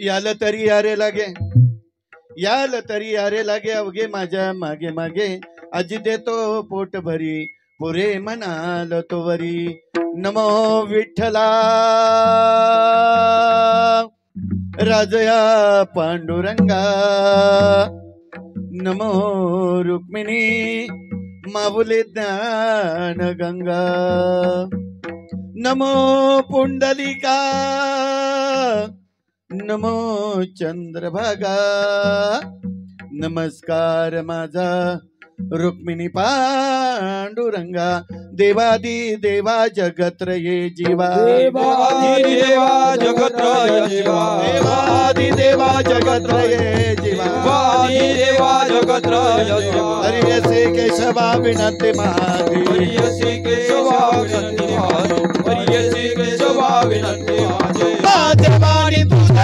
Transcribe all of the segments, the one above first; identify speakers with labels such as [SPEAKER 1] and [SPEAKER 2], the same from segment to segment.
[SPEAKER 1] याल तरी यारे लागे, याल तरी यारे लागे, अवघे माझ्या मागे मागे, आजी देतो पोट भरी, पुरे म्हणाल तो वरी. नमो विठ्ठला राजया पांडुरंगा, नमो रुक्मिणी माऊली ज्ञान गंगा, नमो पुंडलिका, नमो चंद्रभागा. नमस्कार माझा रुक्मिणी पांडुरंगा, देवादी देवा जगत्रये जीवा,
[SPEAKER 2] देवादी देवा जगत्रये जीवा,
[SPEAKER 1] देवादी देवा जगत्रये जीवा,
[SPEAKER 2] देवादी देवा जगत्रये जीवा.
[SPEAKER 1] हरि असे केशवा विनंती माझी,
[SPEAKER 2] हरि असे केशवा विनंती माझी, हरि असे केशवा विनंती माझी.
[SPEAKER 1] माझे वाणी तुझे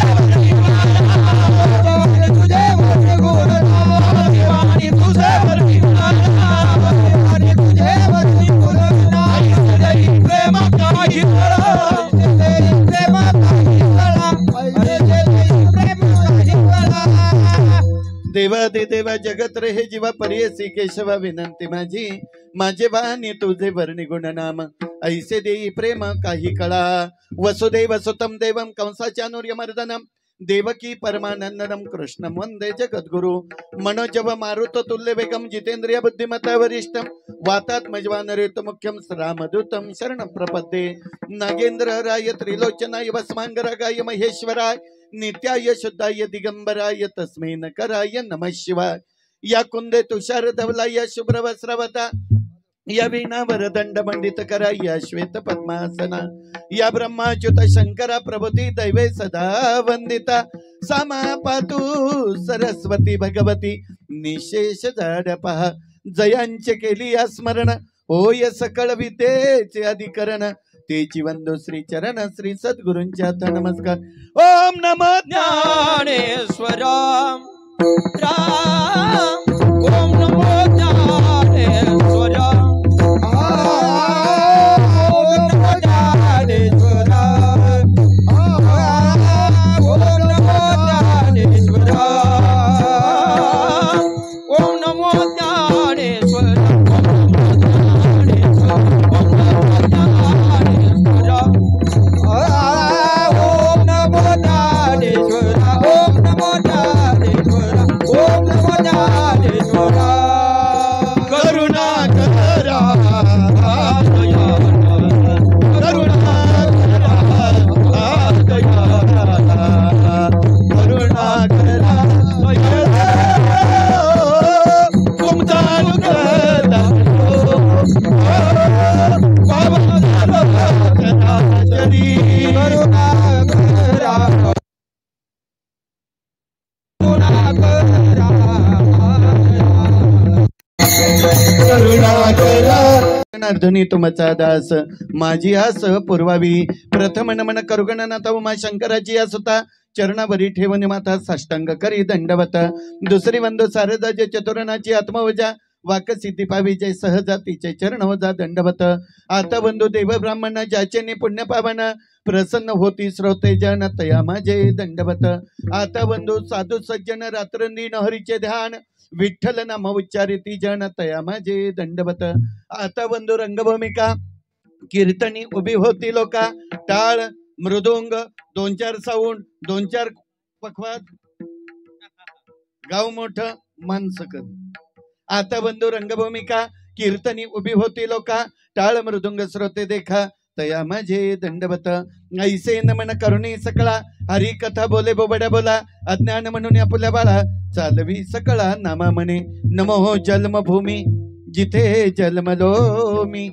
[SPEAKER 1] देवादी देवा जगत रे हे जीवा, परियसी केशवा विनंती माझी. माझे वाणी तुझे वर्णी गुण नाम, ऐसे देई प्रेम काही कळा. वसुदेव सुतम देवम कंसाचानुर्यमर्दनम, देवकी परमानंदनम कृष्णम वंदे जगद्गुरु. मनोजव मारुत तुल्य वेगम, जितेंद्रिय बुद्धिमत्ता वरिष्ठम, वातात्मजवा नरेत मुख्यम, रामदूतम शरण प्रपद्ये. नागेंद्र राय त्रिलोचनाय वस्मांगरागाय महेश्वराय, नित्याय शुद्धाय दिगंबराय तस्मै नकराय नमः शिवाय. या कुंदे तुषार धवलाय शुभ्र वस्त्रवता, या वीणावर दंड मंडित करा, या श्वेत पद्मासना, या ब्रह्माच्युत शंकरा प्रभुती दैवे सदा वंदिता. सामा पातु सरस्वती भगवती, निशेष झाड पहा, जयांचे केली स्मरण, होय सकळ विद्येचे अधिकरण. तेची वंदो श्री चरण श्री सद्गुरूंच्या नमस्कार. ओम नमो
[SPEAKER 2] ज्ञानेश्वर राम, ओम नमो ज्ञानेश्वर, ओम नमो ज्ञानेश्वर, ओम नमो ज्ञानेश्वर, ओम नमो ज्ञानेश्वर,
[SPEAKER 1] धनी तुमचा दास माझी आस पुरवावी. प्रथम नमन करुगणनाथ उमा शंकराची आसुता, चरणावरी ठेवून माता साष्टांग करी दंडवत. दुसरी वंदो सारदाचे चतुरनाची आत्मवजा, वाकसिद्धी पावी जय सहजातीचे चरण वजा दंडवत. आता बंधू देव ब्राह्मण ज्याचे पुण्य पावन, प्रसन्न होती श्रोते जन तया माझे दंडवत. आता बंधू साधू सज्जन रात्रंदिन हरीचे ध्यान, विठ्ठल नाम उच्चारिती जन तया माझे दंडवत. आता बंधू रंगभूमिका कीर्तनी उभी होती लोका, टाळ मृदुंग 2-4 साऊंड 2-4 पखवाद, गाव मोठं माणसं कमी. आता बंधू रंगभूमिका कीर्तनी उभी होती लोका, टाळ मृदुंग श्रोते देखा तया माझे दंडवत. ऐसे नमन करुणी सकळा, हरी कथा बोले बोबड्या बोला, अज्ञान म्हणून आपुल्या बाळा, चालवी सकळा नामा म्हणे. नमो जन्मभूमी जिथे जन्मलो मी,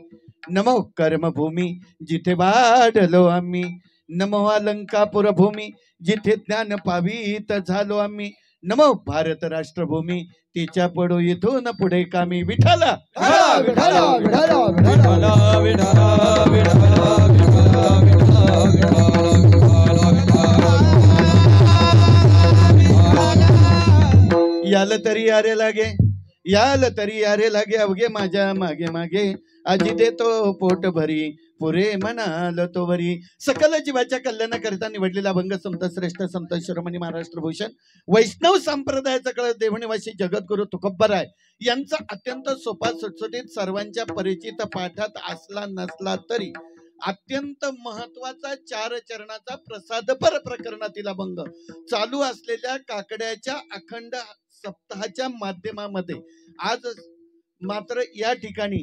[SPEAKER 1] नमो कर्मभूमी जिथे वाढलो आम्ही, नमो अलंकापुर भूमी जिथे ज्ञान पावीत झालो आम्ही, नमो भारत राष्ट्रभूमी तिच्या पडू इथून पुढे कामी. विठ्ठला याल तरी यारे लागे, याल तरी यारे लागे, अवघे माझ्या मागे मागे, आजी देतो पोट भरी, पुरे म्हणाल तोवरी. सकल जीवाच्या कल्याणाकरिता निवडलेला अभंग संत श्रेष्ठ संत शिरोमणी महाराष्ट्र भूषण वैष्णव संप्रदायाचा कळ देवनिवासी जगद्गुरु तुकोबराय यांचा अत्यंत सोपा सुटसुटीत सर्वांच्या परिचित पाठात असला नसला तरी अत्यंत महत्वाचा 4 चरणाचा प्रसादपर प्रकरणातील अभंग चालू असलेल्या काकड्याच्या अखंड सप्ताहाच्या माध्यमामध्ये आज मात्र या ठिकाणी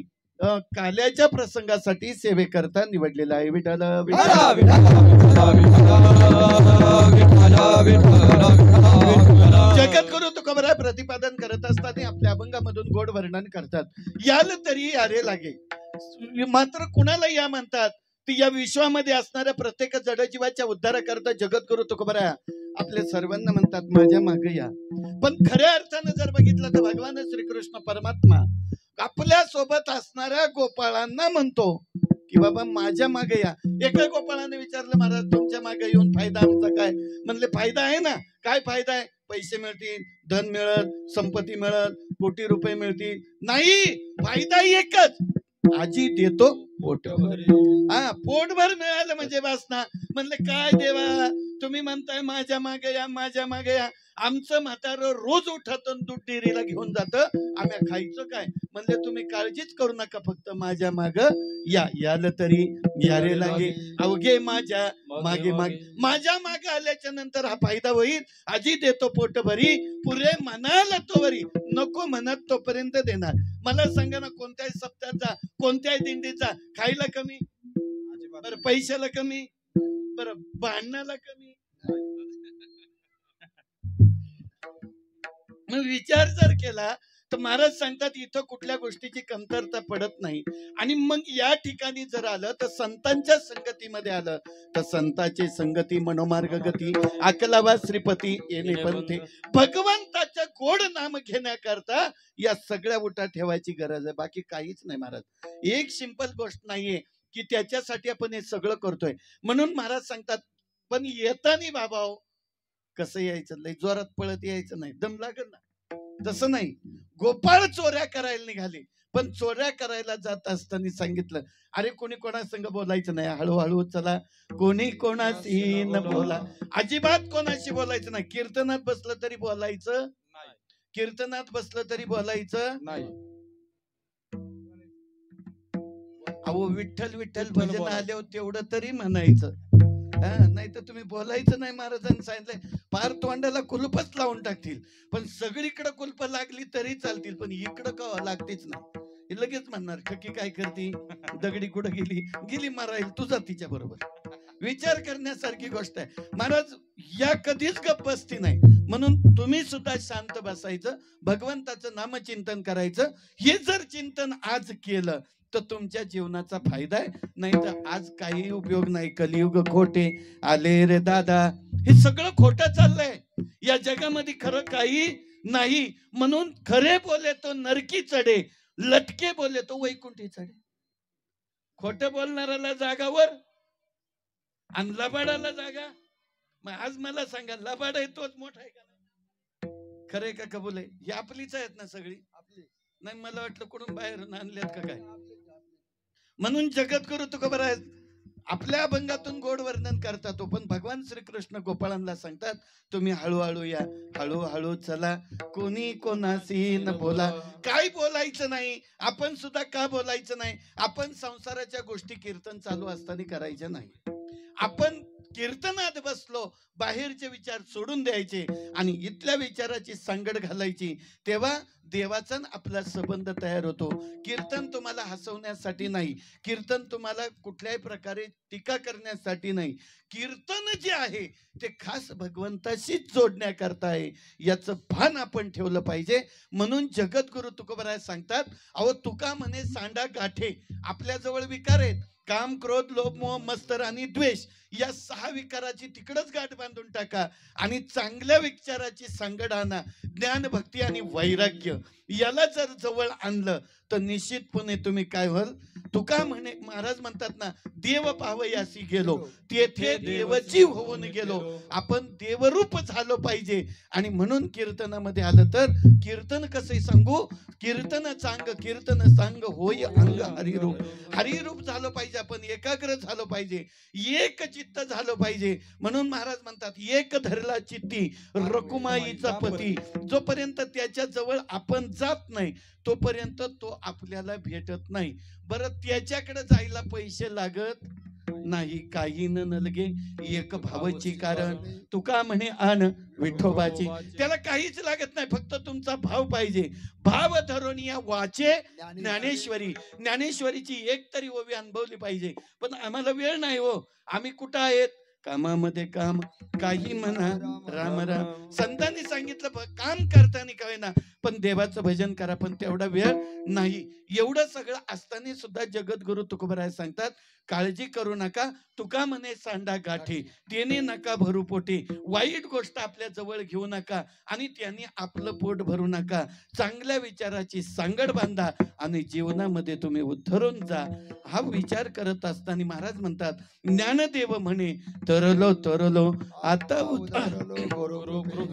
[SPEAKER 1] काल्याच्या प्रसंगासाठी सेवेकरता निवडलेला आहे. विठ्ठल जगद्गुरु तुकोबराय प्रतिपादन करत असताना आपल्या अभंगामधून गोड वर्णन करतात. याल तरी यारे लागे. मात्र कुणाला या म्हणतात ती या विश्वामध्ये असणाऱ्या प्रत्येक जडजीवाच्या उद्धाराकरता जगद्गुरु तुकोबराय आपल्या सर्वांना म्हणतात माझ्या मागे या. पण खऱ्या अर्थानं जर बघितलं तर भगवान श्रीकृष्ण परमात्मा आपल्या सोबत असणाऱ्या गोपाळांना म्हणतो की बाबा माझ्या मागे या. एका गोपाळाने विचारलं महाराज तुमच्या मागे येऊन फायदा आमचा काय? म्हणले फायदा आहे ना. काय फायदा आहे? पैसे मिळतील, धन मिळत, संपत्ती मिळत, कोटी रुपये मिळतील. नाही, फायदा एकच, आजी देतो पोटभर. हा, पोटभर मिळालं म्हणजे बस ना. म्हणले काय देवा तुम्ही म्हणताय माझ्या मागे या माझ्या मागे या. आमचं म्हातारं रोज उठतून दूध डेअरीला घेऊन जातं, आम्ही खायचं काय? म्हणले तुम्ही काळजीच करू नका, फक्त माझ्या माग या. याल तरी यारे लागे अवघे माझ्या मागे मागे. माझ्या मागे आल्याच्या नंतर हा फायदा होईल. आजी देतो पोट भरी, पुरे म्हणाल तोवरी, नको म्हणत तोपर्यंत देणार. मला सांगा ना, कोणत्याही सप्त्याचा कोणत्याही दिंडीचा खायला कमी, बरं पैशाला कमी, बरं भांडणाला कमी. मग विचार जर केला तर महाराज सांगतात इथं कुठल्या गोष्टीची कमतरता पडत नाही. आणि मग या ठिकाणी जर आलं तर संतांच्या संगतीमध्ये आलं तर संताची संगती मनोमार्ग गती अकलावा श्रीपती येणे पंथे. भगवंताच्या गोड नाम घेण्याकरता या सगळ्या उठा ठेवायची गरज आहे, बाकी काहीच नाही महाराज. एक सिंपल गोष्ट नाहीये की त्याच्यासाठी आपण हे सगळं करतोय. म्हणून महाराज सांगतात पण येतानी बाबा कसं यायचं, लय जोरात पळत यायचं नाही, दम लागल ना. तसं नाही, गोपाळ चोऱ्या करायला निघाले, पण चोऱ्या करायला जात असताना सांगितलं अरे कोणी कोणासंग बोलायचं नाही, हळूहळू चला, कोणी कोणाशी न बोला. अजिबात कोणाशी बोलायचं नाही. कीर्तनात बसलं तरी बोलायचं नाही, कीर्तनात बसलं तरी बोलायचं नाही. अहो विठ्ठल विठ्ठल भजन आल्यावर तेवढं तरी म्हणायचं, नाही तर तुम्ही बोलायचं नाही. महाराजांनी सांगितलंय पार तोंडाला कुलपच लावून टाकतील, पण सगळीकडे कुलप लागली तरी चालतील, पण इकडं का लागतेच नाही. लगेच म्हणणार खकी काय करती, दगडी कुठं गेली, गेली मारायला तुझा तिच्या बरोबर. विचार करण्यासारखी गोष्ट आहे महाराज. या कधीच गप्प बसती नाही. म्हणून तुम्ही सुद्धा शांत बसायचं, भगवंताचं नामचिंतन करायचं. हे जर चिंतन आज केलं तर तुमच्या जीवनाचा फायदा आहे, नाही तर आज काही उपयोग नाही. कलियुग खोटे आले रे दादा. हे सगळं खोटं चाललंय या जगामध्ये, खरं काही नाही. म्हणून खरे बोले तो नरकी चढे, लटके बोले तो वैकुंठी चढे. खोटं बोलणाऱ्याला जागावर आणि लबाडाला जागा. मग आज मला सांगा, लबाड आहे तोच मोठा आहे का? खरे का कबूल आहे? ही आपलीच आहेत ना सगळी? नाही, मला वाटलं कुठून बाहेरून आणल्यात का काय. म्हणून जगद्गुरु तुकोबराय आपल्या अभंगातून गोड वर्णन करतात. तो पण भगवान श्रीकृष्ण गोपाळांना सांगतात तुम्ही हळूहळू या, हळूहळू चला, कोणी कोणाशी न बोला. काय बोलायचं नाही. आपण सुद्धा का बोलायचं नाही? आपण संसाराच्या गोष्टी कीर्तन चालू असताना करायच्या नाही. आपण कीर्तनात बसलो, बाहेरचे विचार सोडून द्यायचे आणि इथल्या विचाराची सांगड घालायची, तेव्हा देवाचा आपला संबंध तयार होतो. कीर्तन तुम्हाला हसवण्यासाठी नाही, कीर्तन तुम्हाला कुठल्याही प्रकारे टीका करण्यासाठी नाही. कीर्तन जे आहे ते खास भगवंताशीच जोडण्याकरता आहे, याचं भान आपण ठेवलं पाहिजे. म्हणून जगद्गुरु तुकोबराय सांगतात अहो तुका म्हणे सांडा गाठे. आपल्या जवळ विकार आहेत, काम क्रोध लोभ मोह मत्सर आणि द्वेष. या 6 विकाराची तिकडच गाठ बांधून टाका आणि चांगल्या विचाराची संगड आणा. ज्ञान, भक्ती आणि वैराग्य याला जर जवळ आणलं तर निश्चितपणे तुम्ही काय व्हाल. तुका म्हणे, महाराज म्हणतात ना, देव पावयासी गेलो तेथे देवजीव होऊन गेलो. आपण देवरूप झालो पाहिजे. आणि म्हणून कीर्तनामध्ये आलं तर कीर्तन कसे सांगू, कीर्तन सांग होय अंग हरिरूप. हरिरूप झालं पाहिजे, आपण एकाग्र झालो पाहिजे, एक चित्त झालं पाहिजे. म्हणून महाराज म्हणतात एक धरला चित्ती रकुमाईचा पती. जोपर्यंत त्याच्या जवळ आपण जात नाही तोपर्यंत तो आपल्याला भेटत नाही. बरं, त्याच्याकडे जायला पैसे लागत नाही, काही न नलगे एक भावची कारण. तुका म्हणे आण विठोबाची, त्याला काहीच लागत नाही, फक्त तुमचा भाव पाहिजे. भाव धरून या वाचे ज्ञानेश्वरी. ज्ञानेश्वरीची एक तरी ओवी अनुभवली पाहिजे. पण आम्हाला वेळ नाही हो, आम्ही कुठं आहेत, कामामध्ये काम, काही म्हणा राम राम. संतांनी सांगितलं काम करताना काय ना, पण देवाचं भजन करा, पण तेवढा वेळ नाही. एवढं सगळं असताना सुद्धा जगद्गुरु तुकोबराय सांगतात, काळजी करू नका, तुका म्हणे सांडा गाठी, त्याने नका भरू पोटी. वाईट गोष्ट आपल्या जवळ घेऊ नका आणि त्याने आपलं पोट भरू नका. चांगल्या विचाराची सांगड बांधा आणि जीवनामध्ये तुम्ही उद्धरून जा. हा विचार करत असताना महाराज म्हणतात, ज्ञानदेव म्हणे तरलो तरलो आता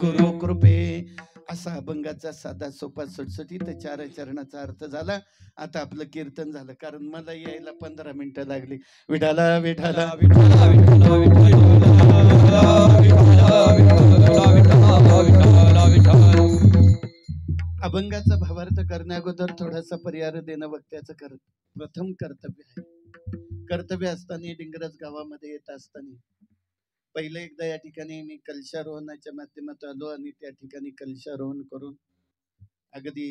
[SPEAKER 1] गुरु कृपे. असा अभंगाचा साधा सोपा सुटसुटीत 4 चरणाचा अर्थ झाला. आता आपलं कीर्तन झालं, कारण मला यायला 15 मिनिटं लागली. विठाला विठाला अभंगाचा भावार्थ करण्या अगोदर थोडासा पर्याय देणं वक्त्याचं प्रथम कर्तव्य आहे. कर्तव्य असताना डिंगरज गावामध्ये येत असताना पहिले एकदा या ठिकाणी मी कलशारोहणाच्या माध्यमातून आलो आणि त्या ठिकाणी कलशारोहण करून अगदी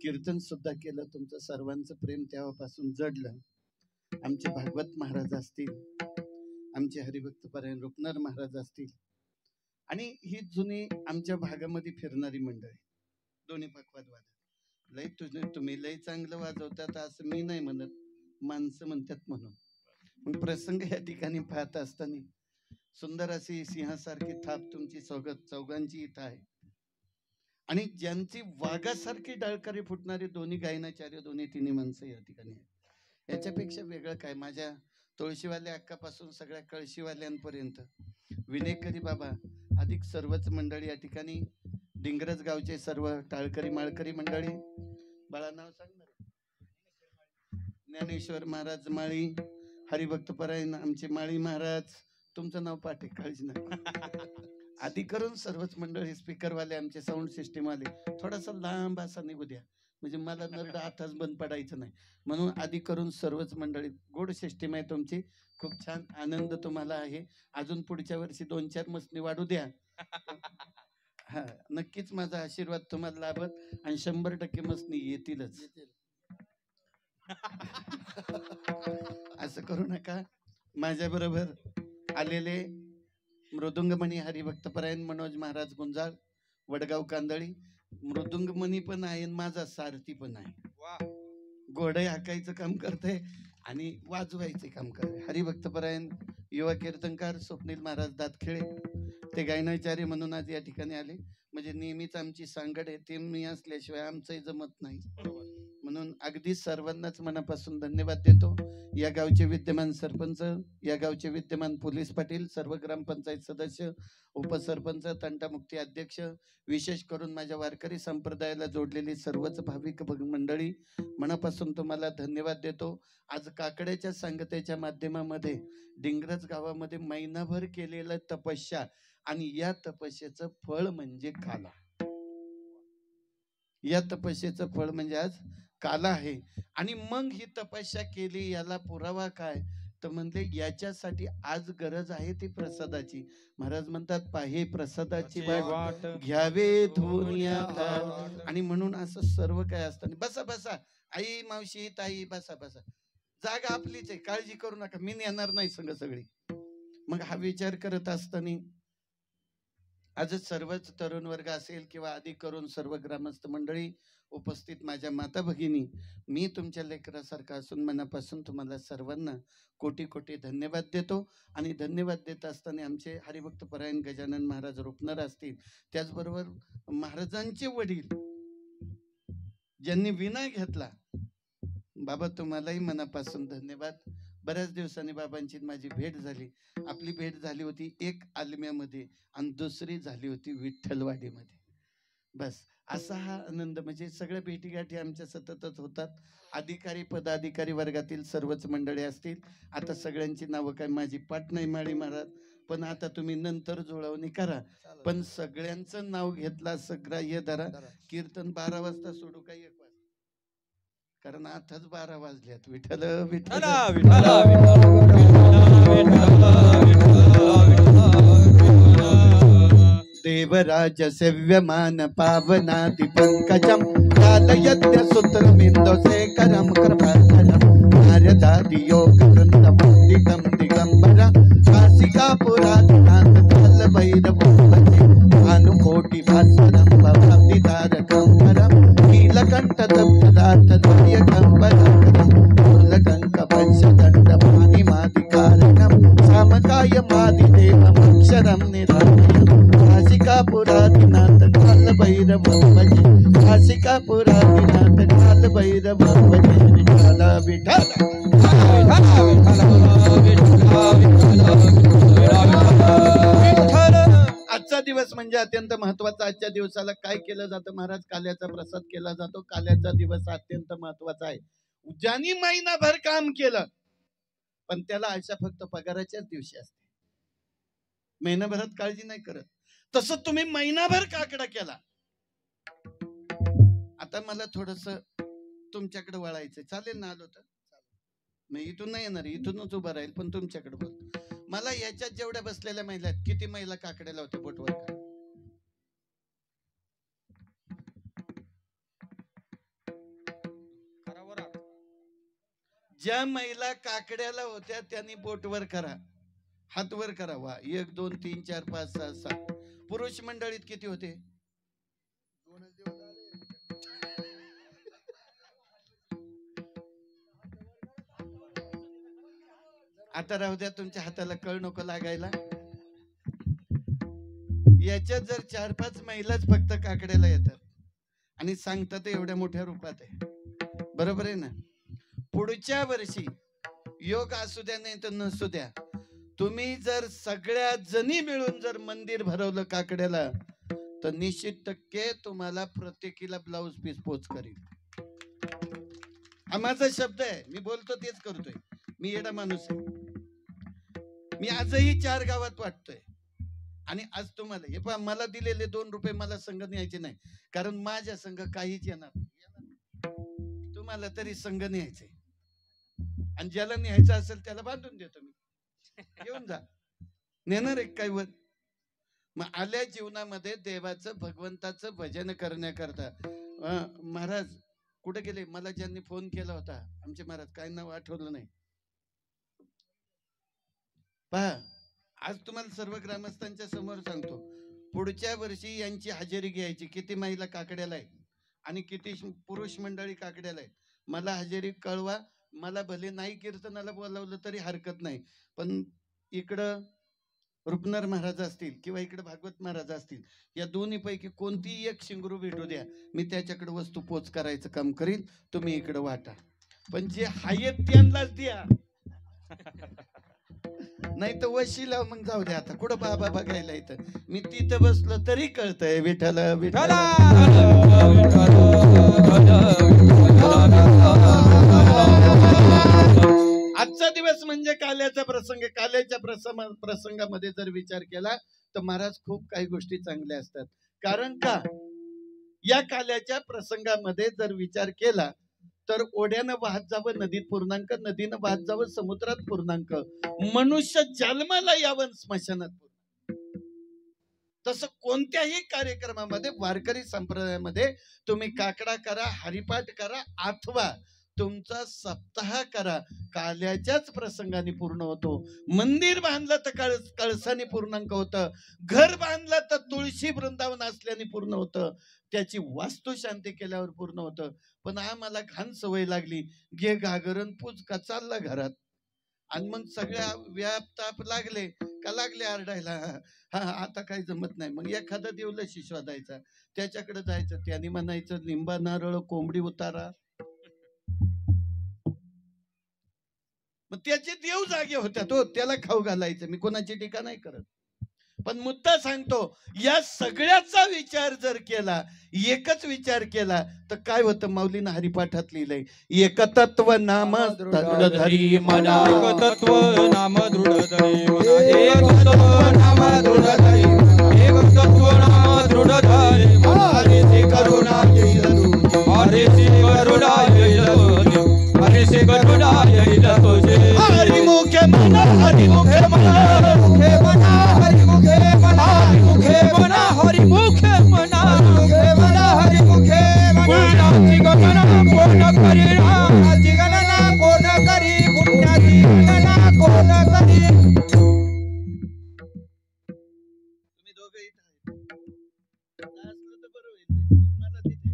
[SPEAKER 1] कीर्तन सुद्धा केलं. तुमचं सर्वांचं प्रेम तेव्हापासून जडलं. आमचे भागवत महाराज असतील, आमचे हरिभक्त परायण रूपनर महाराज असतील, आणि ही जुनी आमच्या भागामध्ये फिरणारी मंडळी, दोन्ही पक्षवाद वाजत. लय तुम्ही लय चांगलं वाजवतात असं मी नाही म्हणत, माणसं म्हणतात म्हणून. मग प्रसंग या ठिकाणी पाहत असताना सुंदर अशी सिंहासारखी थाप तुमची चौघांची इथं आहे. आणि ज्यांची वाघासारखी डाळकरी फुटणारी दोन्ही गायनाचार्य, दोन्ही तिन्ही माणसं या ठिकाणी आहेत. याच्यापेक्षा वेगळं काय, माझ्या तुळशीवाल्या अक्कापासून सगळ्या कळशीवाल्यांपर्यंत विनेकरी बाबा अधिक सर्वच मंडळी या ठिकाणी, डिंगरज गावचे सर्व टाळकरी माळकरी मंडळी. बाळा नाव सांगणार, ज्ञानेश्वर महाराज माळी, हरिभक्त परायण आमचे माळी महाराज, तुमचं नाव पाठे, काळजी नाही. आधी करून सर्वच मंडळी, स्पीकरवाले आमचे, साऊंड सिस्टीम वाले, थोडासा लांब असा निघू द्या, म्हणजे मला नरड आताच बंद पडायचं नाही. म्हणून आधी करून सर्वच मंडळी, गोड सिस्टीम आहे तुमची, खूप छान आनंद तुम्हाला आहे. अजून पुढच्या वर्षी 2-4 मसनी वाढू द्या. हा, नक्कीच माझा आशीर्वाद तुम्हाला लाभत आणि 100% मसनी येतीलच. असं करू नका. माझ्या बरोबर आलेले मृदुंगमणी हरिभक्तपरायण मनोज महाराज गुंजाळ, वडगाव कांदळी, मृदुंगमणी पण आहे, माझा सारथी पण आहे. घोडे हाकायचं काम करते आणि वाजवायचे काम करते. हरिभक्तपरायण युवा कीर्तनकार स्वप्नील महाराज दातखेळे, ते गायनाचार्य म्हणून आज या ठिकाणी आले. म्हणजे नेहमीच आमची सांगड आहे, ते मी असल्याशिवाय आमचंही जमत नाही. म्हणून अगदी सर्वांनाच मनापासून धन्यवाद देतो. या गावचे विद्यमान सरपंच, या गावचे विद्यमान पोलीस पाटील, सर्व ग्रामपंचायत सदस्य, उपसरपंच, तंटामुक्ती अध्यक्ष, विशेष करून माझ्या वारकरी संप्रदायाला जोडलेली सर्वच भाविक मंडळी, मनापासून तुम्हाला धन्यवाद देतो. आज काकड्याच्या सांगतेच्या माध्यमामध्ये डिंगरज गावामध्ये महिनाभर केलेलं तपस्या आणि या तपस्येचं फळ म्हणजे काला. या तपस्येचं फळ म्हणजे आज काला आहे. आणि मग ही तपस्या केली, याला पुरावा काय, तर म्हणले याच्यासाठी आज गरज आहे ती प्रसादाची. महाराज म्हणतात, पाहे प्रसादाची वाट घ्यावे धुनिया. आणि म्हणून असं सर्व काय असतं. बसा बसा आई, मावशी, ताई, बसा बसा, जागा आपलीच आहे, काळजी करू नका, मी येणार नाही संग सगळी. मग हा विचार करत असताना आजच सर्वच तरुण वर्ग असेल किंवा आधी करून सर्व ग्रामस्थ मंडळी उपस्थित माझ्या माता भगिनी, मी तुमच्या लेकरासारखा असून मनापासून तुम्हाला सर्वांना कोटी कोटी धन्यवाद देतो. आणि धन्यवाद देत असताना आमचे हरिभक्त परायण गजानन महाराज रुपनर असतील, त्याचबरोबर महाराजांचे वडील ज्यांनी विना घेतला, बाबा तुम्हालाही मनापासून धन्यवाद. बऱ्याच दिवसांनी बाबांची माझी भेट झाली. आपली भेट झाली होती एक आलम्यामध्ये आणि दुसरी झाली होती विठ्ठलवाडीमध्ये. बस असा हा आनंद, म्हणजे सगळ्या भेटीगाठी आमच्या सततच होतात. अधिकारी पदाधिकारी वर्गातील सर्वच मंडळी असतील. आता सगळ्यांची नावं काय माझी पाठ नाही माळी महाराज, पण आता तुम्ही नंतर जुळवणी करा. पण सगळ्यांचं नाव घेतला सग्राह्य धरा. कीर्तन 12 वाजता सोडू का 1 वाजता? कारण आताच 12 वाजल्यात. विठ्ठल विठ्ठल देवराज सेव्यमान पावनादि पंकजम कालयज्ञ सूत्रमिंदो शेखरम कृपाकरम नारदादि योग वृंद वंदितम दिगंबरा काशिकापुरातनाथ काल भैरव भानुकोटि भास्वरम भवाब्दितारकं परम नीलकंठ तप्तदात दायकंबरं मूलकंठ पंचदंड पाणिमादिकारणं सामकाय मादिदेवमक्षरं निरामयम् काशिकापुरादिनाथ काल भैरव भजे काशिकापुरादिनाथ काल भैरव भजे विठ्ठल विठ्ठल. आजचा दिवस म्हणजे अत्यंत महत्वाचा. आजच्या दिवसाला काय केलं जातं महाराज? काल्याचा प्रसाद केला जातो. काल्याचा दिवस अत्यंत महत्वाचा आहे. ज्यांनी महिनाभर काम केलं पण त्याला आशा फक्त पगाराच्याच दिवशी असते, महिनाभरात काळजी नाही करत. तसं तुम्ही महिनाभर काकडा केला. आता मला थोडस तुमच्याकडे वळायचं, चालेल ना? आलो तर मी इथून नाही येणार, इथूनच उभं राहील, पण तुमच्याकडे बोल. मला याच्यात जेवढ्या बसलेल्या महिला आहेत, किती महिला काकड्याला होत्या बोटवर? ज्या महिला काकड्याला होत्या त्यांनी बोटवर करा, हातवर करा. वा, 1 2 3 4 5 6 7. पुरुष मंडळीत किती होते? आता राहू द्या, तुमच्या हाताला कळ नको लागायला. याच्यात जर 4-5 महिलाच फक्त काकड्याला येतात आणि सांगतात एवढ्या मोठ्या रूपात आहे, बरोबर आहे ना? पुढच्या वर्षी योग असू द्या नाही तर नसू द्या, तुम्ही जर सगळ्या जणी मिळून जर मंदिर भरवलं काकड्याला, तर निश्चित टक्के तुम्हाला प्रत्येकीला ब्लाऊज पीस पोच करील. हा माझा शब्द आहे, मी बोलतो तेच करतोय. मी येडा माणूस आहे. मी आजही 4 गावात वाटतोय. आणि आज तुम्हाला हे पहा, मला दिलेले 2 रुपये मला संघ न्यायचे नाही, कारण माझ्या संघ काहीच येणार. तुम्हाला तरी संघ न्यायचे, आणि ज्याला न्यायचं असेल त्याला बांधून देतो मी, घेऊन जा. नेणार एक काय वर? मग आल्या जीवनामध्ये देवाचं भगवंताचं भजन करण्याकरता महाराज कुठे गेले? मला ज्यांनी फोन केला होता आमचे महाराज, काय नाव आठवलं नाही. पहा, आज तुम्हाला सर्व ग्रामस्थांच्या समोर सांगतो, पुढच्या वर्षी यांची हजेरी घ्यायची. किती महिला काकड्याला आहेत आणि किती पुरुष मंडळी काकड्याला आहेत, मला हजेरी कळवा. मला भले नाही कीर्तनाला बोलावलं तरी हरकत नाही, पण इकडं रुपनर महाराज असतील किंवा इकडे भागवत महाराज असतील, या दोन्ही पैकी कोणतीही एक शिंगरू भेटू द्या, मी त्याच्याकडे वस्तू पोच करायचं काम करील. तुम्ही इकडे वाटा, पण जे हायत त्यांनाच द्या, नाही तर वशीला मग जाऊ द्या. आता कुठं बाबा बघायला इथं, मी तिथं बसलो तरी कळतंय विठ्ठल विठ्ठल. आजचा दिवस म्हणजे काल्याचा प्रसंग. काल्याच्या प्रसंगामध्ये जर विचार केला तर महाराज खूप काही गोष्टी चांगल्या असतात. कारण का, या काल्याच्या प्रसंगामध्ये जर विचार केला तर ओढ्यानं वाहत जावं नदीत पूर्णांक, नदीनं वाहत जावं समुद्रात पूर्णांक, मनुष्य जन्माला यावं स्मशानात पूर्णांक. तसं कोणत्याही कार्यक्रमामध्ये वारकरी संप्रदायामध्ये तुम्ही काकडा करा, हरिपाठ करा अथवा तुमचा सप्ताह करा, काल्याच्याच प्रसंगाने पूर्ण होतो. मंदिर बांधलं तर कळसाने पूर्णांक होतं, घर बांधलं तर तुळशी वृंदावन असल्याने पूर्ण होतं, त्याची वास्तुशांती केल्यावर पूर्ण होतं. पण आम्हाला घाण सवय लागली, घे घागरण पूज का चालला घरात. आणि मग सगळ्या व्याप लागले का लागले आरडायला, हा आता काही जमत नाही. मग एखादा देवला शिशवा द्यायचा, त्याच्याकडे जायचं, त्याने म्हणायचं लिंबा नारळ कोंबडी उतारा. मग त्याचे देव जागे होत्या, तो त्याला खाऊ घालायचं. मी कोणाची टीका नाही करत, पण मुद्दा सांगतो, या सगळ्याचा विचार जर केला, एकच विचार केला तर काय होतं. माऊलीनं हरिपाठात लिहिलंय, एकतत्व नाम दृढधरी मना,
[SPEAKER 2] एकतत्व नाम दृढधरी मना, एकतत्व नाम दृढधरी, एकतत्व नाम दृढधरी मना. हरिसी करुणा येईल तुझे, हरिसी करुणा येईल तुझे, हरिसी करुणा येईल तुझे.
[SPEAKER 1] हरिमुखे मना, हरिमुखे मना,
[SPEAKER 2] मुखे मना, हरिमुखे मना, हरिमुखे मना, हरिमुखे मना, हरिमुखे मना, हरिमुखे मना. पुण्याची गणना कोण करीना, पुण्याची गणना कोण करी, पुण्याची गणना कोण करी.
[SPEAKER 1] तुम्ही दोघं इथं आहे, असलं तर बरं होईल, मला तिथे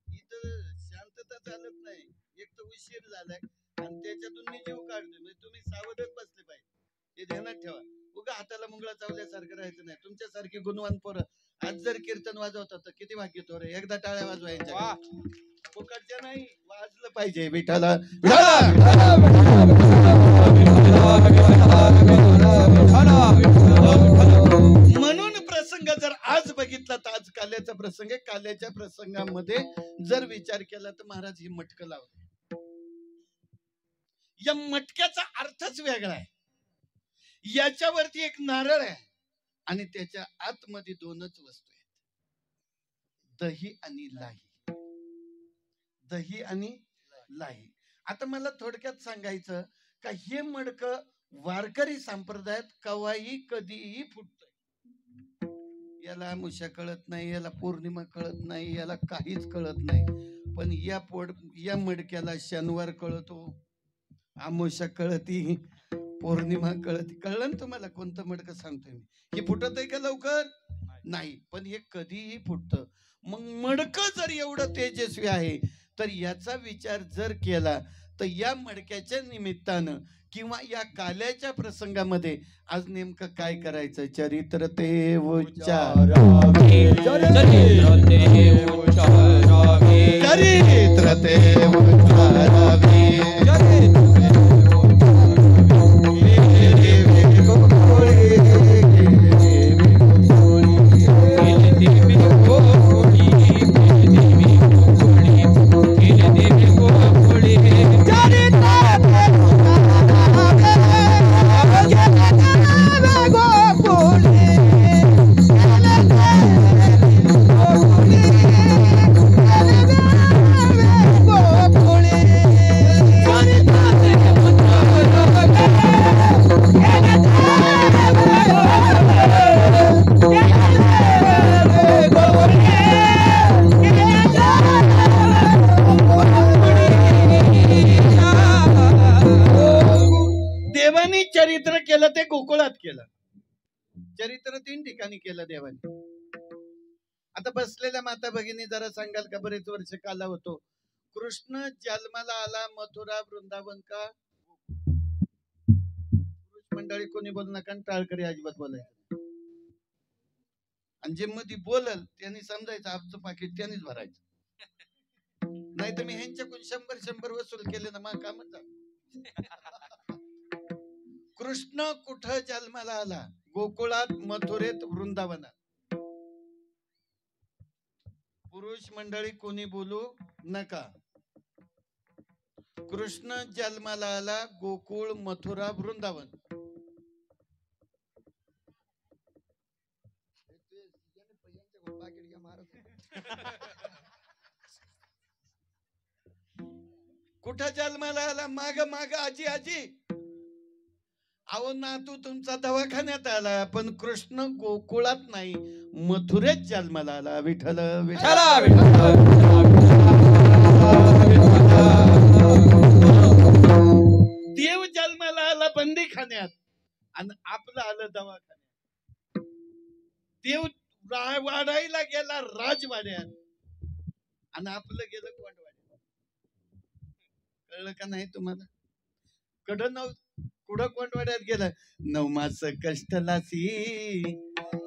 [SPEAKER 1] इथं शांतता चालत नाही. एक तर उशीर झालाय आणि त्याच्यातून मी जीव काढतोय, म्हणजे तुम्ही सावधच बसले पाहिजे, हे ध्यानात ठेवा. उगा हाताला मुंगळा चावल्यासारखं राहायचं नाही. तुमच्यासारखी गुणवान पोरं आज जर कीर्तन वाजवतात तर किती भाग्य तो रे. एकदा टाळ्या वाजवायच्या, फुकटच्या नाही, वाजलं पाहिजे. विठाला म्हणून प्रसंग जर आज बघितला तर आज काल्याचा प्रसंग आहे. काल्याच्या प्रसंगामध्ये जर विचार केला तर महाराज ही मटकं लावले. या मटक्याचा अर्थच वेगळा आहे. याच्यावरती एक नारळ आहे आणि त्याच्या आतमध्ये दोनच वस्तू आहेत, दही आणि लाही. दही आणि लाही. आता मला थोडक्यात सांगायचं का हे मडकं वारकरी संप्रदायात कवाही कधीही फुटतंय. याला अमावस्या कळत नाही, याला पौर्णिमा कळत नाही, याला काहीच कळत नाही. पण या मडक्याला शनिवार कळतो, अमावस्या कळती, पौर्णिमा कळती. कळलं ना तुम्हाला कोणतं मडकं सांगतोय मी. हे फुटत आहे का लवकर? नाही, पण हे कधीही फुटतं. मग मडकं जर एवढं तेजस्वी आहे तर याचा विचार जर केला तर या मडक्याच्या निमित्तानं किंवा या काल्याच्या प्रसंगामध्ये आज नेमकं काय करायचं. चरित्र ते उच्चारावे, चरित्र ते उच्चारावे, चरित्र ते उच्चारावे. चरित्र केलं ते गोकुळात केलं. चरित्र 3 ठिकाणी केलं देवाने. आता बसलेल्या माता भगिनी जरा सांगाल का, बरेच वर्ष काला होतो. कृष्ण जन्माला आला मथुरा वृंदावन का पुरुष मंडळी कोणी बोलू नका, टाळकरी अजिबात बोलायचं. आणि जे मध्ये बोलल त्यांनी समजायचं आमचं पाकिट त्यांनीच भरायचं. नाही तर मी ह्यांच्याकडून 100 वसूल केले ना मग कामच झालं. कृष्ण कुठं जन्माला आला? गोकुळात, मथुरेत, वृंदावनात. पुरुष मंडळी कोणी बोलू नका. कृष्ण जन्माला आला गोकुळ, मथुरा, वृंदावन. कुठं जन्माला आला? माग माग आजी आजी. अहो नातू तुमचा दवाखान्यात आला, पण कृष्ण गोकुळात नाही मथुरेत जन्माला आला. विठ्ठल विठ्ठल. देव जन्माला आला बंदी खाण्यात आणि आपलं आलं दवाखान्यात. देव वाढायला गेला राजवाड्यात आणि आपलं गेलं कोंडवाड्यात. कळलं का नाही तुम्हाला? कुठं कोंडवाड्यात गेलं? 9 मास कष्ट लासी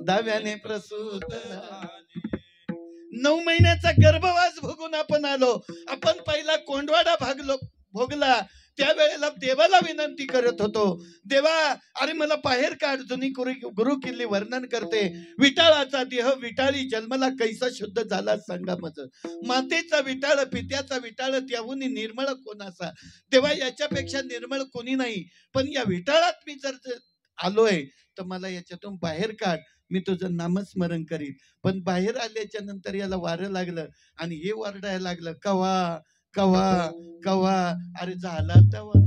[SPEAKER 1] दाव्याने प्रसूत 9 महिन्याचा गर्भवास भोगून आपण आलो. आपण पहिला कोंडवाडा भोगला. त्यावेळेला देवाला विनंती करत होतो, देवा अरे मला बाहेर काढ. जुनी गुरु किल्ली वर्णन करते, विटाळाचा देह विटाळी जन्मला कैसा शुद्ध झाला सांगा मज. मातेचा विटाळ पित्याचा विटाळ त्याहून निर्मळ कोणाचा. तेव्हा याच्यापेक्षा निर्मळ कोणी नाही. पण या विटाळात मी जर आलोय तर मला याच्यातून बाहेर काढ. मी तुझं नामस्मरण करीन. पण बाहेर आल्याच्या नंतर याला वारं लागलं आणि हे वरडायला लागलं, कवा कवा कवा. अरे झाला तवा.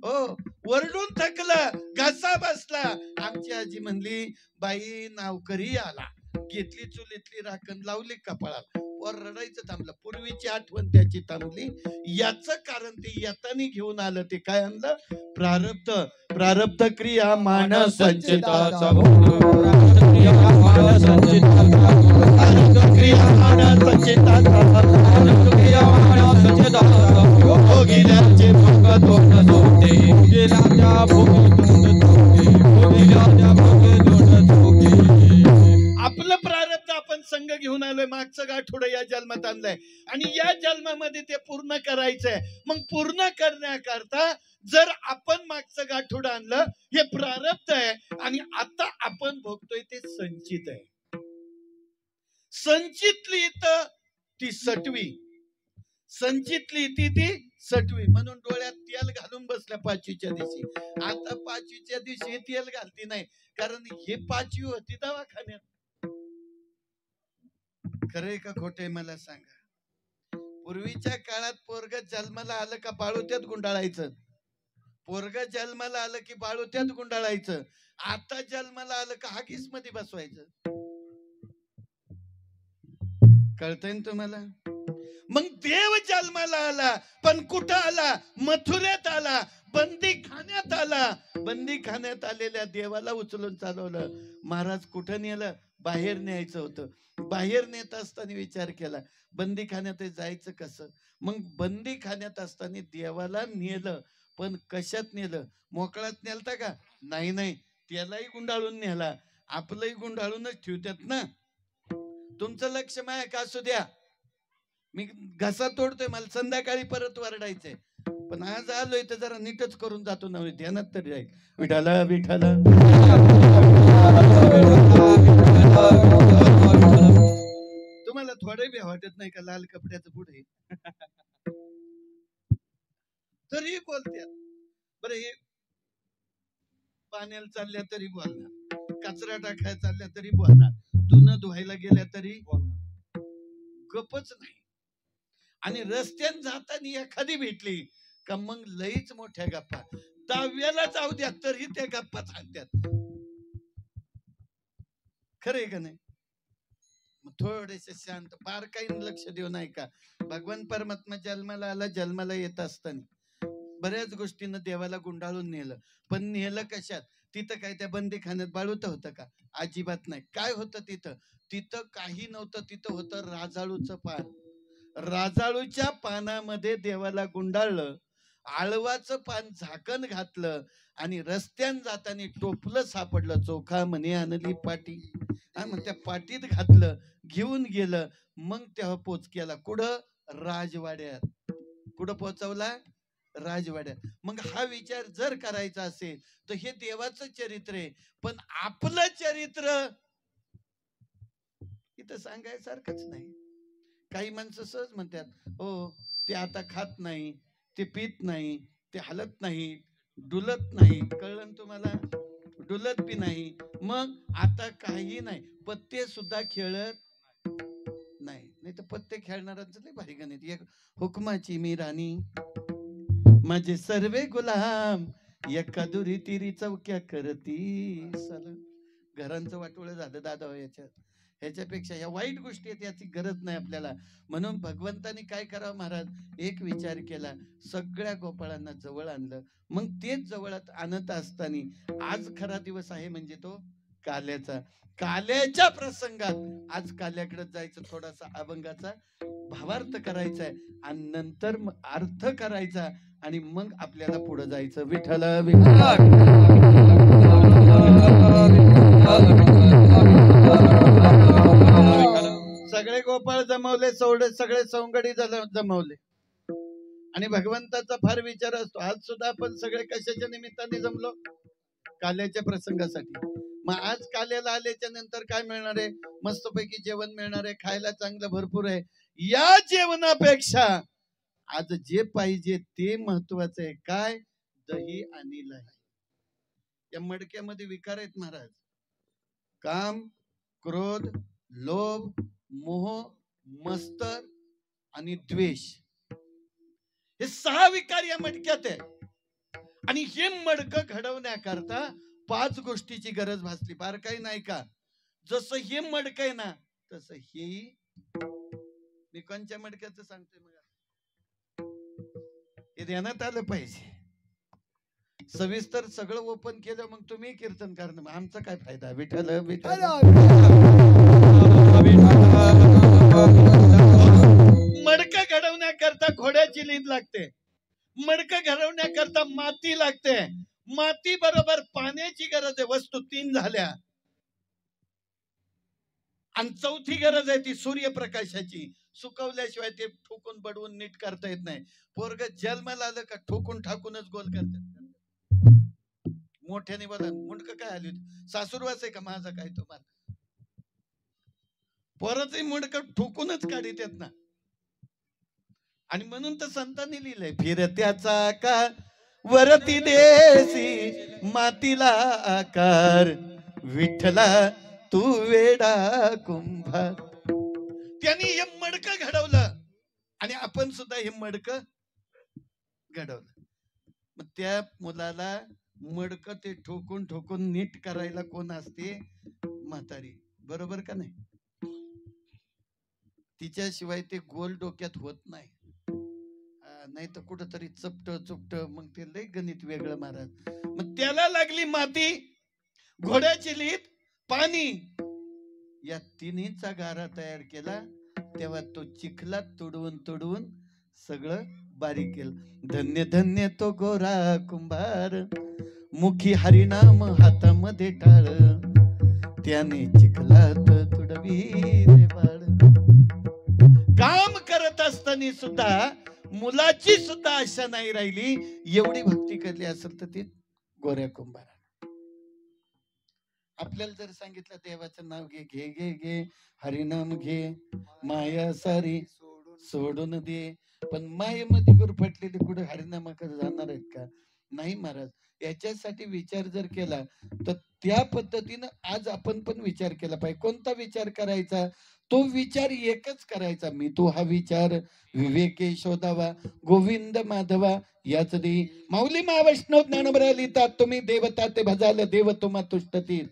[SPEAKER 1] हो वरडून थकला, घासा बसला. आमची आजी म्हणली, बाई नावकरी आला. घेतली चुलीतली राखण लावली कपाळाला. वर रडायचं थांबलं. पूर्वीची आठवण त्याची थांबली. याच कारण ते येतानी घेऊन आलं. ते काय आणलं? प्रारब्ध. प्रारब्ध क्रिया मानस संचिताचा आपलं प्रारब्ध आपण संघ घेऊन आलोय. मागचं गाठोडं या जन्मात आणलंय आणि या जन्मामध्ये ते पूर्ण करायचंय. मग पूर्ण करण्याकरता जर आपण मागचं गाठोडं आणलं, हे प्रारब्ध आहे आणि आता आपण भोगतोय ते संचित आहे. संचितली तर ती सटवी, संचितली ती सटवी. म्हणून डोळ्यात तेल घालून बसल्या 5वीच्या दिवशी. आता 5वीच्या दिवशी तेल घालती नाही, कारण हे 5वी होती दवाखान्यात. खरंय का खोटंय मला सांगा? पूर्वीच्या काळात पोरग जन्माला आलं का बाळूत्यात गुंडाळायचं. पोरग जन्माला आलं की बाळूत्यात गुंडाळायचं. आता जन्माला आलं का हागीस मध्ये बसवायचं. कळतंय ना तुम्हाला? मग देव जन्माला आला, पण कुठं आला? मथुरेत आला, बंदी खाण्यात आला. बंदी खाण्यात आलेल्या देवाला उचलून चालवलं. महाराज कुठं नेलं? बाहेर न्यायचं होतं. बाहेर नेत असताना विचार केला, बंदी खाण्यात जायचं कसं? मग बंदी खाण्यात असताना देवाला नेलं, पण कशात नेलं? मोकळात नेलता का? नाही नाही, त्यालाही गुंडाळून नेला. आपलंही गुंडाळूनच ठेवतात ना. तुमचं लक्ष माया का असू द्या. मी घसा तोडतोय, मला संध्याकाळी परत वरडायचंय. पण आज आलोय तर जरा नीटच करून जातो ना, ध्यानात तरी राहील. विठाला विठाला. तुम्हाला थोडं बी वाटत नाही का लाल कपड्याचं पुढे तरी बोलत्यात? बरं हे पाण्याला चालल्या तरी बोलणार, कचरा टाकायला चालल्या तरी बोलणार, धुणं धुवायला गेल्या तरी बोलणार. गपच नाही. आणि रस्त्याने जाताना एखादी भेटली का मग लईच मोठ्या गप्पा. 10वीला जाऊ द्या तरी त्या गप्पा सांगतात. खरंय का नाही? थोडेसे शांत बारकाईने लक्ष देऊ नाही का? भगवान परमात्मा जन्माला आला. जन्माला येत असताना बऱ्याच गोष्टींना देवाला गुंडाळून नेलं. पण नेलं कशात? तिथं काय त्या बंदी खाण्यात बाळूत होतं का? अजिबात नाही. काय होतं तिथं? तिथं काही नव्हतं. तिथं होतं राजाळूचं पान. राजाळूच्या पानामध्ये देवाला गुंडाळलं. आळवाचं पान झाकण घातलं आणि रस्त्यान जाताना टोपलं सापडलं. चोखा म्हणे आणली पाटी. मग त्या पाटीत घातलं, घेऊन गेलं. मग तेव्हा पोच केला कुठं? राजवाड्यात. कुठं पोचवला? राजवाड्यात. मग हा विचार जर करायचा असेल तर हे देवाचं चरित्र आहे. पण आपलं चरित्र इथं सांगायसारखंच नाही. काही माणसं सहज म्हणतात, हो ते आता खात नाही, ते पित नाही, ते हलत नाही, डुलत नाही. कळलं तुम्हाला? डुलत बी नाही. मग आता काही नाही, पत्ते सुद्धा खेळत नाही. नाही तर पत्ते खेळणाऱ्यांचं लय भारी गणित. एक हुकमाची मी राणी, माझे सर्वे गुलाम, एका दुरी तिरी चौक्या करती. सलाम. घरांचं वाटोळं झालं दादा याच्यात. ह्याच्यापेक्षा या वाईट गोष्टी आहेत याची गरज नाही आपल्याला. म्हणून भगवंतानी काय करावं महाराज, एक विचार केला, सगळ्या गोपाळांना जवळ आणलं. मग तेच जवळ आणत असताना आज खरा दिवस आहे म्हणजे तो काल्याचा. काल्याच्या प्रसंगात आज काल्याकडे जायचं, थोडासा अभंगाचा भावार्थ करायचा आहे आणि नंतर मग अर्थ करायचा आणि मग आपल्याला पुढे जायचं. विठ्ठल सगळे गोपाळ जमवले, सगळे सौंगडी जमवले आणि भगवंताचा फार विचार असतो. आज सुद्धा आपण सगळे कशाच्या निमित्ताने जमलो, काल्याच्या प्रसंगासाठी. मग आज काल्याला आल्याच्या नंतर काय मिळणार आहे, मस्तपैकी जेवण मिळणार आहे, खायला चांगलं भरपूर आहे. या जेवणापेक्षा आज जे पाहिजे ते महत्वाचं आहे. काय, दही आणि लाई. या मडक्यामध्ये विकार आहेत महाराज, काम, क्रोध, लोभ, मोह, मत्सर आणि द्वेष. हे 6 विकार या मडक्यात आहे. आणि हे मडकं घडवण्याकरता 5 गोष्टीची गरज भासली. फार काही नाही का, जसं हे मडकं आहे ना तसं हेही. मी कोणच्या मडक्याचं सांगतोय मग, हे ध्यानात आलं पाहिजे. सविस्तर सगळं ओपन केलं मग तुम्ही कीर्तन करणं, मग आमचा काय फायदा. विठ्ठल विठ्ठल. मडकं घडवण्याकरता घोड्याची लीद लागते, मडकं घडवण्याकरता माती लागते, माती बरोबर पाण्याची गरज आहे. वस्तू 3 झाल्या आणि 4थी गरज आहे ती सूर्यप्रकाशाची. सुकवल्याशिवाय ते ठोकून बडवून नीट करता येत नाही. पोरग जन्माला आलं का ठोकून ठाकूनच गोल करतात. मोठ्याने बोला, मुंडक काय आली सासूरवास आहे का माझा काय तुम्हाला. पोराचंही मुंडक ठोकूनच काढीत येत ना. आणि म्हणून तर संतांनी लिहिलंय, फिरत्याचा का वरती देसी मातीला आकार, विठ्ठला तू वेडा कुंभार. त्यांनी हे मडकं घडवलं आणि आपण सुद्धा हे मडकं घडवलं. मग त्या मुलाला मडकं ते ठोकून ठोकून नीट करायला कोण असते, म्हातारी. बरोबर का नाही. तिच्याशिवाय ते गोल डोक्यात होत नाही. नाही तर कुठंतरी चपट चुपट, मग ते लय गणित वेगळं महाराज. मग त्याला लागली माती, घोड्याची लीद, पाणी. या तिन्हीचा गारा तयार केला. तेव्हा तो चिखलात तुडवून तुडवून सगळं बारीक केलं. धन्य धन्य तो गोरा कुंभार, मुखी हरिनाम हातामध्ये टाळ, त्याने चिखलात तुडवी रे बाळ. काम करत असताना सुद्धा मुलाची सुद्धा आशा नाही राहिली. एवढी भक्ती केली असेल तर ती गोऱ्या कुंभाराने. आपल्याला जर सांगितलं देवाचं नाव घे घे घे घे, हरिनाम घे, माया सारी सोडून दे, पण मायेमध्ये गुरफटलेली कुठे हरिनामाकडे जाणार आहेत का. नाही महाराज. याच्यासाठी विचार जर केला तर त्या पद्धतीनं आज आपण पण विचार केला पाहिजे. कोणता विचार करायचा, तो विचार एकच करायचा, मी तू हा विचार विवेके शोधावा, गोविंद माधवा याच दे. माऊली मा वैष्णव ज्ञानोबरा लिहितात, तुम्ही देवता ते भजाल देव तुम्हा तुष्टतील,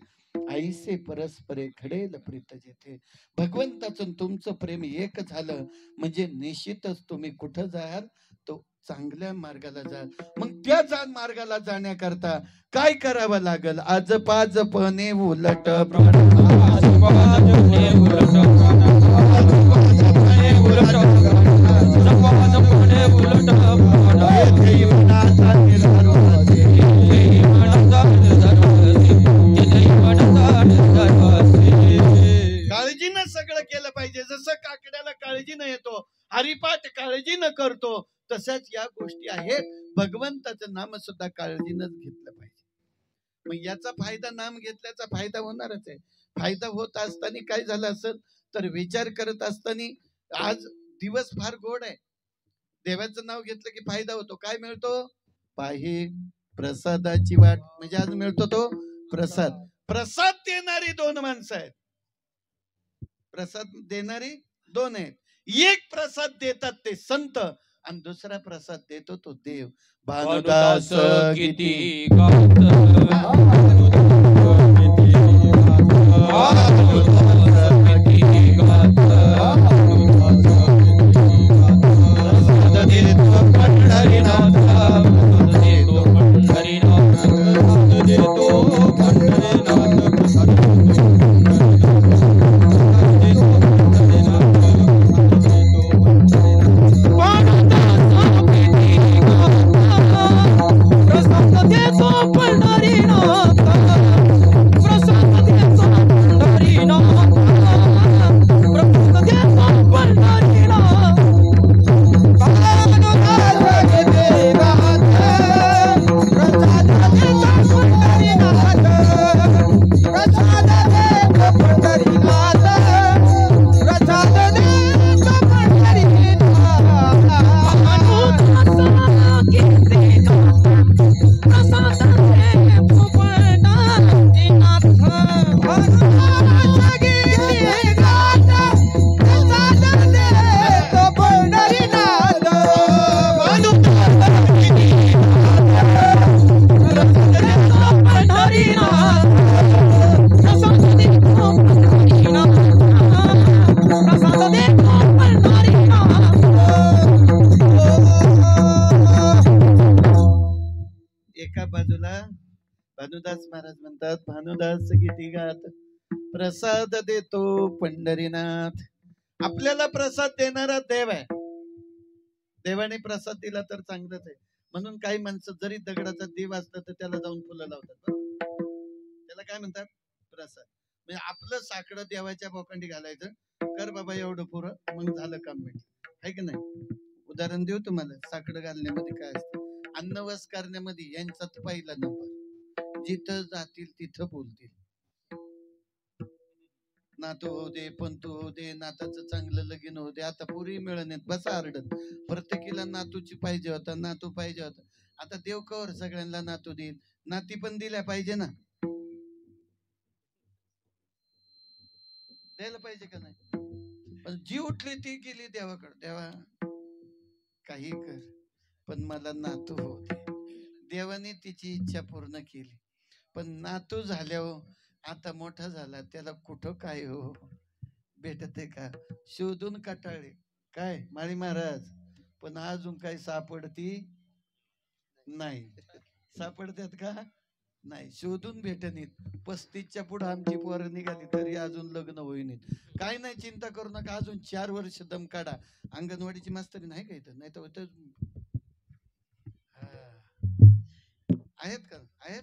[SPEAKER 1] आईसे परस्परे घडेल प्रीत जेथे. भगवंताचं तुमचं प्रेम एक झालं म्हणजे निश्चितच तुम्ही कुठं जाल, तो चांगल्या मार्गाला जाल. मग त्या मार्गाला जाण्याकरता काय करावं लागल. आज पाजपणे उलट काळजीनं सगळं केलं पाहिजे. जसं काकड्याला काळजीनं येतो, हरिपाठ काळजीनं करतो, तशाच या गोष्टी आहेत. भगवंताचं नाम सुद्धा काळजीनंच घेतलं पाहिजे. मग याचा फायदा, नाम घेतल्याचा फायदा होणारच आहे. फायदा होत असताना काय झालं असेल तर विचार करत असताना आज दिवस फार गोड आहे. देवाचं नाव घेतलं की फायदा होतो. काय मिळतो, पाहे प्रसादाची वाट. म्हणजे आज मिळतो तो प्रसाद. प्रसाद देणारी 2 माणसं आहेत. प्रसाद देणारी 2 आहेत. एक प्रसाद देतात ते संत आणि दुसरा प्रसाद देतो तो देव. भानुदास किती गात तुकाराम महाराज म्हणतात, भानुदास किती गात प्रसाद देतो पंढरीनाथ. आपल्याला प्रसाद देणारा देव आहे. देवाने प्रसाद दिला तर चांगलंच आहे. म्हणून काही माणसं जरी दगडाचा देव असला तर त्याला जाऊन फुलं लावतात. त्याला काय म्हणतात? प्रसाद. म्हणजे आपलं साकडं देवाच्या बोकांडी घालायचं, कर बाबा एवढं पुरं, मग झालं काम भेटलं, आहे की नाही? उदाहरण देऊ तुम्हाला. साकडं घालण्यामध्ये काय असतं, अन्नवस करण्यामध्ये यांचा पहिला नंबर. जिथं जातील तिथं बोलतील. नातू होऊ दे, पंतू होऊ दे, नाताचं चांगलं लगीन होऊ दे. आता पुरी मिळण्यात बसा आरडत. प्रत्येकीला नातूची पाहिजे होता, नातू पाहिजे होता. आता देव कवर सगळ्यांना नातू देईल, नाती पण दिल्या पाहिजे ना, द्यायला पाहिजे का नाही? पण जी उठली ती गेली देवाकडे. देवा काही कर, पण मला नातू होऊ दे. देवाने तिची इच्छा पूर्ण केली. पण नातू झाल्यावर आता मोठा झाला, त्याला कुठं काय हो भेटते का? शोधून कटाळले काय माळी महाराज, पण अजून काही सापडती नाही. सापडतात का? नाही, शोधून भेटणीत. 35च्या पुढे आमची पोरं निघाली तरी अजून लग्न होईनीत. काय नाही, चिंता करू नका, अजून 4 वर्ष दम काढा. अंगणवाडीची मास्तरी नाही का इथं? नाही तर आहेत का? आहेत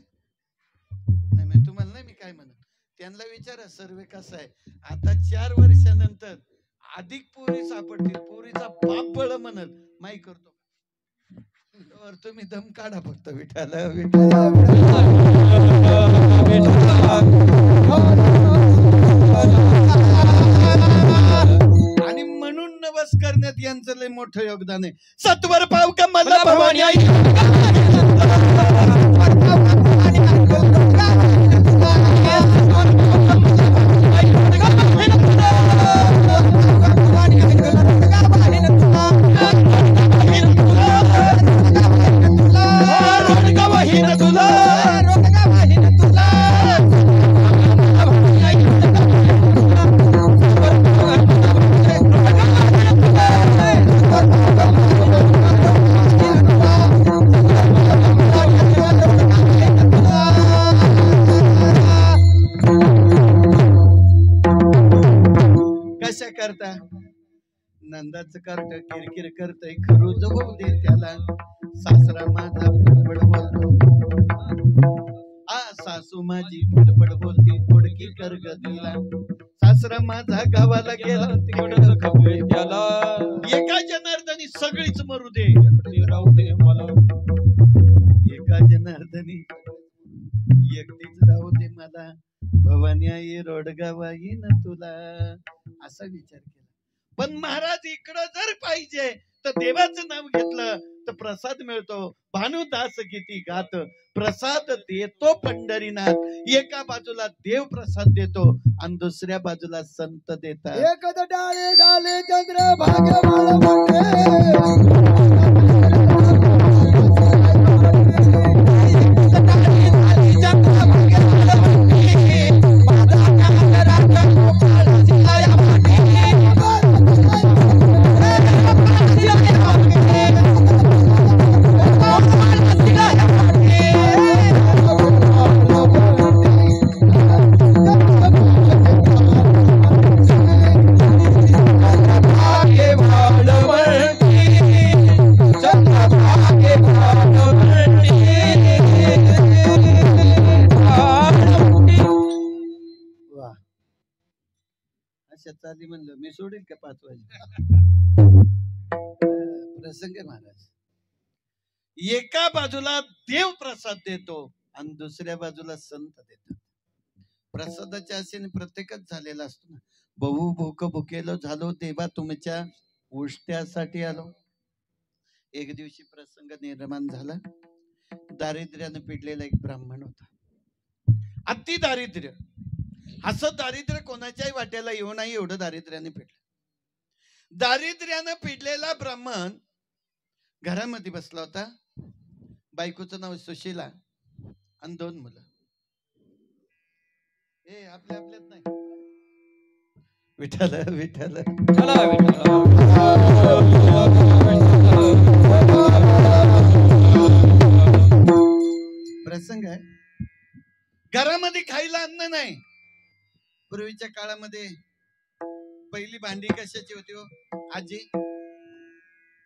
[SPEAKER 1] नाही, मी तुम्हाला नाही, मी काय म्हणत, त्यांना विचारा सर्वे कसा आहे. आता 4 वर्षानंतर अधिक पोरी सापडतील. पोरीचा बाप बळ म्हणत माई करतो. तुम्ही दम काढा फक्त. विठाला आणि म्हणून नवस करण्यात यांचं लय मोठं योगदान आहे. सत्वर पाव का मला भवानी आई. नंदाच कार्ट किरकिर करतय, खरूज होऊ दे त्याला. सासरा माझा फडफड बोलतो, सासू माझी फडफड बोलती, पोडकी कर ग तिला. सासरा माझा गावाला गेला, तिकडं खपवे त्याला. एका जनार्दनी सगळीच मरू दे, राहू दे मला. एका जनार्दनी एकटीच राहू दे मला. भवानी आई रोडगावा येईन तुला. असा विचार केला. पण महाराज इकडं जर पाहिजे तर देवाचं नाव घेतलं तर प्रसाद मिळतो. भानुदास किती गात प्रसाद देतो पंढरीनाथ. एका बाजूला देव प्रसाद देतो आणि दुसऱ्या बाजूला संत देतात.
[SPEAKER 3] एकद डाळे झाले चंद्र भाग्यवान मोठे.
[SPEAKER 1] चाली म्हणलं मी सोडेल का 5 वाजे. प्रसंग महाराज. एका बाजूला देव प्रसाद देतो आणि दुसऱ्या बाजूला संत देतात. प्रसादाच्या आशेने प्रत्येकच झालेला असतो ना. बहु भूक भुकेलो झालो, देवा तुमच्या उष्ट्यासाठी आलो. एक दिवशी प्रसंग निर्माण झाला. दारिद्र्यानं पिडलेला एक ब्राह्मण होता. अति दारिद्र्य. असं दारिद्र्य कोणाच्याही वाट्याला येऊ नाही एवढं दारिद्र्याने पिडलं. दारिद्र्यानं पिडलेला ब्राह्मण घरामध्ये बसला होता. बायकोचं नाव सुशीला आणि 2 मुलं. हे आपल्या आपल्यात नाही. विठाला विठाला प्रसंग आहे. घरामध्ये खायला अन्न नाही. पूर्वीच्या काळामध्ये पहिली भांडी कशाची होती हो आजी?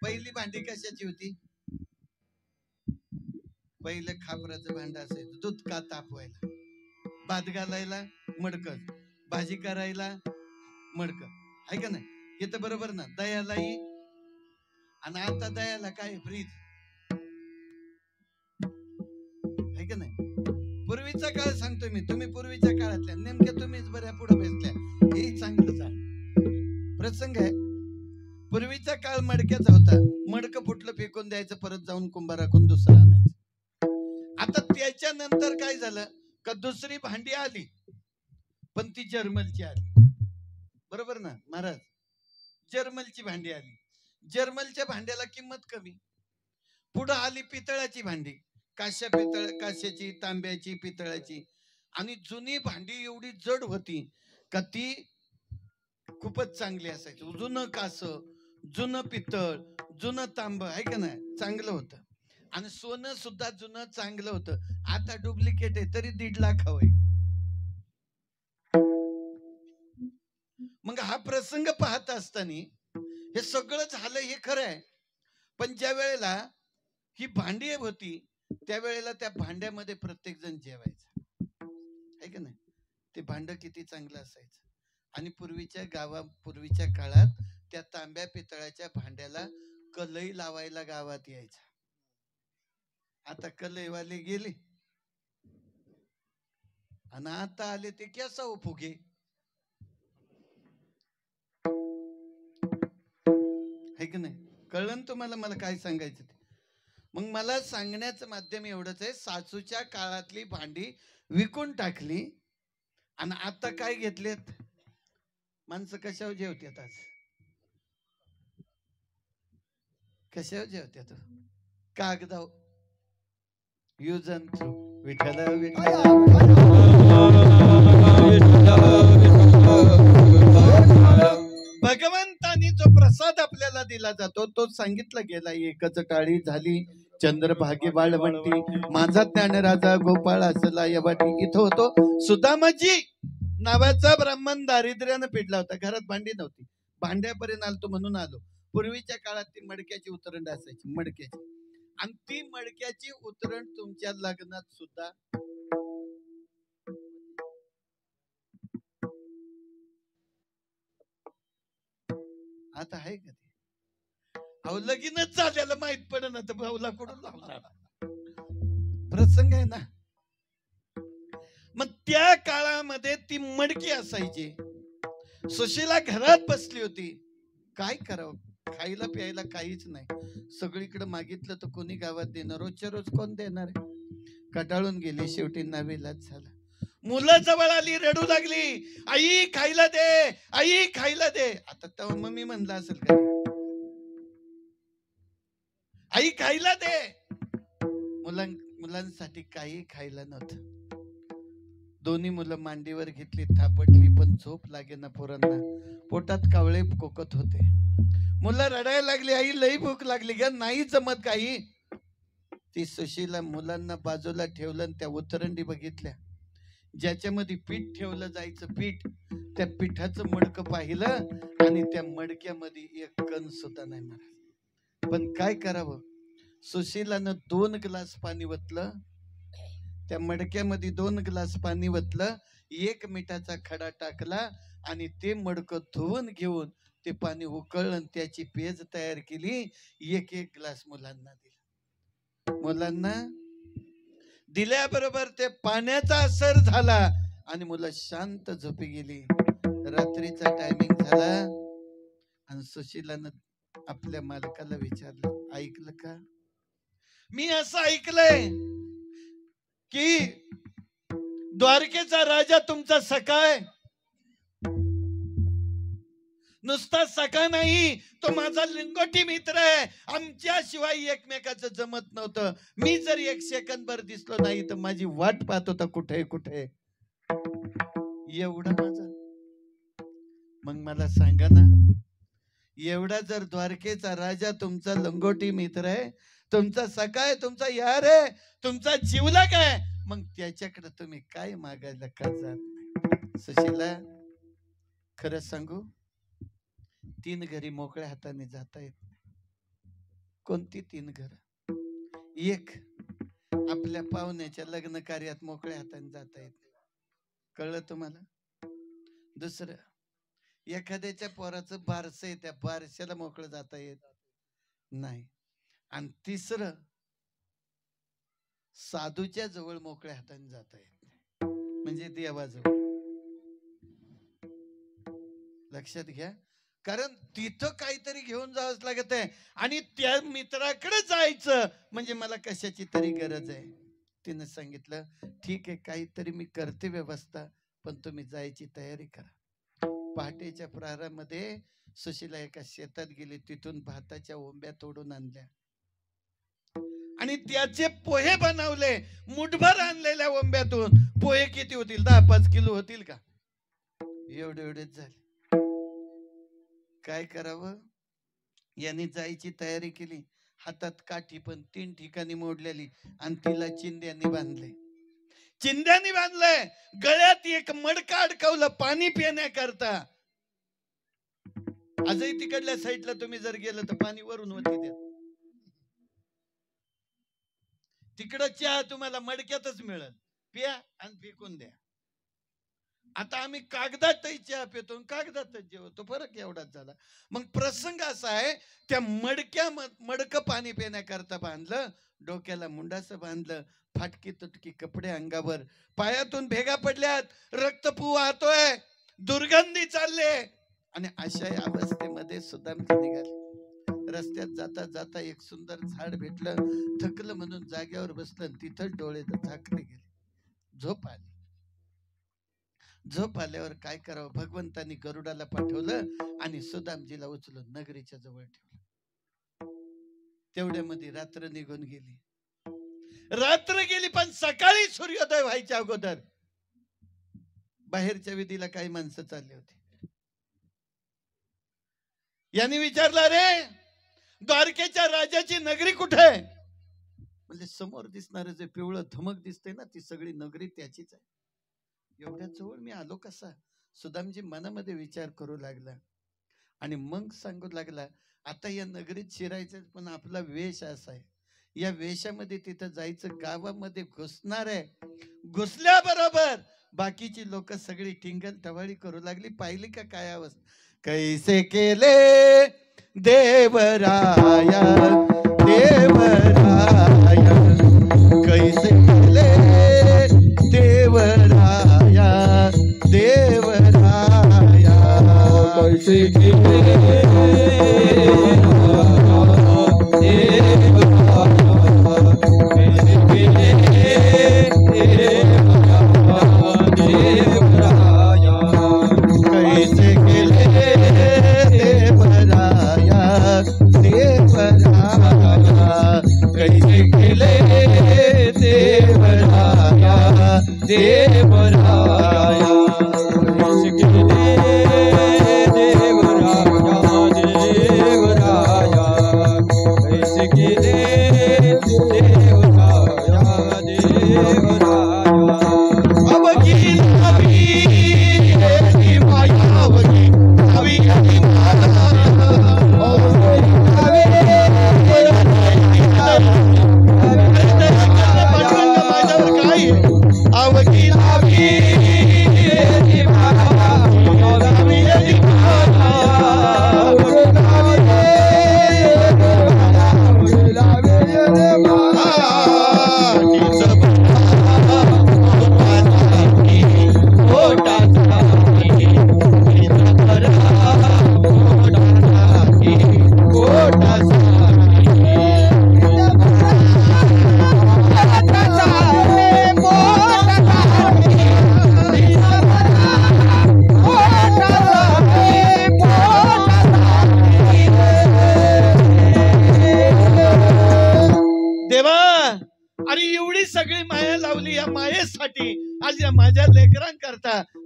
[SPEAKER 1] पहिली भांडी कशाची होती? पहिलं खापराचं भांड असायचं. दूध का तापवायला, भात घालायला मडकं, भाजी करायला मडकं, आहे का नाही? हे तर बरोबर ना. दयालाही, आणि आता दयाला काय फ्रीज, आहे का नाही? पूर्वीचा काळ सांगतोय मी, तुम्ही पूर्वीच्या काळातल्या नेमक्या तुम्हीच बऱ्या पुढे बसल्या, हे चांगलं झालं प्रसंग आहे. पूर्वीचा काळ मडक्याचा होता. मडकं फुटलं फेकून द्यायचं, परत जाऊन कुंभार राखून दुसरं आणायचं. आता त्याच्यानंतर काय झालं का दुसरी भांडी आली, पण ती जर्मलची आली. बरोबर ना महाराज? जर्मलची भांडी आली. जर्मलच्या भांड्याला किंमत कमी. पुढे आली पितळाची भांडी, काश्याची, तांब्याची, पितळाची. आणि जुनी भांडी एवढी जड होती का ती खूपच चांगली असायची. जुनं कास, जुनं पितळ, जुनं तांब, आहे का नाही? चांगलं होतं. आणि सोनं सुद्धा जुनं चांगलं होतं. आता डुप्लिकेट आहे तरी 1.5 लाख हवंय. मग हा प्रसंग पाहत असताना हे सगळं झालं हे खरं आहे. पण ज्या वेळेला ही भांडी होती त्यावेळेला त्या भांड्यामध्ये प्रत्येक जण जेवायचा, आहे का नाही? ते भांड किती चांगलं असायचं. आणि पूर्वीच्या काळात त्या तांब्या पितळाच्या भांड्याला कलई लावायला गावात यायचा. आता कलईवाले गेले आणि आता आले ते केसा फुगे, आहे की नाही? कळलं तुम्हाला मला काय सांगायचं ते? मग मला सांगण्याचं माध्यम एवढंच आहे, सासूच्या काळातली भांडी विकून टाकली आणि आता काय घेतलेत माणसं? कशावर जेवतात आज? कशावर जेवतात? कागदाव, यूज अँड थ्रो. विठ्ठल भगवंतानी जो प्रसाद आपल्याला दिला जातो तो सांगितला गेला. एकच टाळी झाली चंद्रभागे वाळवंटी, माझा ज्ञान राजा गोपाळ असला यवाटी. इथं होतो सुदामाजी नावाचा ब्राह्मण दारिद्र्यानं पिडला होता. घरात भांडी नव्हती. भांड्यापर्यंत आलतो म्हणून आलो. पूर्वीच्या काळात ती मडक्याची उतरंड असायची, मडक्याची. आणि ती मडक्याची उतरण तुमच्या लग्नात सुद्धा आता आहे का? ते अहो लगीनच झालेलं माहित पडलं तर भाऊला कुठून लावणार प्रसंग आहे ना. मग त्या काळामध्ये ती मडकी असायची. सुशीला घरात बसली होती. काय करावं? खायला प्यायला काहीच नाही. सगळीकडे मागितलं तर कोणी गावात देणार? रोजच्या रोज कोण देणार? कटाळून गेली. शेवटी नाविलाज झाला. मुलं जवळ आली, रडू लागली, आई खायला दे, आई खायला दे. आता तेव्हा मम्मी म्हणला असेल का आई खायला दे? मुलांसाठी काही खायला नव्हतं. दोन्ही मुलं मांडीवर घेतली, थापटली, पण झोप लागे ना पोरांना. पोटात कावळे कोकत होते. मुलं रडायला लागली, आई लई भूक लागली ग, नाही जमत काही. ती सुशीला मुलांना बाजूला ठेवलं आणि त्या उतरंडी बघितल्या ज्याच्यामध्ये पीठ ठेवलं जायचं. पीठ, त्या पिठाचं मडकं पाहिलं आणि त्या मडक्यामध्ये एक कण सुद्धा नाही महाराज. पण काय करावं? सुशीलानं 2 ग्लास पाणी वतलं. त्या मडक्यामध्ये 2 ग्लास पाणी वतलं. 1 मिठाचा खडा टाकला आणि ते मडकं धुवून घेऊन ते पाणी उकळलं, त्याची पेज तयार केली. 1-1 ग्लास मुलांना दिला. मुलांना दिल्याबरोबर ते पाण्याचा असर झाला आणि मुलं शांत झोपी गेली. रात्रीचा टायमिंग झाला आणि सुशीलानं आपल्या मालकाला विचारलं, ऐकलं का? मी असं ऐकलंय की द्वारकेचा राजा तुमचा सखा आहे. नुसता सखा नाही, तो माझा लिंगोटी मित्र आहे. आमच्याशिवाय एकमेकाचं जमत नव्हतं. मी जर 1 सेकंदभर दिसलो नाही तर माझी वाट पाहत होता कुठे कुठे. एवढा माझा. मग मला सांगा ना, एवढा जर द्वारकेचा राजा तुमचा लंगोटी मित्र आहे, तुमचा सखा आहे, तुमचा यार आहे, तुमचा जीवलग आहे, मग त्याच्याकडे तुम्ही काय मागायला का जात नाही? सुशीला, खरं सांगू, 3 घरी मोकळ्या हाताने जाता येत नाही. कोणती 3 घर? एक, आपल्या पाहुण्याच्या लग्न कार्यात मोकळ्या हाताने जाता येत नाही. कळलं तुम्हाला? दुसरं, एखाद्याच्या पोराचं बारस आहे, त्या बारशाला मोकळं जाता येत नाही. आणि तिसरं, साधूच्या जवळ मोकळ्या हाताने जाता येत नाही, म्हणजे देवाजवळ. लक्षात घ्या, कारण तिथं काहीतरी घेऊन जावंच लागत आहे. आणि त्या मित्राकडे जायचं म्हणजे मला कशाची तरी गरज आहे. तिने सांगितलं, ठीक आहे, काहीतरी मी करते व्यवस्था, पण तुम्ही जायची तयारी करा. पहाटेच्या प्रहारामध्ये सुशीला एका शेतात गेली, तिथून भाताच्या ओंब्या तोडून आणल्या आणि त्याचे पोहे बनवले. मुठभर आणलेल्या ओंब्यातून पोहे किती होतील? 10-5 किलो होतील का? एवढे एवढेच झाले. काय करावं? यांनी जायची तयारी केली. हातात काठी पण 3 ठिकाणी मोडलेली आणि तिला चिंध्यानी बांधले. चिंध्यानी बांधलंय. गळ्यात एक मडकं अडकवलं पाणी पिण्याकरता. आजही तिकडल्या साईडला तुम्ही जर गेलं तर पाणी वरून होते त्या. तिकडं चहा तुम्हाला मडक्यातच मिळेल, पिया आणि फेकून द्या. आता आम्ही कागदातही चहा पितो, कागदातच जेवतो, फरक एवढाच झाला. मग प्रसंग असा आहे, त्या मडकं पाणी पिण्याकरता बांधलं, डोक्याला मुंडासं बांधलं, फाटकी तुटकी कपडे अंगावर, पायातून भेगा पडल्यात, रक्तपू वाहतोय, दुर्गंधी चालले. आणि अशा अवस्थेमध्ये सुदामजी निघाले. रस्त्यात जाता जाता एक सुंदर झाड भेटलं, थकलं म्हणून जागेवर बसलं, तिथंच डोळे झाकले गेले. झोप आली. झोप आल्यावर काय करावं? भगवंतानी गरुडाला पाठवलं आणि सुदामजीला उचलून नगरीच्या जवळ ठेवलं. तेवढ्यामध्ये रात्र निघून गेली. रात्र गेली, पण सकाळी सूर्योदय व्हायच्या अगोदर बाहेरच्या विधीला काही माणसं चालली होती. यांनी विचारलं, रे द्वारकेच्या राजाची नगरी कुठे? म्हणजे समोर दिसणारे जे पिवळं धमक दिसते ना, ती सगळी नगरी त्याचीच आहे. एवढ्या जवळ मी आलो कसा? सुदामजी मनामध्ये विचार करू लागला आणि मग सांगू लागला, आता या नगरीत शिरायचं, पण आपला वेश असा आहे, या वेशामध्ये तिथं जायचं, गावामध्ये घुसणार आहे. घुसल्याबरोबर बाकीची लोक सगळी टिंगल टवाळी करू लागली. पाहिली का काय अवस्था? कैसे केले देवराया देवराया, कैसे केले देवराया देवराया,
[SPEAKER 2] कैसे केले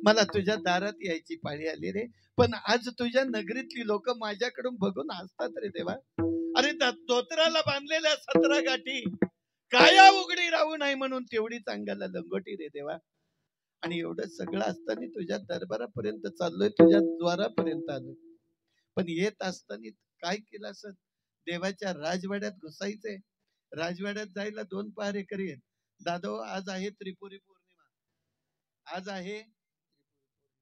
[SPEAKER 1] मला तुझ्या दारात यायची पाळी आली रे. पण आज तुझ्या नगरीतली लोक माझ्याकडून बघून हसतात रे देवा. अरे त्या धोत्राला बांधलेल्या 17 गाठी काया उघडी राहू नाही म्हणून तेवढीच अंगाला लंगोटी रे देवा. आणि एवढं सगळं असताना तुझ्या दरबारापर्यंत चाललोय, तुझ्या द्वारापर्यंत आलोय. पण येत असताना काय केलं असं? देवाच्या राजवाड्यात घुसायचंय. राजवाड्यात जायला 2 पहारेकरी आहेत. दादो, आज आहे त्रिपुरी पौर्णिमा. आज आहे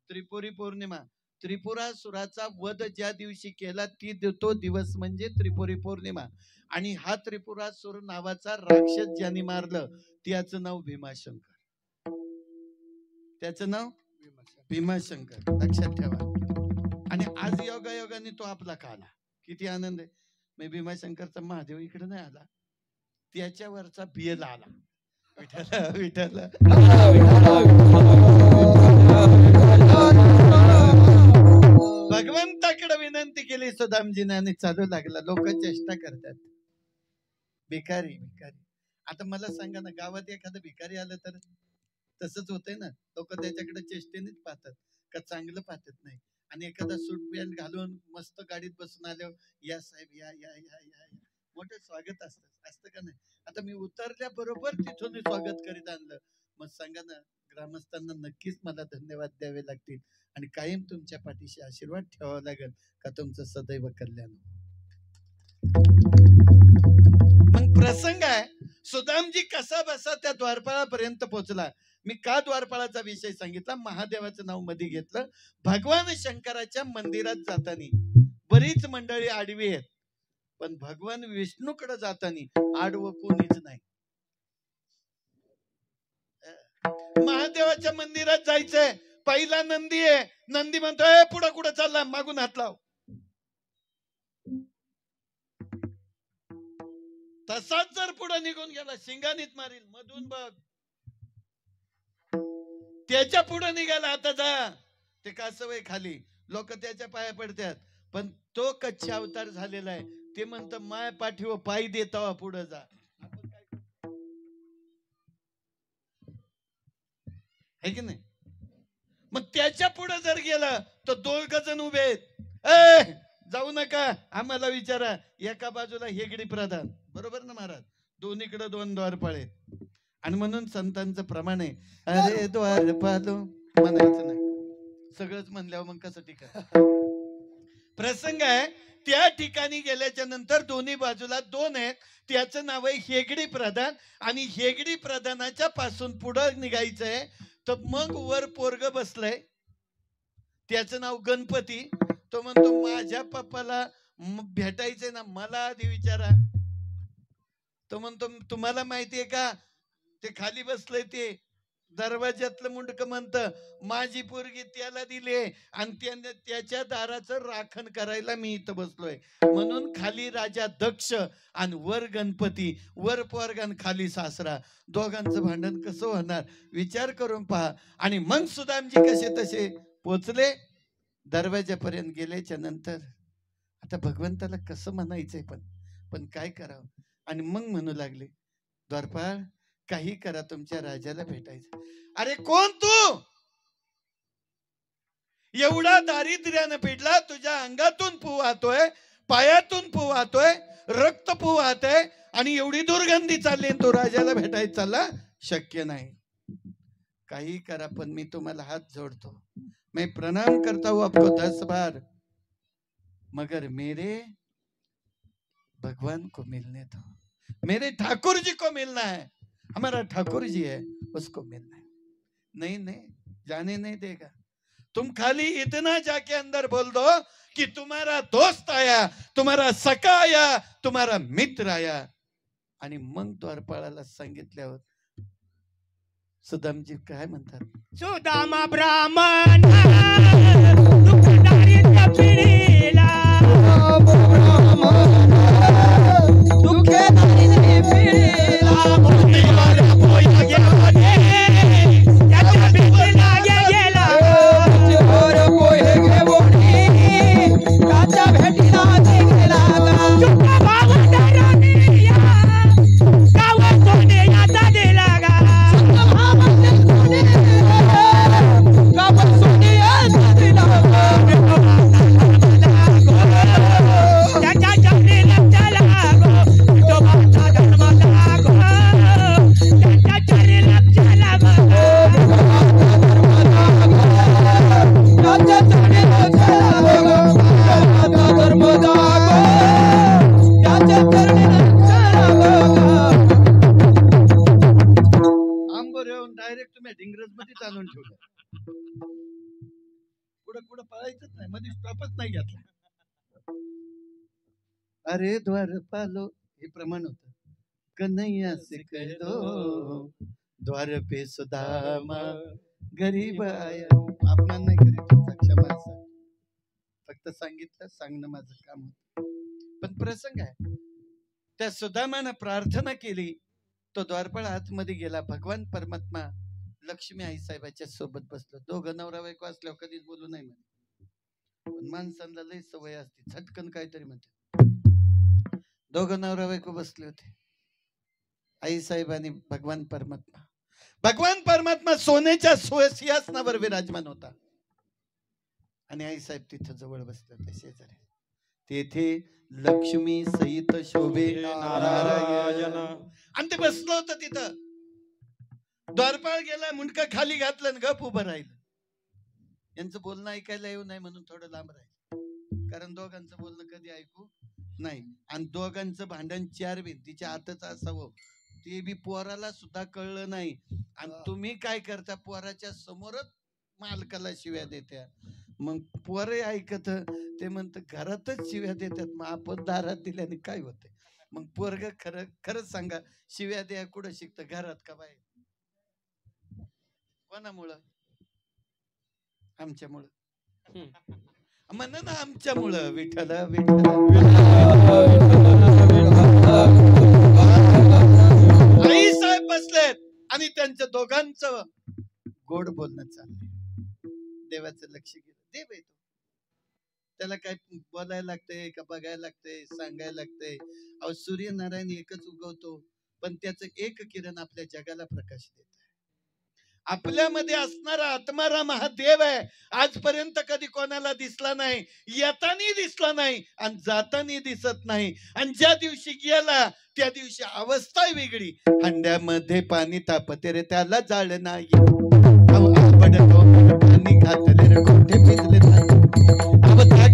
[SPEAKER 1] त्रिपुरी पौर्णिमा. त्रिपुरासुराचा वध ज्या दिवशी केला तो दिवस म्हणजे त्रिपुरी पौर्णिमा. आणि हा त्रिपुरासुर नावाचा राक्षस ज्यांनी मारलं त्याचं नाव भीमाशंकर. त्याचं नाव भीमाशंकर. लक्षात ठेवा. आणि आज योगायोगाने तो आपला काला. किती आनंद आहे. मी भीमाशंकरचा महादेव इकडे नाही आला, त्याच्यावरचा बियल आला. विठ्ठल विठ्ठल. भगवंताकडे विनंती केली सुदामजीने आणि चालू लागला. लोक चेष्टा करतात. भिकारी भिकारी. आता मला सांगा ना, गावात एखादं भिकारी आलं तर तसंच होतंय ना. लोक त्याच्याकडे चेष्टेनेच पाहतात का चांगलं पाहतात नाही. आणि एखादा सूट पॅन्ट घालून मस्त गाडीत बसून आल्यावर या साहेब या या या या मोठं स्वागत असतं का नाही. आता मी उतरल्या बरोबर तिथून स्वागत करीत आणलं. मग सांगा ना, ग्रामस्थांना नक्कीच मला धन्यवाद द्यावे लागतील आणि कायम तुमच्या पाठीशी आशीर्वाद ठेवावा लागेल का तुमचं सदैव कल्याण. मग प्रसंग आहे, सुदामजी कसा बसा त्या द्वारपाळापर्यंत पोहोचला. मी का द्वारपाळाचा विषय सांगितला, महादेवाचं नाव मध्ये घेतलं. भगवान शंकराच्या मंदिरात जातानी बरीच मंडळी आडवी आहेत, पण भगवान विष्णूकडे जातानी आडवं कोणीच नाही. महादेवाच्या मंदिरात जायचंय, पहिला नंदी आहे. नंदी म्हणतोय पुढं कुठं चालला, मागून हात लाव. तसाच जर पुढे निघून गेला शिंगानीत मारील, मधून बघ. त्याच्या पुढे निघाला, आता जा. ते कासवय खाली, लोक त्याच्या पाया पडतात. पण तो कच्छ अवतार झालेला आहे. ते म्हणत माय पाठीवर पाय देता पुढे जा. आहे की नाही. मग त्याच्या पुढे जर गेला तर 2 जण उभे आहेत. जाऊ नका, आम्हाला विचारा. एका बाजूला हेगडी प्रधान, बरोबर ना महाराज, दोन्हीकडे 2 द्वारपाळे. आणि म्हणून संतांचं प्रमाण आहे, अरे द्वारपालो म्हणायचं नाही. सगळंच म्हणल्यावर मग कसं ठीक आहे. प्रसंग आहे, त्या ठिकाणी गेल्याच्या नंतर दोन्ही बाजूला 2 आहेत. त्याचं नाव आहे हेगडी प्रधान. आणि हेगडी प्रधानाच्या पासून पुढं निघायचंय तर मग वर पोरग बसलंय, त्याचं नाव गणपती. तो म्हणतो माझ्या पप्पाला भेटायचंय ना, मला आधी विचारा. तो म्हणतो तुम्हाला माहितीये का, ते खाली बसलंय ते दरवाज्यातलं मुंडक म्हणतं माझी पोरगी त्याला दिले आणि त्याच्या दाराचं राखण करायला मी इथं बसलोय. म्हणून खाली राजा दक्ष आणि वर गणपती, वर पोरगान खाली सासरा. दोघांचं भांडण कसं होणार विचार करून पहा. आणि मग सुदामजी कसे तसे पोचले. दरवाजापर्यंत गेल्याच्या नंतर आता भगवंताला कसं म्हणायचंय, पण काय करावं. आणि मग म्हणू लागले, द्वारपाळ काही करा, तुमच्या राजाला भेटायचं. अरे कोण तू? एवढा दारिद्र्यानं पिडला, तुझ्या अंगातून पू वाहतोय, पायातून पू वाहतोय, रक्त पू वाहतोय आणि एवढी दुर्गंधी चालली, तो राजाला भेटायला चालला. शक्य नाही. काही करा, पण मी तुम्हाला हात जोडतो, मैं प्रणाम करता हूं आपको 10 बार, मगर मेरे भगवान को मिलने दो, मेरे ठाकुर जी को मिलना है, हमारा ठाकुर जी है उसको मिलना है. नहीं नहीं, जाने नहीं देगा. तुम खाली इतना जाके अंदर बोल दो कि तुम्हारा दोस्त आया, तुम्हारा सखा आया, तुम्हारा मित्र आया. आणि मग द्वारपाळाला सांगितल्यावर सुदामजी काय म्हणतात,
[SPEAKER 4] सुदामा ब्राह्मण दुःखदारी पिढीला, दुःखदारी पिढीला मोतीवाला पोया गेला, त्याच्या भेटीला गेला, मोतीवाला पोहे घेऊन त्याच्या भेटीला गेला. चुका भावंडारा निया गावात सोन्याचा दिला गा, त्याच्या
[SPEAKER 1] पुढे पुढे पळायचंच नाही, मध्ये स्टॉपच नाही घेतला. अरे द्वारपालो हे प्रमाण होत. कन्हैया से कह दो द्वार पे सुदामा गरीब आया. अपमान नाही करीत तुमचा, क्षमा असा. फक्त सांगितलं, सांगणं माझं काम होत. पण प्रसंग आहे, त्या सुदामानं प्रार्थना केली, तो द्वारपाळ आतमध्ये गेला. भगवान परमात्मा लक्ष्मी आई साहेबाच्या सोबत बसलो. दोघं नवरा बायको असल्यावर कधीच बोलू नाही म्हणे, पण माणसांना लई सवय असते, झटकन काहीतरी म्हणते. दोघं नवरा बायको बसले होते, आई साहेब आणि भगवान परमात्मा. भगवान परमात्मा सोन्याच्या सिंहासनावर विराजमान होता आणि आई साहेब तिथं जवळ बसले होते शेजारी. तेथे लक्ष्मी सहित शोभे नारायण, आणि ते बसलं होतं तिथं. द्वारपाळ गेला, मुंडका खाली घातलं आणि गप उभं राहिलं. यांचं बोलणं ऐकायला येऊ नाही म्हणून थोडं लांब राहिलं, कारण दोघांचं बोलणं कधी ऐकू नाही. आणि दोघांचं भांडण चार भिंतीच्या आतच असावं, ते बी पोराला सुद्धा कळलं नाही. आणि तुम्ही काय करता, पोराच्या समोरच मालकाला शिव्या देत्या. मग पोरे ऐकत, ते म्हणत घरातच शिव्या देतात, मग आपण दारात दिल्याने काय होते. मग पोरग खरंच सांगा, शिव्या द्या कुठं शिकत, घरात का बाहेर? कोणामुळं? आमच्यामुळं. म्हण ना, आमच्यामुळं. विठ्ठल आई साहेब बसलेत आणि त्यांच्या दोघांचं गोड बोलणं चाललंय. देवाचं लक्ष गेलं. देव आहे तो, त्याला काय बोलायला लागतंय का, बघायला लागतंय, सांगायला लागतंय. अहो, सूर्यनारायण एकच उगवतो, पण त्याचं एक किरण आपल्या जगाला प्रकाश देत आहे. आपल्यामध्ये असणारा आत्माराम महादेव आहे. आजपर्यंत कधी कोणाला दिसला नाही, येतानी दिसला नाही आणि जातानी दिसत नाही. आणि ज्या दिवशी गेला त्या दिवशी अवस्था वेगळी. हंड्यामध्ये पाणी तापते रे, त्याला जाळ नाही. पाणी घातले रे, कुठे पिजले नाही.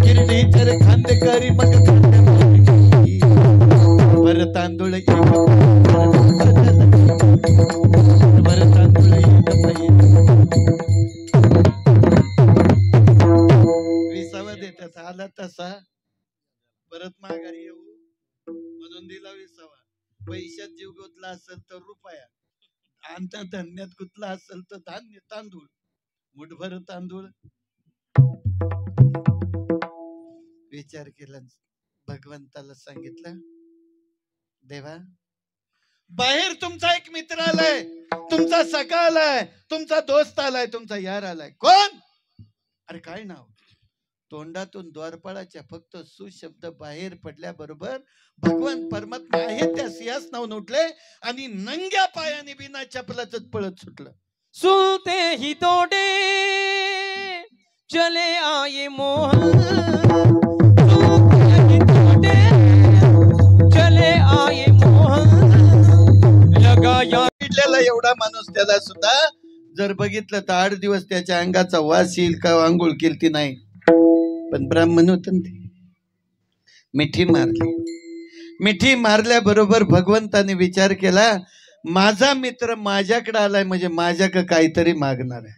[SPEAKER 1] किरडीचर खांदेकरी मग वर तांदूळ विसावा देतात. आला तसा परत माघारी येऊ म्हणून दिला विसावा. पैशात जीव गुंतला असेल तर रुपया, आणि धान्यात गुंतला असेल तर धान्य, तांदूळ, मुठभर तांदूळ. विचार केला, भगवंताला सांगितलं, देवा बाहेर तुमचा एक मित्र आलाय, तुमचा सखा आलाय, तुमचा दोस्त आलाय, तुमचा यार आलाय. कोण? अरे काय नाव? तोंडातून द्वारपाळाच्या फक्त सुशब्द बाहेर पडल्याबरोबर भगवान परमात्मा आहे त्या सिंहासनावरून उठले आणि नंग्या पायाने बिना चपलाच पळत सुटलं.
[SPEAKER 4] सुनते ही तोड़े चले आए मोहन, सुनते ही तोड़े चले आए मोहन, लगाया.
[SPEAKER 1] एवढा माणूस त्याला सुद्धा जर बघितलं तर 8 दिवस त्याच्या अंगाचा वास येईल का, आंघोळ केली नाही. पण ब्राह्मण होत ते, मिठी मारली. मिठी मारल्याबरोबर भगवंताने विचार केला, माझा मित्र माझ्याकडे आलाय म्हणजे माझ्याकडे काहीतरी मागणार आहे.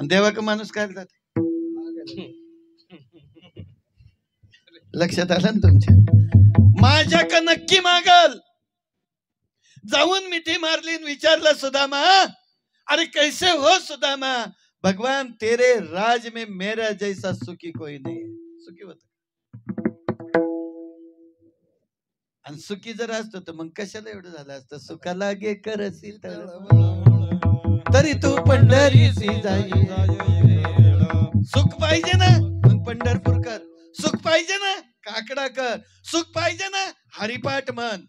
[SPEAKER 1] देवा का माणूस काय जाते, लक्षात आलं ना तुमच्या? माझ्याकडे नक्की मागल. जाऊन मिठी मारली, विचारलं, सुदामा अरे कैसे हो सुदामा? भगवान तेरे राज में मेरा जैसा सुखी कोई नहीं. सुखी होत, आणि सुखी जर असतो तर मग कशाला एवढं झालं असतं. सुखा लागे करसी तरी तू पंढरीसी जाई. सुख पाहिजे ना, मग पंढरपूर कर. सुख पाहिजे ना, काकडा कर. सुख पाहिजे ना, हरिपाठ म्हण.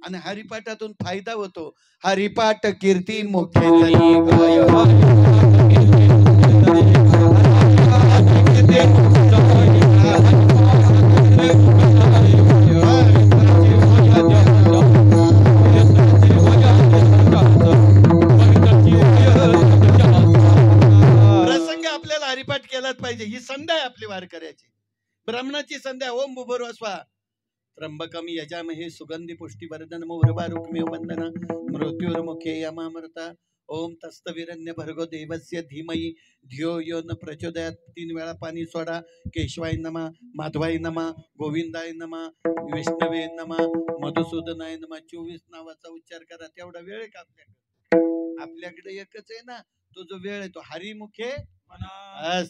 [SPEAKER 1] आणि हरिपाठातून फायदा होतो. हरिपाठ कीर्ती मुख्य प्रसंग आपल्याला हरिपाठ केलाच पाहिजे. ही संध्या आहे आपली वारकऱ्याची, ब्राह्मणाची संध्या. ओम भूर्भुवः स्वः त्र्यंबकम यजामहे सुगंधी पुष्टिवर्धनम् उर्वारुकमिव वंदना मृत्युर्मुखे यमामृता ओम तस्तवीरन्य भर्गो देवस्य धीमहि धियो यो न प्रचोदयात. 3 वेळा पाणी सोडा. केशवाय नमा, माधवाय नमा, गोविंदाय नमा, विष्णवे नमा, मधुसूदनाय नमा. 24 नावाचा उच्चार करा. तेवढा वेळ आहे का आपल्याकडे? आपल्याकडे एकच आहे ना. तो जो वेळ आहे तो हरिमुखे बस.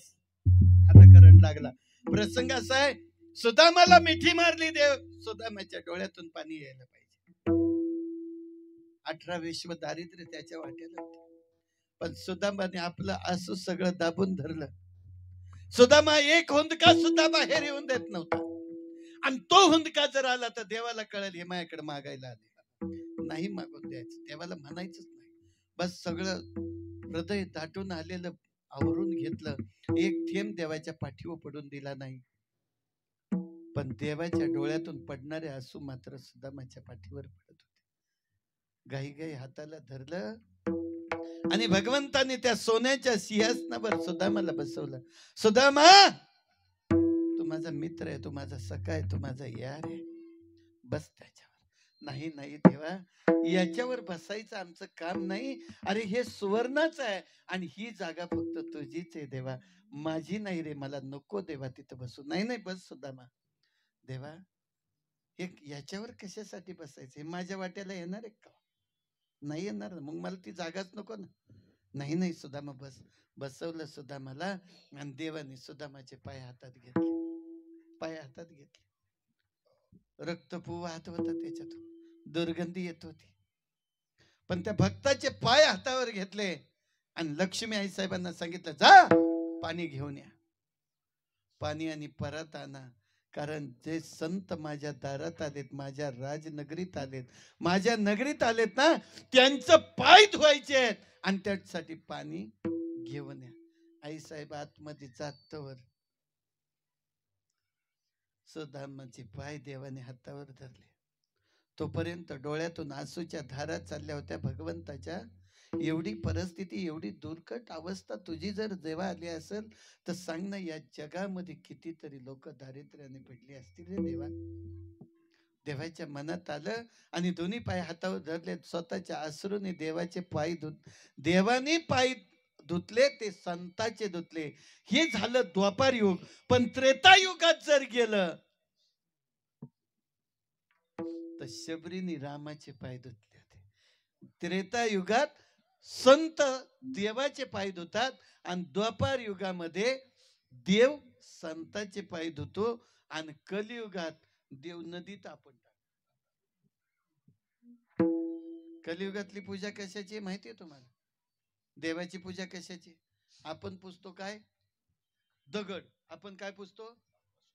[SPEAKER 1] आता करंट लागला. प्रसंग असा आहे, सुदामाला मिठी मारली देव. सुदामाच्या डोळ्यातून पाणी यायला पाहिजे. 18 विश्व दारिद्र्य त्याच्या वाट्याला होते. पण सुदामाने आपलं आसू सगळं दाबून धरलं. सुदामा एक हुंदका सुद्धा बाहेर येऊन देत नव्हता. आणि तो हुंदका जर आला तर देवाला कळेल हे माझ्याकडे मागायला आले. नाही मागून द्यायचं, देवाला म्हणायचंच नाही. बस सगळं हृदय दाटून आलेलं आवरून घेतलं. एक थेंब देवाच्या पाठीवर पडून दिला नाही. पण देवाच्या डोळ्यातून पडणारे आसू मात्र सुदामाच्या पाठीवर पडत होते. गाई गाई हाताला धरलं आणि भगवंताने त्या सोन्याच्या सिंहासनावर सुदामाला बसवलं. सुदामा, तू माझा मित्र आहे, तू माझा सखा आहे, तू माझा यार आहे, बस त्याच्यावर. नाही नाही देवा, याच्यावर बसायचं आमचं काम नाही. अरे हे सुवर्णाच आहे आणि ही जागा फक्त तुझीच आहे देवा, माझी नाही रे. मला नको देवा तिथं बसू. नाही नाही बस सुदामा. देवा एक याच्यावर कशासाठी बसायचं? हे माझ्या वाट्याला येणार आहे का? नाही येणार. मग मला ती जागाच नको ना. नाही नाही सुदामा बस. बसवलं सुदामाला आणि देवाने सुदामाचे पाय हातात घेतले. पाय हातात घेतले. रक्तपू वाहत होता त्याच्यातून, दुर्गंधी येत होती. पण त्या भक्ताचे पाय हातावर घेतले आणि लक्ष्मी आई साहेबांना सांगितलं, जा पाणी घेऊन या. पाणी आणि परत आणा. कारण जे संत माझ्या दारात आलेत, माझ्या राजनगरीत आलेत, माझ्या नगरीत आलेत ना, त्यांचं पाय धुवायचे आहेत आणि त्यासाठी पाणी घेऊन या. आई साहेब आतमध्ये जातवर सुदामाचे पाय देवाने हातावर धरले. तोपर्यंत डोळ्यातून आसूच्या धारा चालल्या होत्या भगवंताच्या. एवढी परिस्थिती, एवढी दुर्कट अवस्था तुझी जर जेव्हा आली असेल तर सांग ना, या जगामध्ये कितीतरी लोक दारिद्र्याने पडली असतील रे देवा. देवाच्या मनात आलं आणि दोन्ही पाय हातावर धरले. स्वतःच्या अश्रूने देवाचे पाय देवाने पाय धुतले, ते संताचे धुतले. हे झालं द्वापार युग. पण त्रेतायुगात जर गेलं तर शबरीने रामाचे पाय धुतले होते. त्रेतायुगात संत देवाचे पाय धुतात आणि द्वापार युगामध्ये देव संताचे पाय धुतो आणि कलियुगात देव नदीत आपण टाकतो. कलियुगातली पूजा कशाची माहिती आहे तुम्हाला? देवाची पूजा कशाची? आपण पुजतो काय? दगड. आपण काय पुजतो?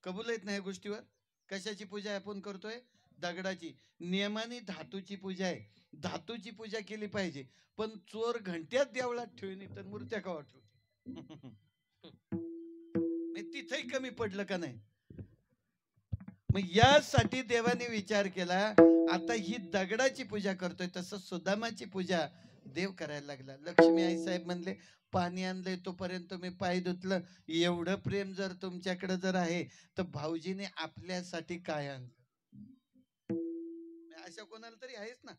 [SPEAKER 1] कबूल आहेत ना या गोष्टीवर? कशाची पूजा आपण करतोय? दगडाची. नियमाने धातूची पूजा आहे. धातूची पूजा केली पाहिजे. पण चोर घंट्यात देवळात ठेवून तर मूर्त्या का ठेवते? तिथेही कमी पडलं का नाही? मग यासाठी देवाने विचार केला, आता ही दगडाची पूजा करतोय तसं सुदामाची पूजा देव करायला लागला. लक्ष्मी आई साहेब म्हणले, पाणी आणलंय तोपर्यंत मी पाय धुतलं. एवढं प्रेम जर तुमच्याकडे जर आहे तर भाऊजीने आपल्यासाठी काय आणलं? अशा कोणाला तरी आहेच ना.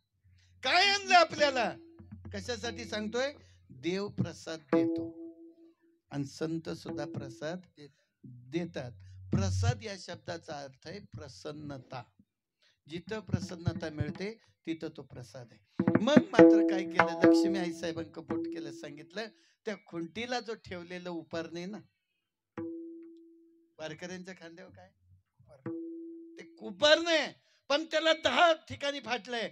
[SPEAKER 1] काय आणलं आपल्याला? कशासाठी सांगतोय? देव प्रसाद देतो आणि संत सुद्धा प्रसाद देतात. प्रसाद या शब्दाचा अर्थ आहे प्रसन्नता. जिथं प्रसन्नता मिळते तिथं तो प्रसाद आहे. मग मात्र काय केलं? लक्ष्मी आई साहेबांनी कपोट केलं. सांगितलं, त्या खुंटीला जो ठेवलेलं उपारणे ना, वारकऱ्यांच्या खांद्यावर काय ते उपारणे, पण त्याला 10 ठिकाणी फाटलंय.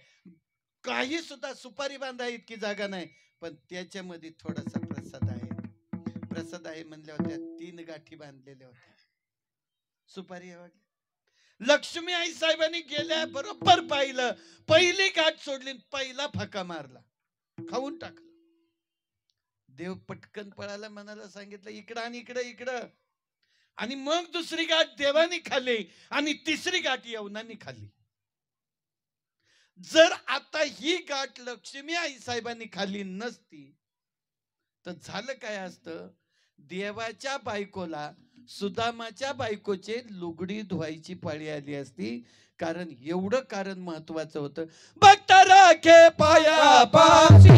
[SPEAKER 1] काही सुद्धा सुपारी बांधा इतकी जागा नाही. पण त्याच्यामध्ये थोडासा प्रसाद आहे. प्रसाद आहे म्हणल्या होत्या 3 गाठी बांधलेल्या होत्या. सुपारी आवडली. लक्ष्मी आई साहेबांनी गेल्या बरोबर पाहिलं. पहिली गाठ सोडली, पहिला फका मारला, खाऊन टाकलं. देव पटकन पळाला, मनाला सांगितलं इकडं आणि इकडं इकडं. आणि मग दुसरी गाठ देवानी खाल्ली आणि तिसरी गाठ यवनांनी खाल्ली. जर आता ही गाठ लक्ष्मी आई साहेबांनी खाल्ली नसती तर झालं काय असतं? देवाच्या बायकोला सुदामाच्या बायकोचे लुगडी धुवायची पाळी आली असती. कारण एवढं कारण महत्वाचं होतं. भक्त राखे पाया पाशी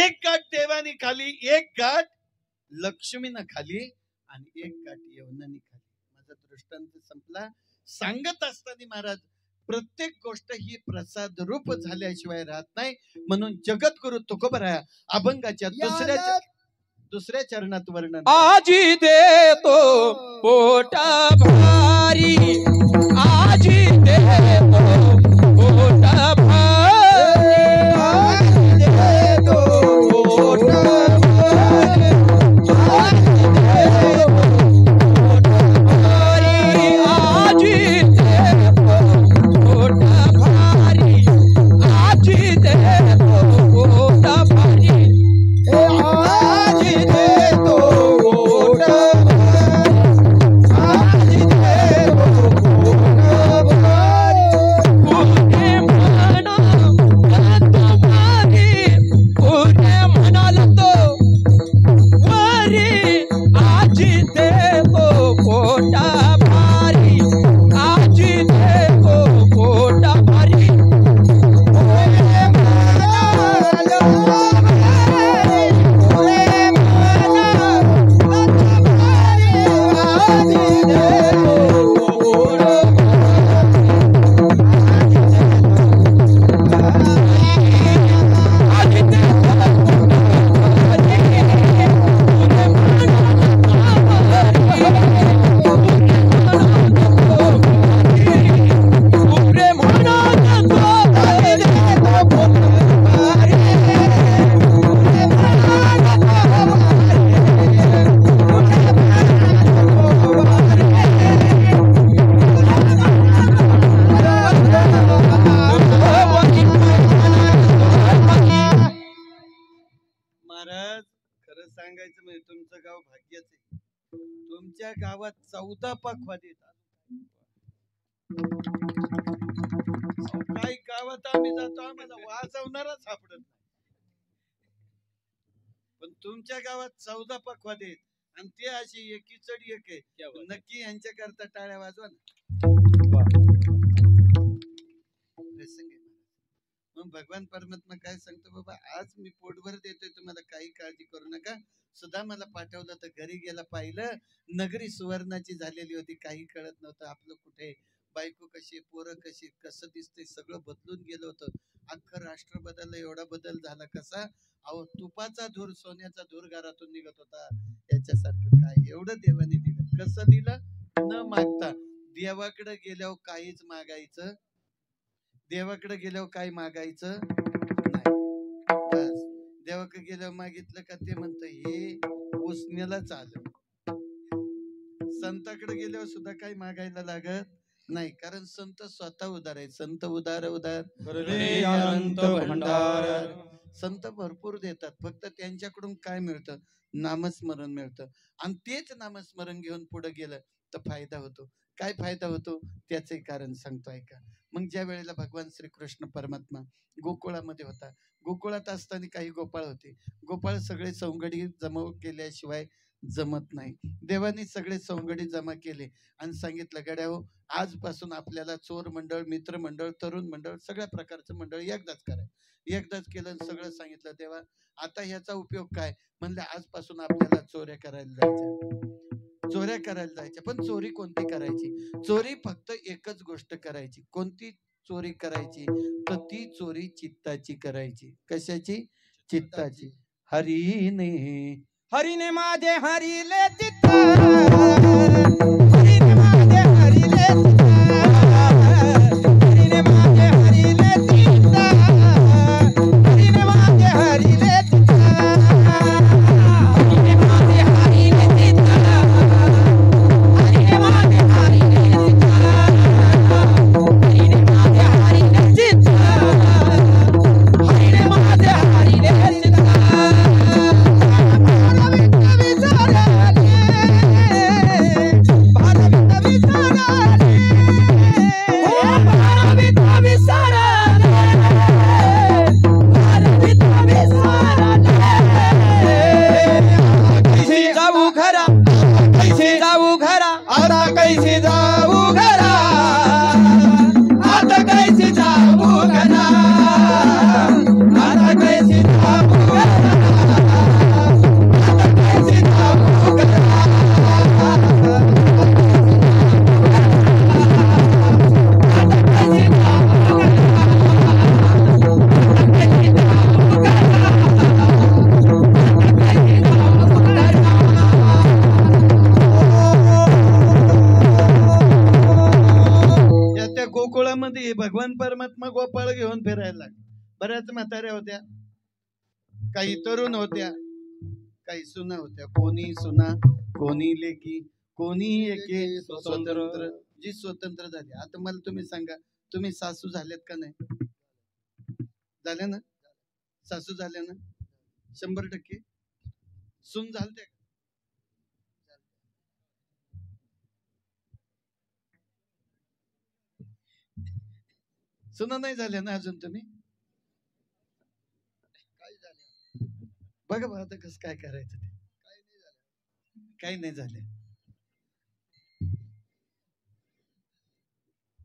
[SPEAKER 1] एक गाठ देवानी खाली, एक गाठ लक्ष्मीनं खाली आणि एक गाठ यवनानी खाली. माझा दृष्टांत संपला. सांगत असताना महाराज प्रत्येक गोष्ट ही प्रसाद रूप झाल्याशिवाय राहत नाही. म्हणून जगद्गुरु तुकोबराया अभंगाच्या दुसऱ्या चरणात वर्णन.
[SPEAKER 4] आजी देतो पोटा भारी, आजी देतो पोटा भारी, आजी देतो पोटा भारी, आजी देतो पोटा भारी, आजी देतो पोटा भारी, आजी देतो पोटा भारी, आजी देतो पोटा भारी, आजी देतो पोटा भारी. पुणे म्हणा तो भारी, पुणे म्हणाला तो वारी, आजी देतो पोटा भारी, आजी देतो पोटा भारी.
[SPEAKER 1] महाराज खरं सांगायचं म्हणजे तुमचं गाव भाग्याच आहे. तुमच्या गावात 14 पखवाद येतात. काही गावात आम्ही जातो आम्हाला वाजवणारा सापडत नाही, पण तुमच्या गावात 14 पखवाद आहेत आणि ते अशी एकी चढ एक आहे. नक्की यांच्या करता टाळ्या वाजवा ना. मग भगवान परमात्मा काय सांगतो, बाबा आज मी पोटभर देतोय, तुम्हाला काही काळजी करू नका. सुद्धा मला पाठवलं तर घरी गेला, पाहिलं नगरी सुवर्णाची झालेली होती. काही कळत नव्हतं आपलं कुठे, बायको कशी, पोरं कशी, कसं दिसते, सगळं बदलून गेलं होतं. अख्खं राष्ट्र बदललं. एवढा बदल झाला कसा? अहो तुपाचा धूर सोन्याचा धूर घरातून निघत होता. याच्यासारखं काय एवढं देवाने दिलं. कसं दिलं? न मागता. देवाकडे गेल्यावर काहीच मागायचं, देवाकडे गेल्यावर काही मागायचं नाही. बस देवाकडे गेल्यावर मागितलं का ते म्हणतं हे उसण्यालाच आलं. संताकडे गेल्यावर सुद्धा काही मागायला लागत नाही, कारण संत स्वतः उदार आहे. संत उदार उदार
[SPEAKER 2] अनंत भंडार.
[SPEAKER 1] संत भरपूर देतात, फक्त त्यांच्याकडून काय मिळतं? नामस्मरण मिळतं. आणि तेच नामस्मरण घेऊन पुढे गेलं तर फायदा होतो. काय फायदा होतो त्याचे कारण सांगतो ऐका. मग ज्या वेळेला भगवान श्रीकृष्ण परमात्मा गोकुळामध्ये होता, गोकुळात असताना काही गोपाळ होते. गोपाळ सगळे सौंगडी जमा केल्याशिवाय जमत नाही. देवानी सगळे सौंगडी जमा केले आणि सांगितलं, गड्याहो आजपासून आपल्याला चोर मंडळ, मित्र मंडळ, तरुण मंडळ, सगळ्या प्रकारचं मंडळ एकदाच करायचं. एकदाच केलं, सगळं सांगितलं. देवा आता ह्याचा उपयोग काय? म्हणलं आजपासून आपल्याला चोऱ्या करायला जायच्या, चोऱ्या करायला जायच्या. पण चोरी कोणती करायची? चोरी फक्त एकच गोष्ट करायची. कोणती चोरी करायची? तर ती चोरी चित्ताची करायची. कशाची? चित्ताची. हरीने
[SPEAKER 4] हरीने माझे हरिले चित्त, हरीने माझे हरिले चित्त, हरीने माझे हरिले चित्त, हरीने माझे हरिले चित्त, हरीने माझे हरिले चित्त, हरीने माझे हरिले चित्त, हरीने माझे हरिले चित्त, हरीने माझे हरिले चित्त.
[SPEAKER 1] भगवान परमात्मा गोपाळ घेऊन फिरायला लागले. बऱ्याच म्हाताऱ्या होत्या, काही तरुण होत्या, काही सुना होत्या. कोणी सुना, कोणी लेकी, कोणी एके स्वतंत्र. जी स्वतंत्र झाली. आता मला तुम्ही सांगा, तुम्ही सासू झालेत का नाही? झाल्या ना? सासू झाल्या ना? 100%. सून झालते का? सुना नाही झाल्या ना अजून तुम्ही? बघा बघा आता कसं काय करायचं ते. काही नाही झाले.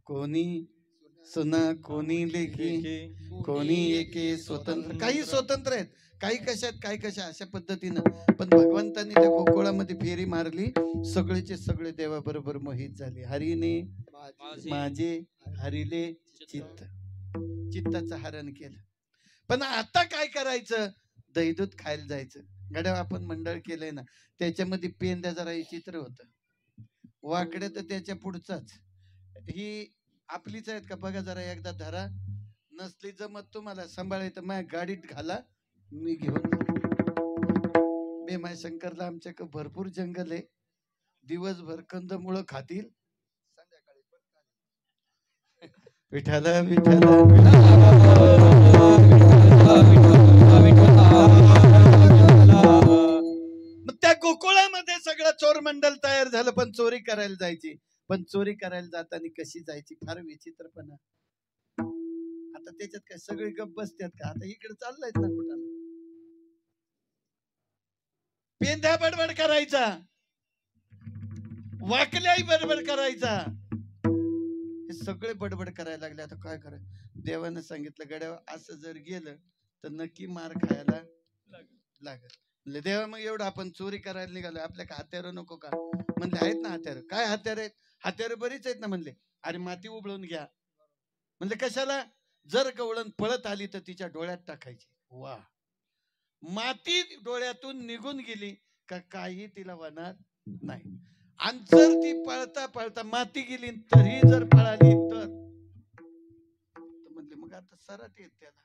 [SPEAKER 1] कोणी सुना, कोणी लेखी, कोणी एके स्वतंत्र. काही स्वतंत्र आहेत, काही कशात काही कशा, अशा पद्धतीनं. पण भगवंतांनी त्या गोकुळामध्ये फेरी मारली, सगळेचे सगळे देवाबरोबर मोहित झाले. हरीने माझे हरिले चित्त, चित्ताचं हरण केलं. पण आता काय करायचं? दहीदूत खायला जायचं. गड्या आपण मंडळ केलंय ना, त्याच्यामध्ये पेंद्या जरा हे चित्र होतं, वाकडे तर त्याच्या पुढचाच. ही आपलीच आहेत का बघा जरा, एकदा धरा. नसली जमत तुम्हाला सांभाळायचं, माझ्या गाडीत घाला, मी घेऊन भीमाशंकरला आमच्या भरपूर जंगल आहे. दिवसभर कंदमुळं खातील, संध्याकाळी विठाला विठाला. मग त्या गोकुळामध्ये सगळं चोर मंडळ तयार झालं, पण चोरी करायला जायची. पण चोरी करायला जाताना कशी जायची, फार विचित्रपणा. आता त्याच्यात काय सगळे गप्प बसतात का? आता इकडे चाललायत ना कुठाला, पेंध्या बडबड करायचा, वाकल्याही बडबड करायचा, हे सगळे बडबड करायला लागले. आता काय करायचं? देवानं सांगितलं, गड्या असं जर गेलं तर नक्की मार खायला लागल. म्हणले देवा, मग एवढं आपण चोरी करायला निघालो, आपल्या हत्यार नको का? म्हणले आहेत ना हत्यार. काय हत्यार आहेत? हत्यार बरीच आहेत ना. म्हणले अरे माती उबळून घ्या. म्हणले कशाला? जर गवळण पळत आली तर तिच्या डोळ्यात टाकायची. वा, माती डोळ्यातून निघून गेली का काही तिला होणार नाही. आणि जर ती पळता पळता माती गेली तरी जर पळाली तर म्हणले मग आता सराट येत त्याला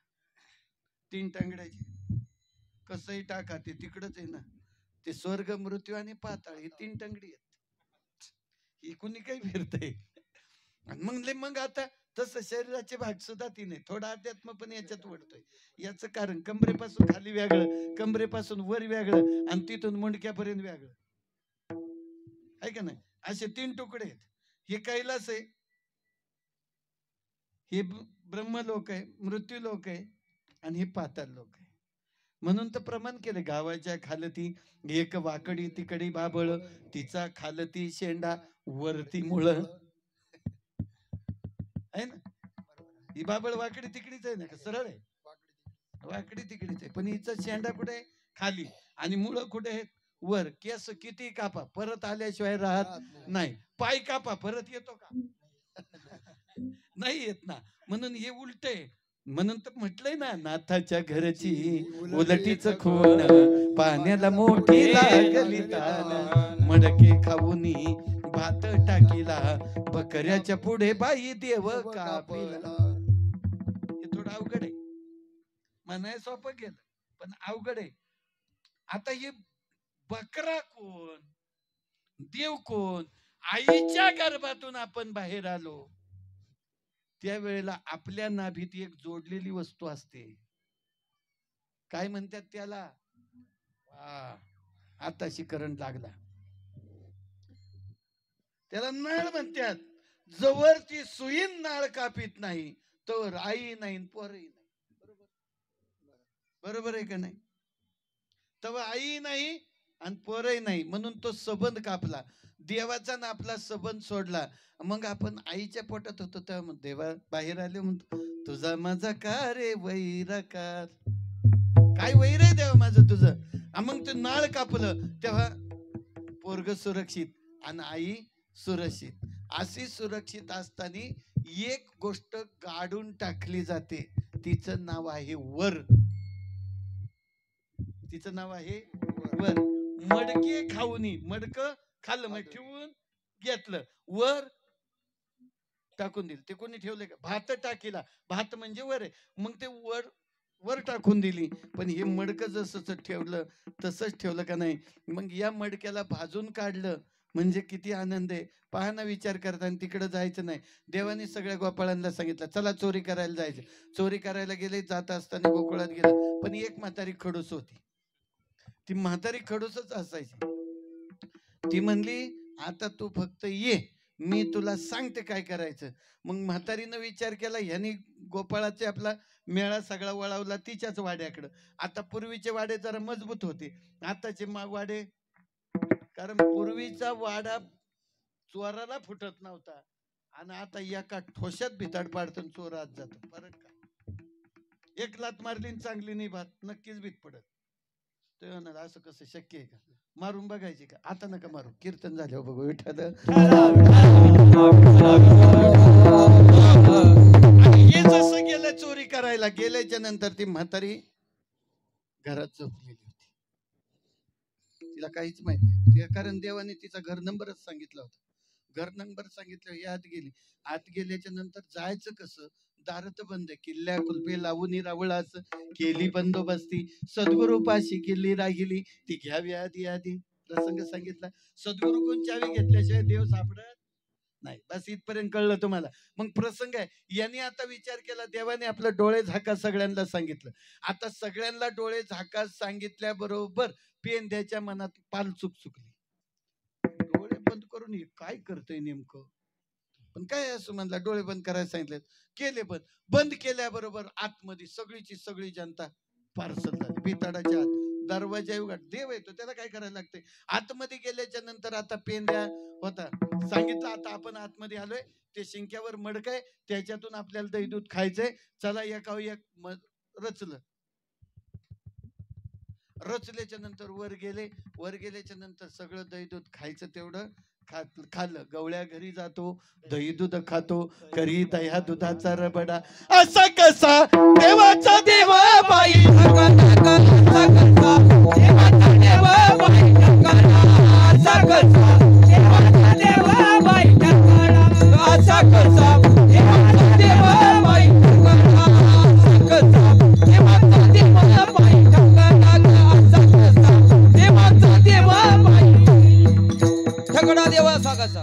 [SPEAKER 1] 3 टांगड्याची. कसंही टाका ते तिकडच आहे ना, ते स्वर्ग, मृत्यू आणि पाताळ, ही 3 टांगडी आहेत. ही कुणी काही फिरतय. म्हणले मग आता तसं शरीराचे भाग सुद्धा 3 आहे. थोडा अध्यात्म पण याच्यात वळतोय. याचं कारण कमरेपासून खाली वेगळं, कमरेपासून वर वेगळं, आणि तिथून मुंडक्यापर्यंत वेगळं आहे का नाही. असे 3 तुकडे आहेत. हे कैलास आहे, हे ब्रह्मलोक आहे, मृत्यूलोक आहे, आणि हे पाताळ लोक आहे. म्हणून तर प्रमाण केले, गावाच्या खालती एक वाकडी तिकडी बाबळ, तिचा खालती शेंडा वरती मुळ आहे ना. ही बाबळ वाकडी तिकडीच आहे ना, का सरळ आहे? वाकडी तिकडीच आहे, पण हिचा शेंडा कुठे आहे? खाली, आणि मुळ कुठे आहेत? वर. केस किती कापा परत आल्याशिवाय राहत नाही. पाय कापा परत येतो का? नाही येत ना. म्हणून हे उलट आहे. म्हणून तर म्हटलंय ना, नाथाच्या घरची उलटीच खून, पाण्याला मोठी लागली तान, मडके खाऊनी भात टाकीला, बकऱ्याच्या पुढे बाई देव कापिला. हे थोडं अवघड आहे, म्हणाय सोपं गेलं पण अवघड आहे. आता हे बकरा कोण, देव कोण? आईच्या गर्भातून आपण बाहेर आलो त्यावेळेला आपल्या नाभीत एक जोडलेली वस्तू असते, काय म्हणतात त्याला? आताशी करंट लागला, त्याला नळ म्हणतात. जवळ ती सुईन नाळ कापीत नाही तर आई नाही पोरही नाही. बरोबर आहे का नाही? तेव्हा आई नाही आणि पोरही नाही, म्हणून तो संबंध कापला. देवाचा ना आपला संबंध सोडला. मग आपण आईच्या पोटात होतो तेव्हा देवा बाहेर आले, म्हणतो तुझा माझा का रे वैरकार, काय वैर आहे देवा माझं तुझं. मग ते नाळ कापलं तेव्हा पोरग सुरक्षित आणि आई सुरक्षित. अशी सुरक्षित असताना एक गोष्ट काढून टाकली जाते, तिचं नाव आहे वर. तिचं नाव आहे वर. मडके खाऊनी, मडक खाल्लं मग ठेवून घेतलं, वर टाकून दिली. ते कोणी ठेवले का? भात टाकीला, भात म्हणजे वर आहे, मग ते वर वर टाकून दिली. पण हे मडकं जसं ठेवलं तसंच ठेवलं का नाही. मग या मडक्याला भाजून काढलं म्हणजे किती आनंद आहे. पहा विचार करताना तिकडे जायचं नाही. देवाने सगळ्या गोपाळांना सांगितलं चला चोरी करायला जायचं. चोरी करायला गेले, जात असताना गोकुळात गेलं. पण एक म्हातारी खडूस होती. ती म्हातारी खडूसच असायची. ती म्हणली आता तू फक्त ये, मी तुला सांगते काय करायचं. मग म्हातारीनं विचार केला, ह्यानी गोपाळाचे आपला मेळा सगळा वळवला तिच्याच वाड्याकडं. आता पूर्वीचे वाडे जरा मजबूत होते, आताचे वाडे, कारण पूर्वीचा वाडा चोराला फुटत नव्हता आणि आता एका ठोशात भिताड पाडतं चोर आत जातो. फरक काय? एक लात मारली चांगली नाही भात, नक्कीच भीत पडत. ते म्हणाल असं कसं शक्य आहे का? मारून बघायची का? आता नका मारू, कीर्तन झाल्यावर बघू विठ्ठल. हे जसं गेलं चोरी करायला, गेल्याच्या नंतर ती म्हातारी घरात झोपलेली होती. तिला काहीच माहित नाही, कारण देवाने तिचा घर नंबरच सांगितला होता. घर नंबर सांगितलं, ही आत गेली. आत गेल्याच्या नंतर जायचं कसं? दारत बंद, किल्ल्या कुलपे लावून रावळाच केली बंदोबस्ती. सद्गुरूपाशी किल्ली राहिली ती घ्यावी आधी आधी. प्रसंग सांगितला. सद्गुरू कोण चावी घेतल्याशिवाय देव सापडत नाही. बस इथपर्यंत कळलं तुम्हाला. मग प्रसंग आहे, यांनी आता विचार केला, देवाने आपलं डोळे झाका सगळ्यांना सांगितलं. आता सगळ्यांना डोळे झाका सांगितल्याबरोबर पेंद्याच्या मनात पाल चुकली. डोळे बंद करून हे काय करतोय नेमकं? पण काय असं म्हणला, डोळे बंद करायला सांगितले, केले बंद. बंद केल्याबरोबर आतमध्ये सगळीची सगळी जनता पार्सल झाली. बिताडाच्या आत दरवाजा उघड, देव येतो, त्याला काय करायला लागतंय? आतमध्ये गेल्याच्या नंतर आता पेंद्या होता, सांगितलं आता आपण आतमध्ये आलोय, ते शिंक्यावर मडक आहे, त्याच्यातून आपल्याला दही दूध खायचंय, चला एका एक रचलं. रचल्याच्या नंतर वर गेले. वर गेल्याच्या नंतर सगळं दही दूध खायचं तेवढं खाल्लं. गवळ्या घरी जातो, दही दूध खातो, करी दह्या दुधाचा रबडा. असा कसा देवाचा देवा बाई,
[SPEAKER 2] असा कसा देवाचा देवा बाई ठकाला, असा कसा देवाचा देवा बाई ठकाला, असा कसा देवाचा देवा बाई ठकाला, असा कसा देवाचा देवा बाई ठकाला, असा कसा देवाचा देवा बाई ठकाला. देवा असा कसा?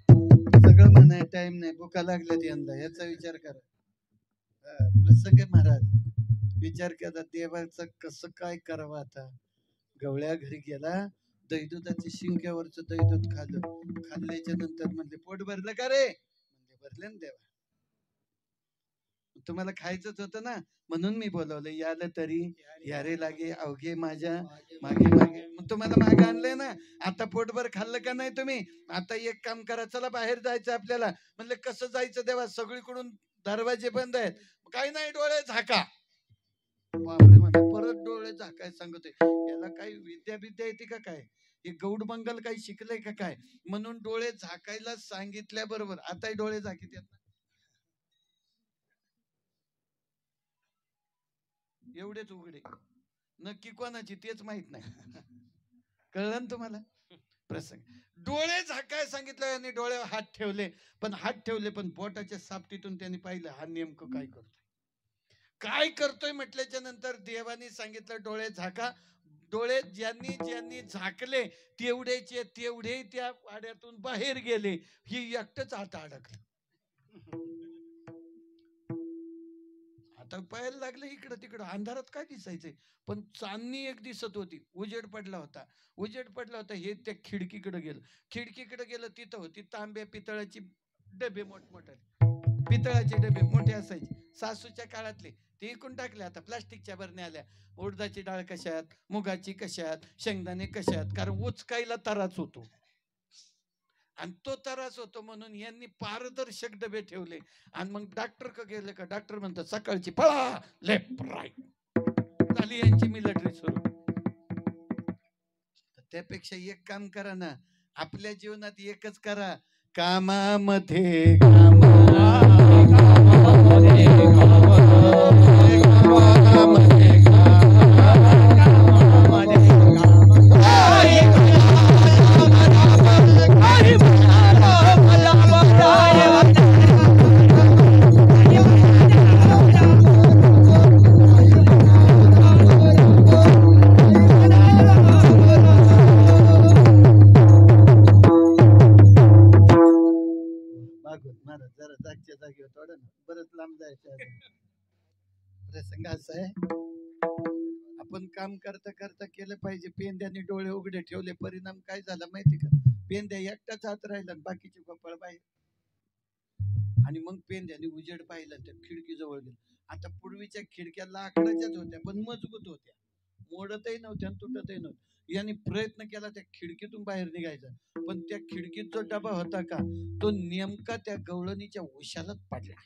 [SPEAKER 1] सगळं म्हणाय टाइम नाही, भुका लागल्यात यंदा, याचा विचार करा. प्रसंग महाराज विचार केला, देवाचं कसं काय करावं आता. गवळ्या घरी गेला, दही दुधाच्या शिंक्यावरचं दही दूध खाल्लं. खाल्ल्याच्या नंतर म्हणले, पोट भरलं का रे? म्हणजे भरले ना देवा, तुम्हाला खायचंच होतं ना, म्हणून मी बोलवलं. याला तरी यारे लागे अवघे माझ्या मागे मागे. मग तुम्हाला मागे आणलंय ना, आता पोटभर खाल्लं का नाही तुम्ही? आता एक काम करा, चला बाहेर जायचं आपल्याला. म्हणले कसं जायचं देवा? सगळीकडून दरवाजे बंद आहेत. काही नाही, डोळे झाका. बापरे म्हणा, परत डोळे झाकाय सांगतोय. याला काही विद्या येते का काय? हे गौड मंगल काही शिकलंय का काय? म्हणून डोळे झाकायला सांगितल्या बरोबर आता डोळे झाकीत येत. एवढेच उघडे, नक्की कोणाची तेच माहित नाही. कळलं ना तुम्हाला प्रसंग? डोळे झाकाय सांगितलं आणि डोळ्यावर हात ठेवले. पण हात ठेवले पण बोटाच्या सापटीतून त्यांनी पाहिलं हा नेमकं काय करतोय. काय करतोय म्हटल्याच्या नंतर देवानी सांगितलं डोळे झाका. डोळे ज्यांनी ज्यांनी झाकले तेवढेचे तेवढे त्या वाड्यातून बाहेर गेले. ही एकटंच आता अडकलं. आता पाहायला लागलं इकडं तिकडं, अंधारात काय दिसायचंय, पण चांदणी एक दिसत होती. उजेड पडला होता, उजेड पडला होता. हे त्या खिडकीकडे गेलं. खिडकीकडे गेलं, तिथं होती तांब्या पितळाची डबे, मोठमोठे पितळाचे डबे मोठे असायचे, सासूच्या काळातले. ते इकून टाकले, आता प्लास्टिकच्या बरण्या आल्या. उडदाची डाळ कशात, मुगाची कशात, शेंगदाणे कशात, कारण उचकायला तराच होतो. आणि तो त्रास होतो म्हणून यांनी पारदर्शक डबे ठेवले. आणि मग डॉक्टर का गेले का, डॉक्टर म्हणतात सकाळची पळा लेफ्ट राईट झाली यांची मिलिटरी सुरू. त्यापेक्षा एक काम करा ना, आपल्या जीवनात एकच करा, कामामध्ये केलं पाहिजे. पेंद्याने डोळे उघडे ठेवले, परिणाम काय झाला माहिती का? पेंद्या एकटाच आत राहिला, बाकीचे पप्पळ बाहेर. आणि मग पेंद्याने उजेड पाहिला, त्या खिडकी जवळ गेला. आता पूर्वीच्या खिडक्या लाकडाच्याच होत्या, पण मजबूत होत्या, मोडतही नव्हत्या आणि तुटतही नव्हत्या. यांनी प्रयत्न केला त्या खिडकीतून बाहेर निघायचा, पण त्या खिडकीत जो डबा होता का, तो नेमका त्या गवळणीच्या उशालाच पडला.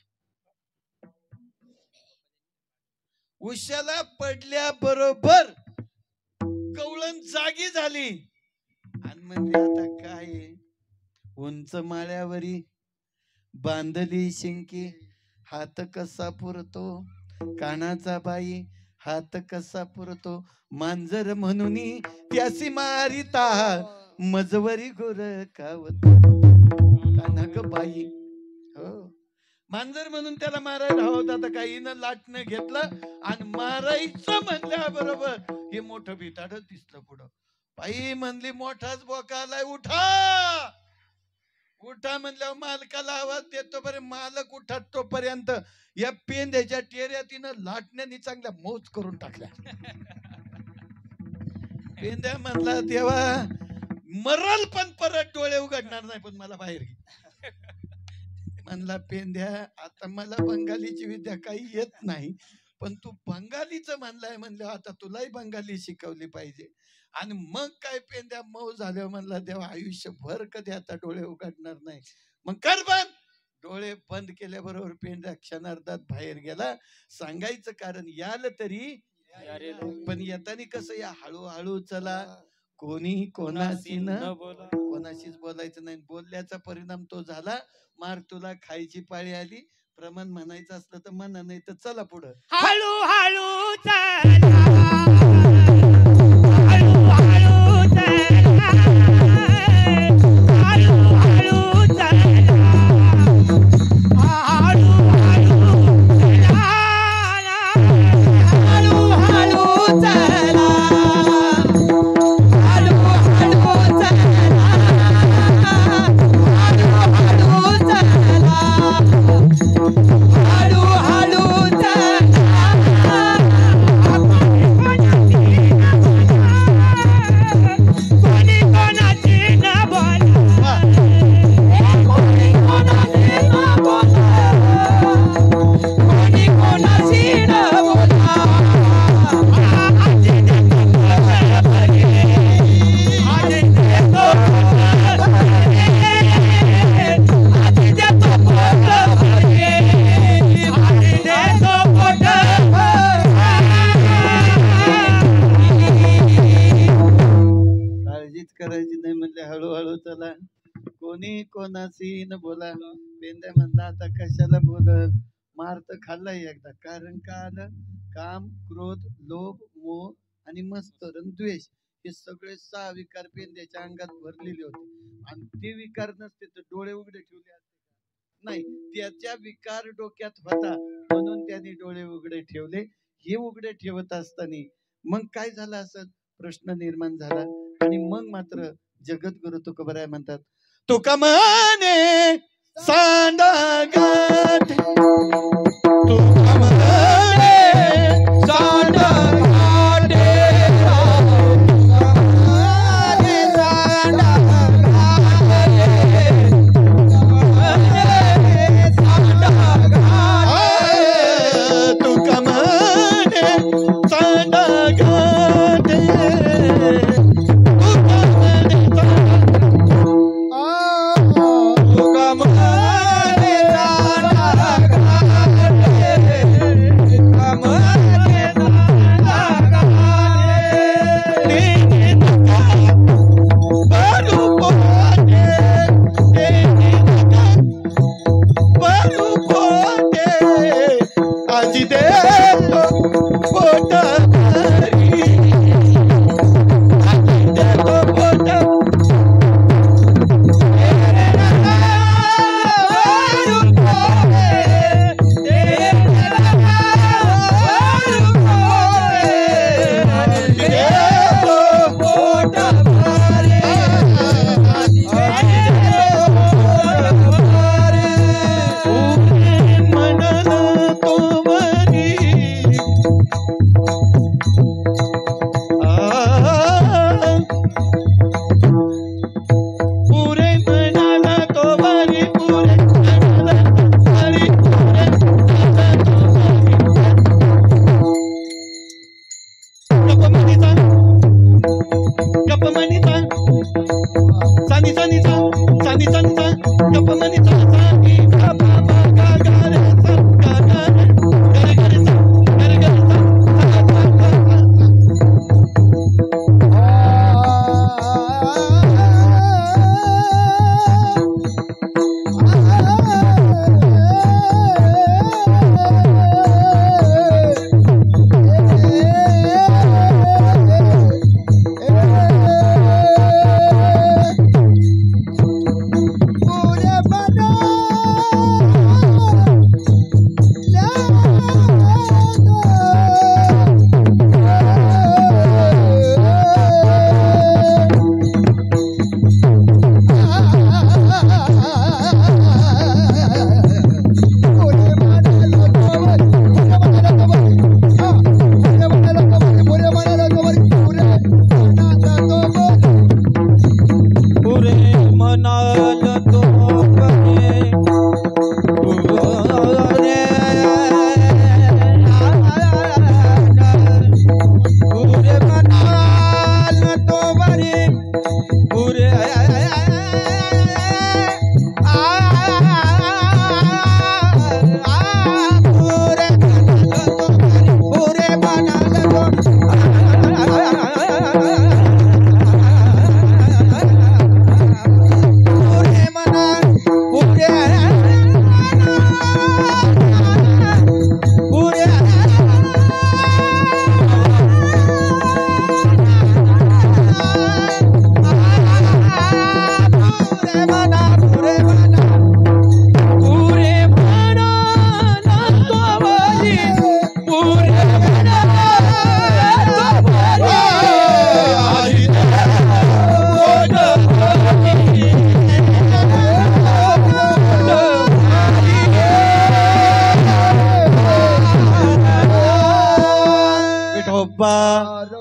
[SPEAKER 1] उशाला पडल्याबरोबर गवळण जागी झाली आणि म्हणजे आता काय, उंच माळ्यावरी बांधली शिंकी, हात कसा पुरतो कानाचा बाई, हात कसा पुरतो मांजर म्हणून त्यासी मारिता, मजवरी गोर कावत काना ग बाई. हो, मांजर म्हणून त्याला मारायला हवं होतं, आता काहीनं लाटणं घेतलं आणि मारायचं म्हणल्याबरोबर हे मोठं बिताडच दिसलं पुढं. बाई म्हणली मोठाच बोका आलाय, उठा उठा म्हणल्यावर मालकाला आवाज देतो बरे, मालक उठत तोपर्यंत या पेंद्याच्या टेऱ्या तिनं लाटण्याने चांगल्या मौज करून टाकल्या. पेंद्या म्हणला देवा मरल पण परत डोळे उघडणार नाही, पण मला बाहेर घे. म्हणला पेंद्या आता मला बंगालीची विद्या काही येत नाही, पण तू बंगालीच म्हणलाय म्हणलं आता तुलाही बंगाली शिकवली पाहिजे. आणि मग काय पेंद्या मऊ झाल्या, म्हणला देवा आयुष्यभर कधी आता डोळे उघडणार नाही. मग कर बंद. डोळे बंद केल्याबरोबर पेंद्या क्षणार्धात बाहेर गेला. सांगायचं कारण याल तरी, पण येताना कसं या हळूहळू चला, कोणी कोणाशी कोणाशीच बोलायचं नाही. बोलल्याचा परिणाम तो झाला, मार तुला खायची पाळी आली. प्रमाण म्हणायचं असलं तर म्हणा, नाही तर चला पुढं.
[SPEAKER 4] हळू हळू चला, हळू हळू चला, हळू हळू चला, हळू हळू चला, हळू हळू चला, हळू हळू चला, हळू हळू
[SPEAKER 1] करायची नाही म्हणले, हळूहळू चला, कोणी कोणाशी न बोला. पेंद्या म्हणला आता कशाला बोल, मार तर खाल्लाय एकदा. कारण का आलं, काम, क्रोध, लोभ, मोह आणि मत्सर आणि द्वेष हे सगळे 6 विकार पेंद्याच्या अंगात भरलेले होते. आणि ते विकार नसते तर डोळे उघडे ठेवले असते का? नाही, त्याच्या विकार डोक्यात होता म्हणून त्याने डोळे उघडे ठेवले. हे उघडे ठेवत असताना मग काय झालं असं प्रश्न निर्माण झाला. आणि मग मात्र जगद्गुरु तुकोबराय म्हणतात, तुका म्हणे सांडा गाठ, तुका म्हणे सांडा गाठ, तुका म्हणे सांडा गाठ,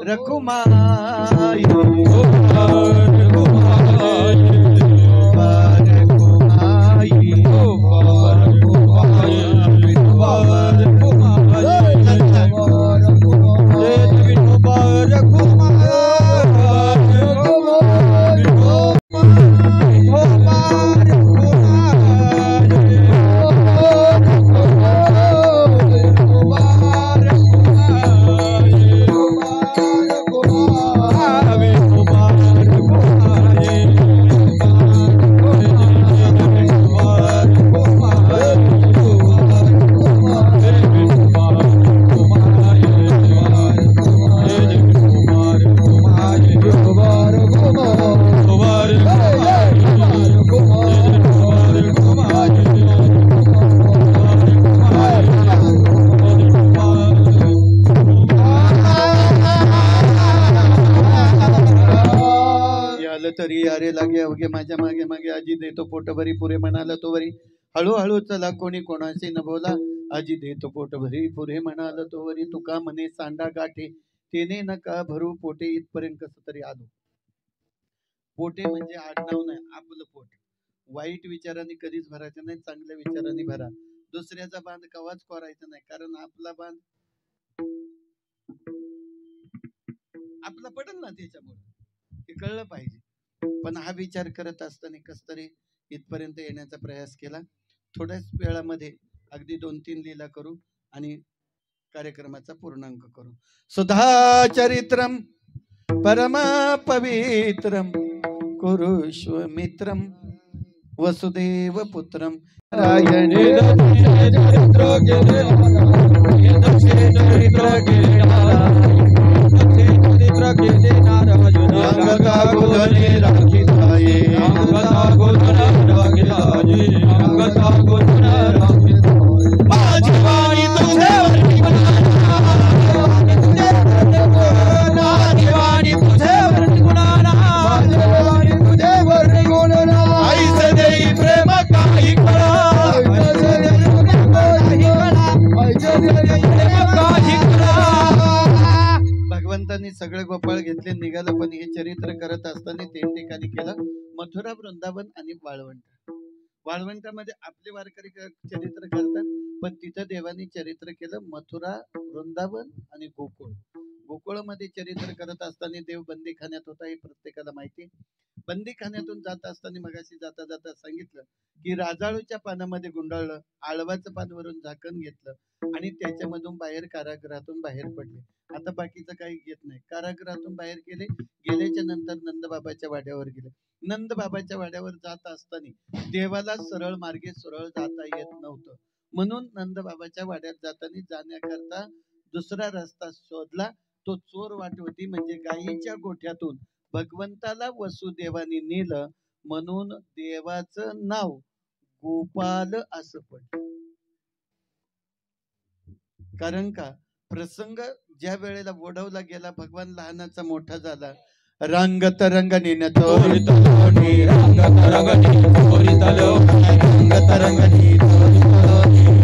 [SPEAKER 1] रघुमाई तरी अरे लागे अवघे माझ्या मागे मागे आजी देतो पोटभरी पुरे म्हणाला तो वरी हळूहळू चला कोणी कोणाशी न बोला आजी देतो पोटभरी पुरे म्हणाला तो वरी तुका म्हणे सांडा गाठे तेने नका भरू पोटे इथपर्यंत कस तरी आलो. पोटे म्हणजे आडनाव नाही आपलं पोट. वाईट विचारांनी कधीच भरायचं नाही, चांगल्या विचारांनी भरा. दुसऱ्याचा बांध कवाच करायचा नाही, कारण आपला बांध आपला पडेल ना त्याच्यामुळे. हे कळलं पाहिजे. पण हा विचार करत असताना कस तरी इथपर्यंत येण्याचा प्रयास केला. थोड्याच वेळामध्ये अगदी 2-3 लीला करू आणि कार्यक्रमाचा पूर्णांक करू. सुधा चरित्रम परम पवित्रम कुरुष्व मित्रम वसुदेव पुत्रम रायणे भगवंतांनी सगळे गोपाळ घेतले निघालं. पण हे चरित्र करत असताना 3 ठिकाणी केलं, मथुरा, वृंदावन आणि वाळवंट. वाळवंटामध्ये आपले वारकरी चरित्र करतात, पण तिथं देवानी चरित्र केलं मथुरा, वृंदावन आणि गोकुळ. गोकुळमध्ये चरित्र करत असताना देव बंदीखान्यात होता हे प्रत्येकाला माहिती. बंदीखान्यातून जात असताना मगाशी जाता जाता सांगितलं की राजाळूच्या पानामध्ये गुंडाळलं, आळवाचं पान वरून झाकण घेतलं आणि त्याच्यामधून बाहेर कारागृहातून बाहेर पडले. आता बाकीचं काही घेत नाही. कारागृहातून बाहेर गेल्याच्या नंतर नंदबाबाच्या वाड्यावर गेले. नंदबाबाच्या वाड्यावर जात असताना देवाला सरळ मार्गे सरळ जाता येत नव्हतं, म्हणून नंदबाबाच्या वाड्यात जाण्याकरता दुसरा रस्ता शोधला. तो चोर वाट होती, म्हणजे गायीच्या गोठ्यातून भगवंताला वसुदेवाने नेलं, म्हणून देवाचं नाव गोपाल असं पडलं. कारण का प्रसंग ज्या वेळेला ओढवला गेला, भगवान लहानाचा मोठा झाला. रंगत रंगनीन
[SPEAKER 2] चोरित लोणी रंगत रंगनी चोरित लोणी रंगत रंगनी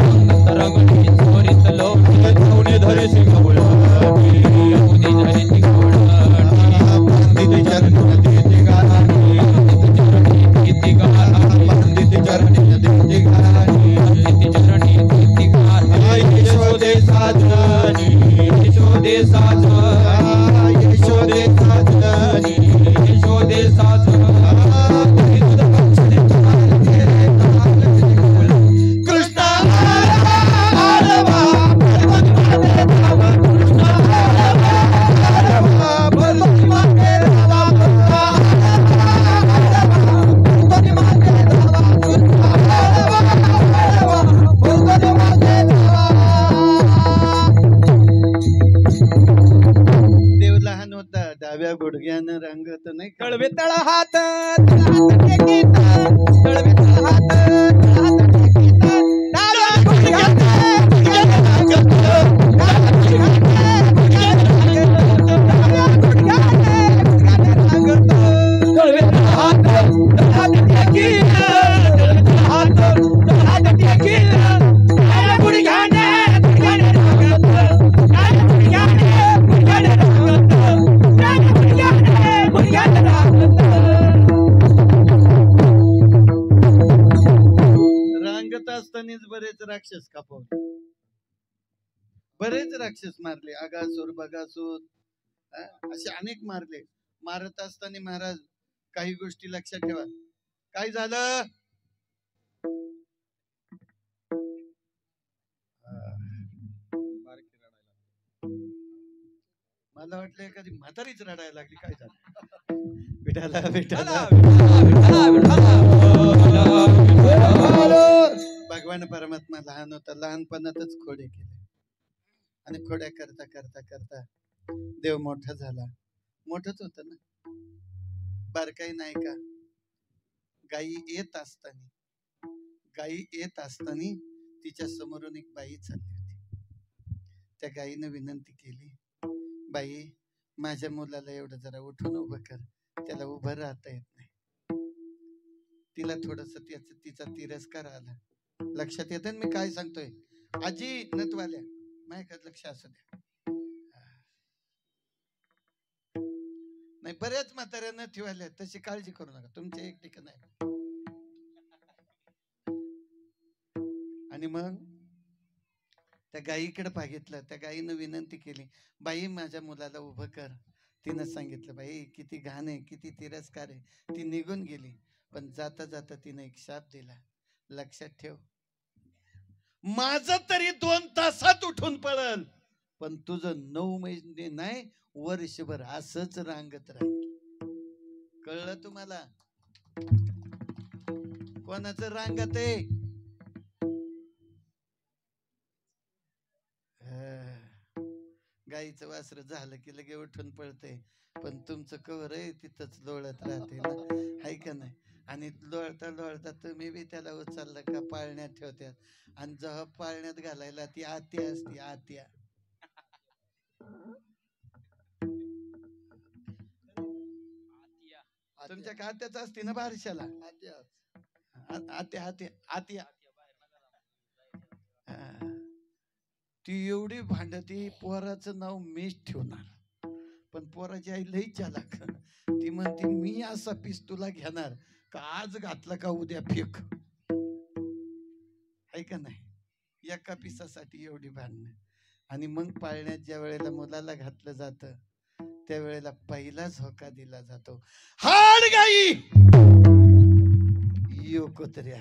[SPEAKER 2] रंगत रंगनी चोरित लोणी धवणे धरे शिकवळणी उदी धरे शिकवळणी बांधित चरण देते गाणी देते गाणी बांधित चरण देते गाणी बांधित चरण देते गाणी यशोदे साजनी यशोदे साजनी यशोदे साजनी यशोदे साजनी कृष्णा
[SPEAKER 1] देव लहान होता, डाव्या गुडघ्यानं रंगत नाही का?
[SPEAKER 4] तळवे तळ हात टेकीत तळवे तळ हात टेकीत डाव्या गुडघ्यात तळवे तळ हात टेकीत हात टेकीत डाव्या गुडघ्याने
[SPEAKER 1] रांगत असतानाच बरेच राक्षस कापवले, बरेच राक्षस मारले. अगासूर बगासूर असे अनेक मारले. मारत असताना महाराज काही गोष्टी लक्षात ठेवा. काय झालं? मला वाटलं एखादी म्हातारीच रडायला लागली. काय झालं? विठाला विठाला भगवान परमात्मा लहान होता, लहानपणातच खोडे केले आणि खोड्या करता करता करता देव मोठा झाला. मोठच होत ना, बारकाई नाही का? गाई येत असताना तिच्या समोरून एक बाई चालली होती. त्या गाईनं विनंती केली, बाई माझ्या मुलाला एवढं जरा उठून उभं कर, त्याला उभं राहता येत नाही. तिला थोडस तिचा तिरस्कार आला. लक्षात येतं मी काय सांगतोय? आजी नटवाल्या माझ्याकडे लक्ष असू द्या. नाही, बऱ्याच म्हाताऱ्या नठीवाल्या, तशी काळजी करू नका, तुमच्या एक ठिकाण आहे. आणि मग त्या गायीकडे बघितलं. त्या गायीनं विनंती केली, बाई माझ्या मुलाला उभं कर. तिनं सांगितलं, बाई किती घाण आहे, किती तिरस्कार आहे. ती निघून गेली. पण जाता जाता तिने एक शाप दिला, लक्षात ठेव, माझं तरी 2 तासात उठून पळल, पण तुझं 9 महिने नाही, वर्षभर असंच रांगत राहील. कळलं तुम्हाला? कोणाचं रांगत आहे? गाईचं वासर झालं की लगे उठून पळते, पण तुमचं कवर आहे तिथंच लोळत राहते ना, हाय का नाही? आणि लोळता लोळता तुम्ही बी त्याला उचललं का पाळण्यात ठेवत्यात, आणि जेव्हा पाळण्यात घालायला ती आत्या असती. आत्या तुमच्या आत्याच असते ना बारशाला. आत्या आत्या आत्या ती एवढी भांडती, पोराचं नाव मीच ठेवणार. पण पोराची आई लई चालाक, ती म्हणते मी असा पीस तुला घेणार का आज घातला का उद्या फेक, आहे का नाही? एका पिसासाठी एवढी भांडणं. आणि मग पाळण्यात ज्या वेळेला मुलाला घातलं जातं त्यावेळेला पहिला झोका दिला जातो. हाड गाई यो कोत्र्या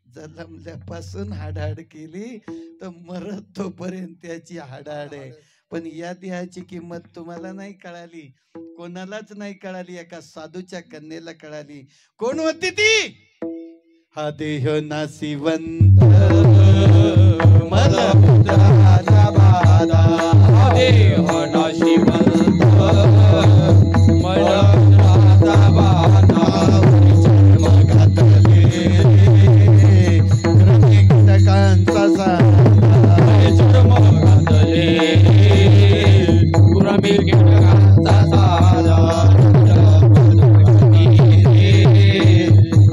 [SPEAKER 1] जन्मल्यापासून हाडाड केली तर मरत तोपर्यंत त्याची हाडाड आहे. पण या देहाची किंमत तुम्हाला नाही कळाली, कोणालाच नाही कळाली, एका साधूच्या कन्येला कळाली. कोण होती ती? हा देह नासिवंत मला पुत्राचा बाधा,
[SPEAKER 2] देह नाशिवंत मला पुत्राचा बाधा,
[SPEAKER 1] जन्म घातले कीटकांचा साधा,
[SPEAKER 2] जन्म घातले पुरमी कीटकांचा साधा,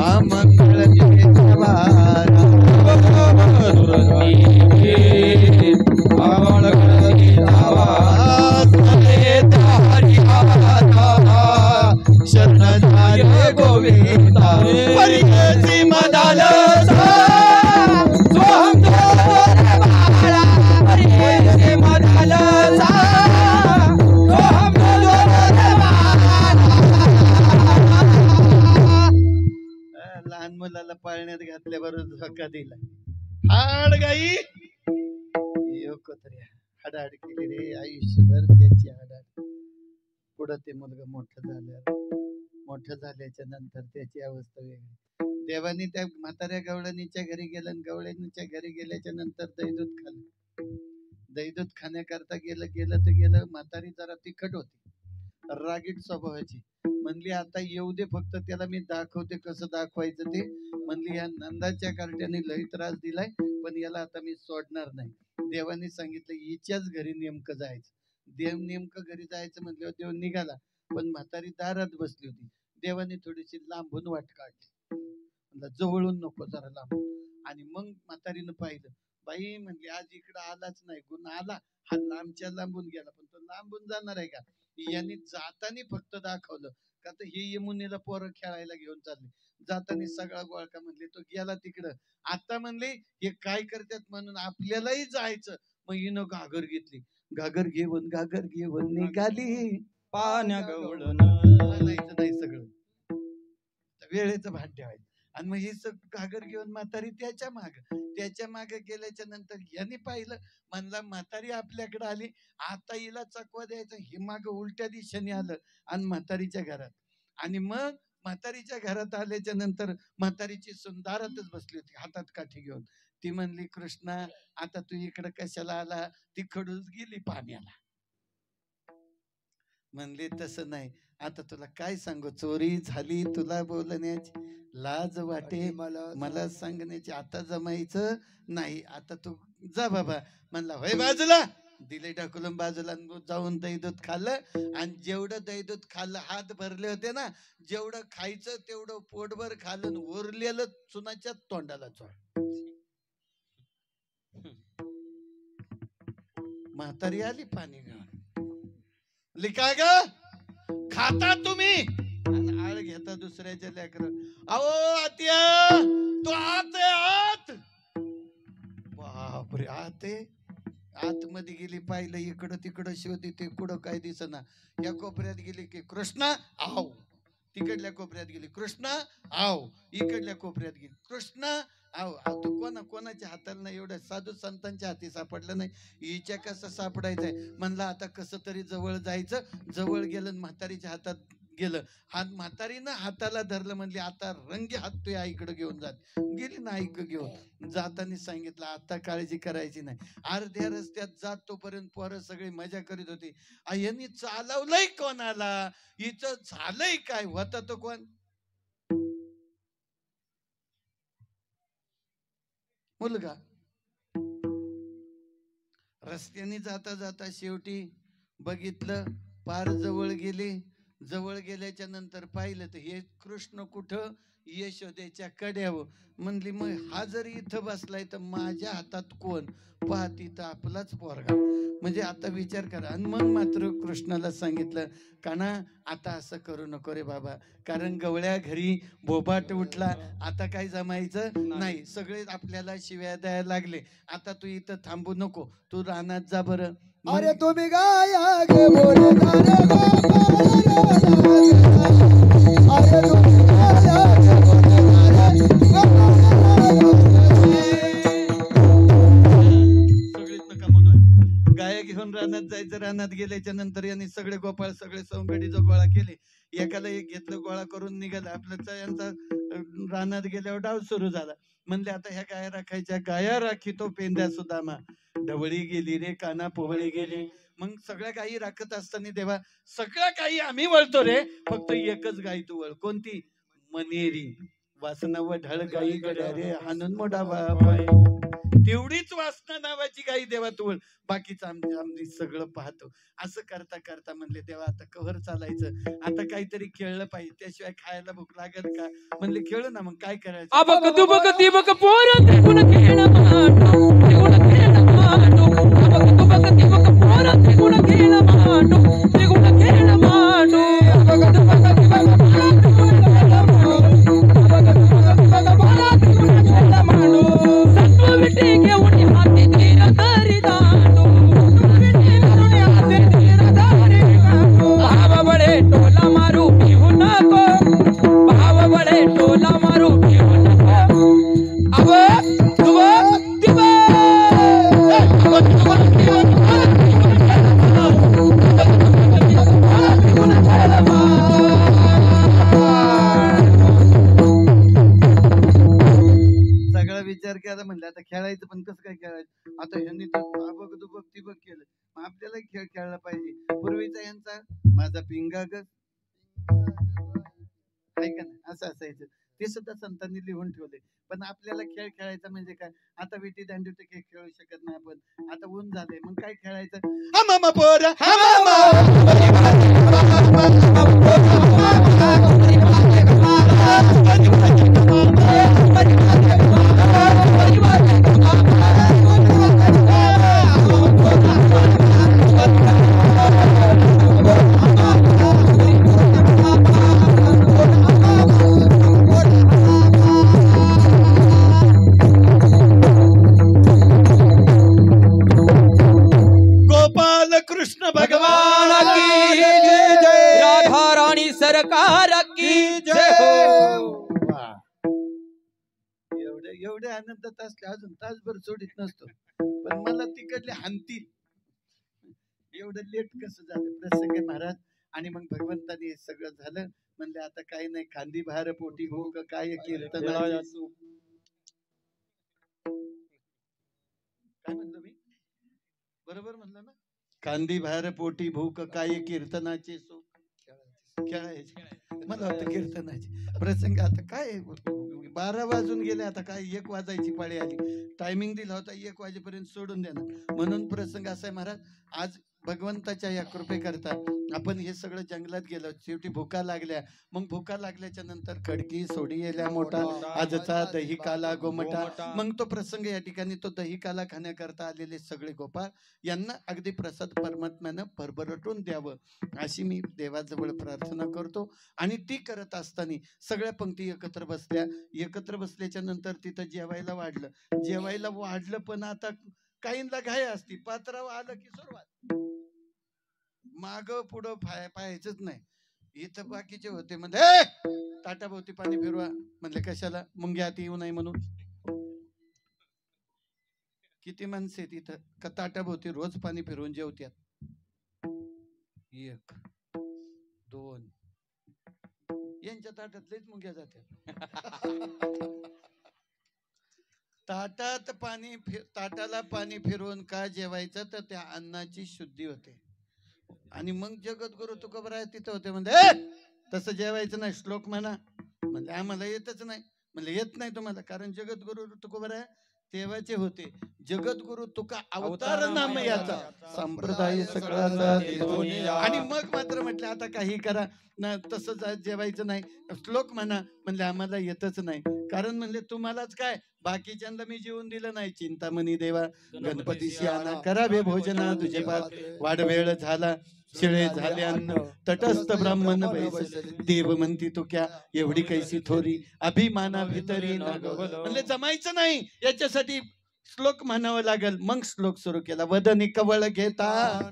[SPEAKER 1] आमंगळ देवारा शरणधारे गोविंदा परियसी मदाल लहान मुलाला पाळण्यात घातल्याबरोबर धक्का दिला. हाड गाई यो कोत्र्या हाडाड केली रे आयुष्यभर त्याची हाडाड. पुढं ते मुलगा मोठं झाल्याच्या नंतर त्याची अवस्था वेगळी. देवानी त्या म्हाताऱ्या गवळणीच्या घरी गेलं आणि गवळणीच्या घरी गेल्याच्या नंतर दैदूत खाल्लं. दैदूत खाण्याकरता गेलं. म्हातारी जरा तिखट होती, रागीट स्वभावाची. म्हणली आता येऊ दे, फक्त त्याला मी दाखवते कसं दाखवायचं ते. म्हणली या नंदाच्या कार्ट्याने लई त्रास दिलाय, पण याला आता मी सोडणार नाही. देवाने सांगितलं हिच्याच घरी नेमकं जायचं. देव नेमकं घरी जायचं म्हटल्यावर देव निघाला, पण म्हातारी दारात बसली होती. देवाने थोडीशी लांबून वाट काढली, म्हणलं जवळून नको, जरा लांबून. आणि मग म्हातारीनं पाहिलं, बाई म्हणली आज इकडं आलाच नाही, गुण आला हा लांबच्या लांबून गेला, पण तो लांबून जाणार आहे का? यांनी जातानी फक्त दाखवलं का तर हे यमुनेला पोरं खेळायला घेऊन चालले. जातानी सगळा गोळका म्हणले तो गेला तिकडं. आता म्हणले हे काय करतात म्हणून आपल्यालाही जायचं. मग हिनं घागर घेतली, घागर घेऊन निघाली
[SPEAKER 2] पाण्या गवळण
[SPEAKER 1] म्हणायचं नाही सगळं, वेळेचं भान ठेवायचं. आणि मग ही घागर घेऊन म्हातारी त्याच्या माग गेल्याच्या नंतर यांनी पाहिलं, म्हणला म्हातारी आपल्याकडे आली, आता हिला चकवा द्यायचा. हे माग उलट्या दिशेने आलं आणि म्हातारीच्या घरात. आणि मग म्हातारीच्या घरात आल्याच्या नंतर म्हातारीची सुंदारातच बसली होती हातात काठी घेऊन. ती म्हणली कृष्णा आता तू इकडे कशाला आला? ती खडूस गेली पाण्याला. म्हणले तसं नाही, आता तुला काय सांगू, चोरी झाली, तुला बोलण्याची लाज वाटे, मला सांगण्याची, आता जमायचं नाही, आता तू जा बाबा. म्हणला होय बाजूला, दिले ढकलून बाजूला. जाऊन दैदूत खाल्लं आणि जेवढं दैदूत खाल्लं, हात भरले होते ना, जेवढं खायचं तेवढं पोटभर खाल्लं, उरलेलं चुनाच्या तोंडाला चोळ. म्हातारी आली पाणी घेऊन, लिखा ग खाता तुम्ही आणि आळ घेता दुसऱ्याच्या लेकर. अहो आत्या तू आत बापरे, आतमध्ये गेली, पाहिलं इकडं तिकडं शोधी, ते कुठं काय दिसना. या कोपऱ्यात गेली की कृष्णा आव, तिकडल्या कोपऱ्यात गेली कृष्णा आव, इकडल्या कोपऱ्यात गेली कृष्णा आव. तू कोणाच्या हाताला नाही, एवढ्या साधू संतांच्या हाती सापडलं नाही, हिच्या कसं सापडायचंय. म्हणलं आता कसं तरी जवळ जायचं. जवळ गेलं, म्हातारीच्या हातात गेलं, हात म्हातारीनं हाताला धरलं. म्हणली आता रंगी हात तू आईकडे घेऊन जात. गेली ना आईक घेऊन. जाताना सांगितलं आता काळजी करायची नाही. अर्ध्या रस्त्यात जात तोपर्यंत पोरं सगळी मजा करीत होती. यांनी चालवलंय कोणाला, हिचं झालंय काय, होता तो कोण? मुलगा. रस्त्याने जाता जाता शेवटी बघितलं, पार जवळ गेली, जवळ गेल्याच्या नंतर पाहिलं तर हे कृष्ण कुठं यशोदेच्या कड्यावर. म्हणली मग हा जरी इथं बसलाय तर माझ्या हातात कोण पाहती तर आपलाच पोरगा. म्हणजे आता विचार करा. आणि मग मात्र कृष्णाला सांगितलं काना आता असं करू नको रे बाबा, कारण गवळ्या घरी बोबाट उठला, आता काही जमायचं नाही. सगळे आपल्याला शिव्या द्यायला लागले. आता तू इथं थांबू नको, तू रानात जा बरं.
[SPEAKER 3] अरे तुम्ही गाया गे बोले जाणे अरे तुम्ही गाया गे बोले
[SPEAKER 1] सगळीच नका म्हणून गाया घेऊन रानात जायचं. रानात गेल्याच्या नंतर यांनी सगळे गोपाळ सगळे सवंगडीचं गोळा केले. एकाला एक घेतलं, गोळा करून निघाला. आपलं यांचा रानात गेल्यावर डाव सुरू झाला. म्हणले आता ह्या गाया राखायच्या. गाया राखी तो पेंद्या सुदामा. ढवळी गेली रे काना पोवळी गेली. मग सगळ्या गायी राखत असताना देवा सगळ्या गायी आम्ही वळतो रे, फक्त एकच गाय तू वळ. कोणती? मनेरी. वासना व ढळ गायी गड्या रे हाणून मोडा बापाय. तेवढीच वासना नावाची गायी देवा तू वळ, बाकीचं आम्ही सगळं पाहतो. असं करता करता म्हणले देवा आता कव्हर चालायचं, आता काहीतरी खेळलं पाहिजे, त्याशिवाय खायला भूक लागेल का? म्हणले खेळू ना. मग काय करायचं?
[SPEAKER 2] अबक दुबक तिबक पोर त्रिगुण खेळ मांडू, त्रिगुण खेळ मांडू, अबक दुबक तिबक पोर त्रिगुण खेळ मांडू, त्रिगुण खेळ मांडू, अबक दुबक तिबक पोर त्रिगुण खेळ मांडू, अबक दुबक तिबक पोर त्रिगुण खेळ मांडू. सत्व विटे घेऊन हाती धीर धरी दांडू, सत्व विटे घेऊन हाती धीर धरी दांडू. भाव बळे टोला मारू घेऊ नको, भाव बळे टोला मारू घेऊ नको. अब दुबक तिबक अब दुबक तिबक
[SPEAKER 1] सगळा विचार केला. म्हणलं आता खेळायचं, पण कसं काय खेळायचं? आता ह्यांनी तर अबक दुबक तिबक केलं, मग आपल्याला खेळ खेळला पाहिजे. पूर्वीचा यांचा माझा पिंगा ग ऐका ना असं असायचं. ते सुद्धा संतांनी लिहून ठेवले. पण आपल्याला खेळ खेळायचा म्हणजे काय? आता विटी दांडू तर काही खेळू शकत नाही आपण. आता ऊन झालंय, मग काय खेळायचं? हा मामा पोरा, हा गोपाल कृष्ण भगवान की जय,
[SPEAKER 2] राधा राणी सरकार की जय हो.
[SPEAKER 1] एवढे आनंदात असले अजून तासभर सोडित नसतो, पण मला तिकडले हानतील. एवढं लेट कसं झालं प्रसंग महाराज. आणि मग भगवंताने हे सगळं झालं. म्हणले आता काही नाही, खांदी भार पोटी भूक काय कीर्तन. काय म्हणतो मी? बरोबर म्हणलं ना? खांदी भार पोटी भूक काय कीर्तनाचे सुख. खेळायचे मला वाटतं कीर्तनाचे प्रसंग. आता काय 12 वाजून गेले, आता काय 1 वाजायची पाळी आली. टायमिंग दिला होता 1 वाजेपर्यंत सोडून देणार. म्हणून प्रसंग असा आहे महाराज. आज भगवंताच्या या कृपेकरता आपण हे सगळं जंगलात गेलो. शेवटी भुका लागल्या. मग भुका लागल्याच्या नंतर खडकी सोडी येल्या मोठा, आजचा दही काला गोमटा. मग तो प्रसंग या ठिकाणी, तो दही काला खाण्याकरता आलेले सगळे गोपाळ यांना अगदी प्रसाद परमात्म्यानं भरभरटून द्यावं अशी मी देवाजवळ प्रार्थना करतो. आणि ती करत असताना सगळ्या पंक्ती एकत्र बसल्या. एकत्र बसल्याच्या नंतर तिथं जेवायला वाढलं. पण आता काहींना घाई असती. पात्रावर आलं की सुरुवात, माग पुढं पाहायचंच नाही. इथं बाकीचे होते म्हणजे ताटाभोवती पाणी फिरवा. म्हणले कशाला? मुंग्या आत येऊ नये म्हणून. किती माणसे तिथं का ताटाभोवती रोज पाणी फिरवून जेवत्यात? 1 2 यांच्या ताटातलेच मुंग्या जातात. ताटाला पाणी फिरवून का जेवायचं? तर त्या अन्नाची शुद्धी होते. आणि मग जगद्गुरु तुकोबराय तिथं होते. म्हणजे तसं जेवायचं नाही, श्लोक म्हणा. म्हणजे आम्हाला येतच नाही. म्हणजे येत नाही तुम्हाला, कारण जगद्गुरु तुकोबराय तेव्हाचे होते. जगद्गुरु तुका अवतार नाम याचा संप्रदाय सगळा. आणि मग मात्र म्हटलं आता काही करा. ना तसं जेवायचं नाही, श्लोक म्हणा. म्हणले आम्हाला येतच नाही. कारण म्हणले तुम्हालाच काय, बाकीच्यांना मी जेवून दिलं नाही. चिंतामणी देवा गणपतीशी आणा, करावे भोजना तुझे पाप. वाढ वेळ झाला, शिळे झाले अन्न, तटस्थ ब्राह्मण बैस. देव म्हणती तू क्या एवढी कैसी थोरी, अभिमाना भितरी ना गवल. म्हणले जमायचं नाही, याच्यासाठी श्लोक म्हणावं लागल. मग श्लोक सुरू केला. वदनी कवळ घेता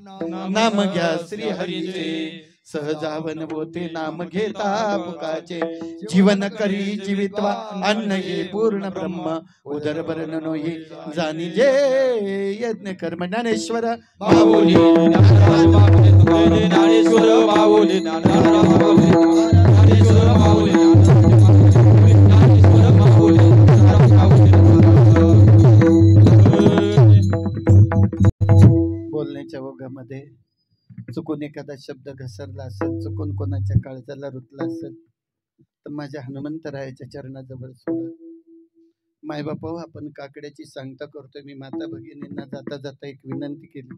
[SPEAKER 1] नाम घ्या श्री हरीचे, सहजावन होते नाम घेता पुकाचे. जीवन करी जीवित्वा अन्न ये पूर्ण ब्रह्म, उदर भरण नोई जाणी जे यज्ञ कर्म. ज्ञानेश्वर
[SPEAKER 2] माऊली ज्ञानेश्वर माऊली ज्ञानेश्वर माऊली ज्ञानेश्वर माऊली.
[SPEAKER 1] बोलण्याच्या ओघामध्ये चुकून एखादा शब्द घसरला असेल, चुकून कोणाच्या काळजाला रुतला असेल, तर माझ्या हनुमंतरायाच्या चरणाजवळ सोडा. मायबापा, आपण काकड्याची सांगता करतोय. मी माता भगिनींना जाता जाता एक विनंती केली,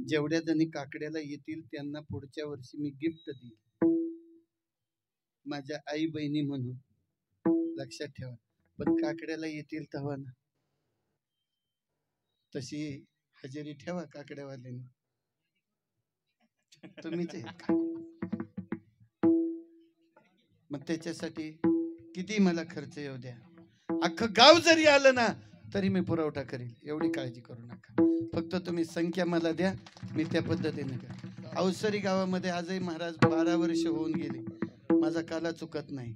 [SPEAKER 1] जेवढ्या जणी काकड्याला येतील त्यांना पुढच्या वर्षी मी गिफ्ट देईन, माझ्या आई बहिणी म्हणून. लक्षात ठेवा. पण काकड्याला येतील तेव्हा ना, तशी हजेरी ठेवा काकड्यावाल्यांनी. तुम्हीच आहेत का? मग त्याच्यासाठी किती मला खर्च येऊ द्या, अख्खं गाव जरी आलं ना तरी मी पुरवठा करील. एवढी काळजी करू नका. फक्त तुम्ही संख्या मला द्या, मी त्या पद्धतीने करेन. अवसरी गावामध्ये आजही महाराज 12 वर्ष होऊन गेली, माझा काला चुकत नाही.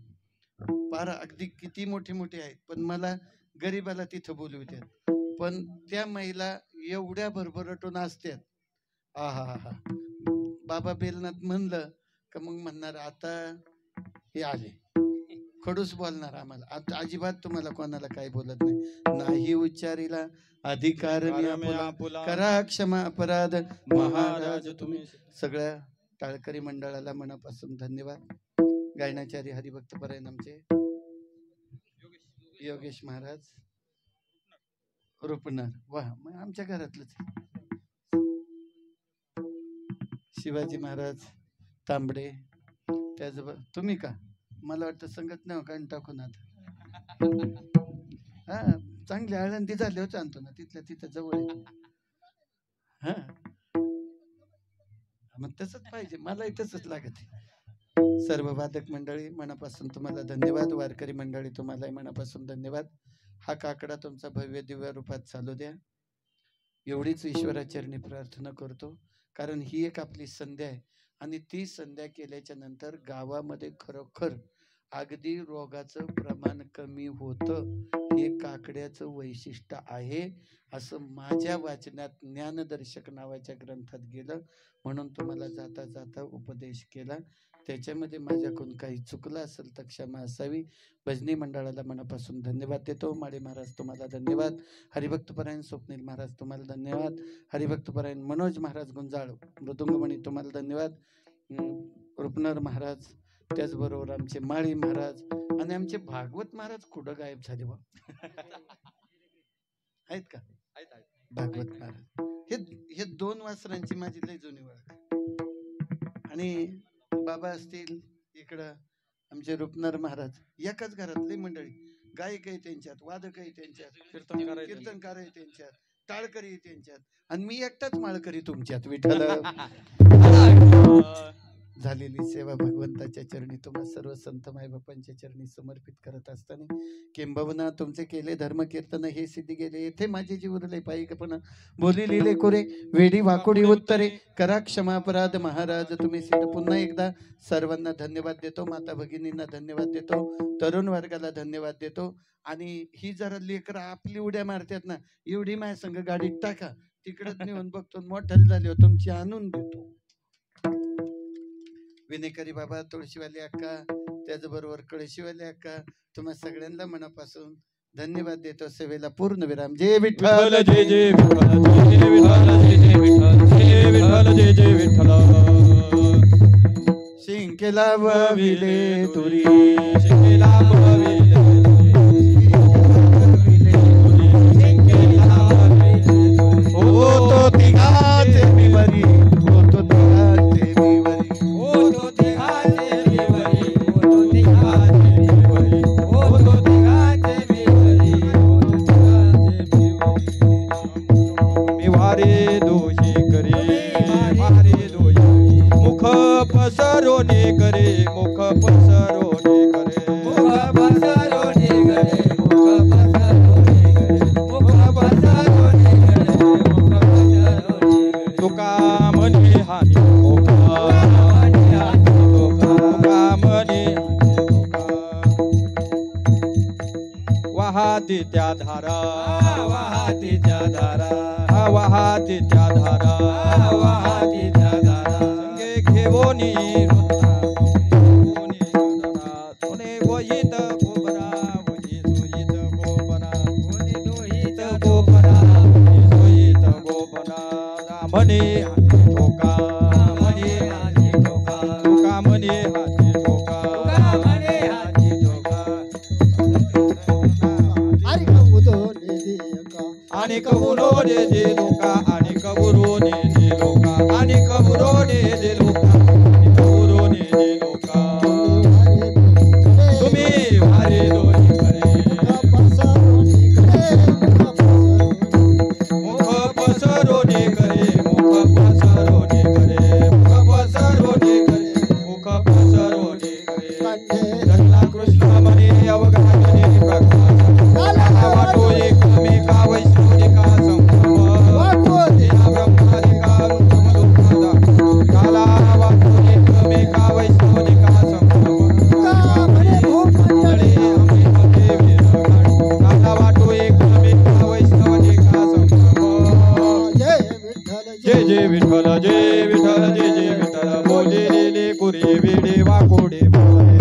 [SPEAKER 1] 12 अगदी किती मोठे मोठे आहेत, पण मला गरीबाला तिथं बोलवतात. पण त्या महिला एवढ्या भरभरटून असतात. आहा हा. बाबा बेलनाथ म्हणलं का मग म्हणणार आता हे आले, खडूस बोलणार आम्हाला. आता अजिबात तुम्हाला कोणाला काही बोलत नाही. नाही उच्चारीला अधिकार करा क्षमा अपराध महाराज तुम्ही. सगळ्या टाळकरी मंडळाला मनापासून धन्यवाद. गायनाचारी हरिभक्त परायण आमचे योगेश महाराज रुपणार, वाह, मग आमच्या घरातलंच. शिवाजी महाराज तांबडे, त्याचबरोबर तुम्ही का, मला वाटतं संगत नाही कारण टाकून आता. हा, चांगली आळंदी झाली होती, आणतो ना तिथल्या तिथं जवळ. हा, मग तसंच पाहिजे, मलाही तसंच लागत. सर्व वादक मंडळी मनापासून तुम्हाला धन्यवाद. वारकरी मंडळी तुम्हालाही मनापासून धन्यवाद. हा काकडा तुमचा भव्य दिव्य रूपात चालू द्या, एवढीच ईश्वराचरणी प्रार्थना करतो. कारण ही एक आपली संध्या आहे, आणि ती संध्या केल्याच्या नंतर गावामध्ये खरोखर अगदी रोगाचं प्रमाण कमी होतं. हे काकड्याचं वैशिष्ट्य आहे असं माझ्या वाचनात ज्ञानदर्शक नावाच्या ग्रंथात गेलं, म्हणून तुम्हाला जाता जाता उपदेश केला. त्याच्यामध्ये माझ्याकडून काही चुकलं असेल तर क्षमा असावी. भजनी मंडळाला मनापासून धन्यवाद देतो. माळी महाराज तुम्हाला धन्यवाद. हरिभक्तपरायण स्वप्नील महाराज तुम्हाला धन्यवाद. हरिभक्तपरायण मनोज महाराज गुंजाळ मृदुंगमणी तुम्हाला धन्यवाद. रुपनर महाराज, त्याचबरोबर आमचे माळी महाराज आणि आमचे भागवत महाराज कुठं गायब झाले बा? आहेत का? भागवत महाराज हे 2 वासरांची माझी लय जुनी ओळख. आणि बाबा असतील इकडं आमचे रुपनर महाराज, एकाच घरातली मंडळी. गायक आहे त्यांच्यात, वादक आहे त्यांच्यात, कीर्तनकार आहे त्यांच्यात, टाळकरी त्यांच्यात, आणि मी एकटाच माळकरी तुमच्यात. विठ्ठल झालेली सेवा भगवंताच्या चरणी तुम्हा सर्व संत मायबापांच्या चरणी समर्पित करत असताना, किंबहुना तुमचे केले धर्म कीर्तन हे सिद्धी गेले. येथे माझे जीव उरले पायीकपणा, बोली लिहिले कोरे, वेडी वाकुडी उत्तरे, करा क्षमा अपराध महाराज तुम्ही सिद्ध. पुन्हा एकदा सर्वांना धन्यवाद देतो. माता भगिनींना धन्यवाद देतो. तरुण वर्गाला धन्यवाद देतो. आणि ही जरा लेकरं आपली उड्या मारतात ना, एवढी माझ्या संग गाडीत टाका, तिकडच नेऊन बघतो, मोठ्याला झाली हो तुमची आणून देतो. विनेकरी बाबा, तुळशीवाली अक्का, त्याचबरोबर कळशीवाली अक्का, तुम्हा सगळ्यांना मनापासून धन्यवाद देतो. सेवेला पूर्ण विराम. जय विठ्ठल,
[SPEAKER 2] जय जय विठ्ठल, जय विठ्ठल, जय जय विठ्ठल, जय विठ्ठल, जय जय विठ्ठल.
[SPEAKER 1] शिंकेला वविले तुरी,
[SPEAKER 2] शिंकेला वविले
[SPEAKER 1] ओ तो तिघाचे बिवरी, ओ तो तिघाचे बिवरी,
[SPEAKER 2] ओ तो तिघाचे पसरोनी करे
[SPEAKER 4] मुख पसरोनी करे मुख पसरोनी करे मुख पसरोनी करे मुख पसरोनी करे
[SPEAKER 2] तुका म्हणे हानी धोका
[SPEAKER 4] म्हणे हानी धोका
[SPEAKER 2] तुका म्हणे हानी धोका वाहती त्या धारा
[SPEAKER 4] वाहती त्या धारा
[SPEAKER 2] वाहती त्या धारा
[SPEAKER 4] वाहती त्या धारा
[SPEAKER 2] संगे घेवोनी वृथा घेवोनी वृथा सोने गोहित गोबरा वही सोयीत गोबरा
[SPEAKER 4] कोणी दोहित
[SPEAKER 2] गोबरा वही सोयीत गोबरा म्हणे हाती धोका
[SPEAKER 4] म्हणे हानी धोका
[SPEAKER 2] तुका म्हणे हाती धोका
[SPEAKER 4] म्हणे हानी धोका
[SPEAKER 3] अरे कबूतो निधियका
[SPEAKER 2] आणि कबुरो दे दे लोका आणि कबुरो दे दे लोका आणि कबुरो दे दे लोका आणि कबुरो दे दे लोका तुम्ही वारे दोन्ही करे मुख पसरोनी करे मुख पसरोनी करे मुख पसरोनी करे मुख पसरोनी करे धरला कृष्ण म्हणे अवघाने प्रकाश वाटो एकमेका वैष्णविका संभव या ब्रह्मादिका रुद्रमधुपदा काला वाटो एकमेका वैष्णविका संभव काला वाटो एकमेका वैष्णविका संभव जय जय विठ्ठल जय विठ्ठल जय जय विठ्ठल बोले कुरी वेडे वाकोडे बोले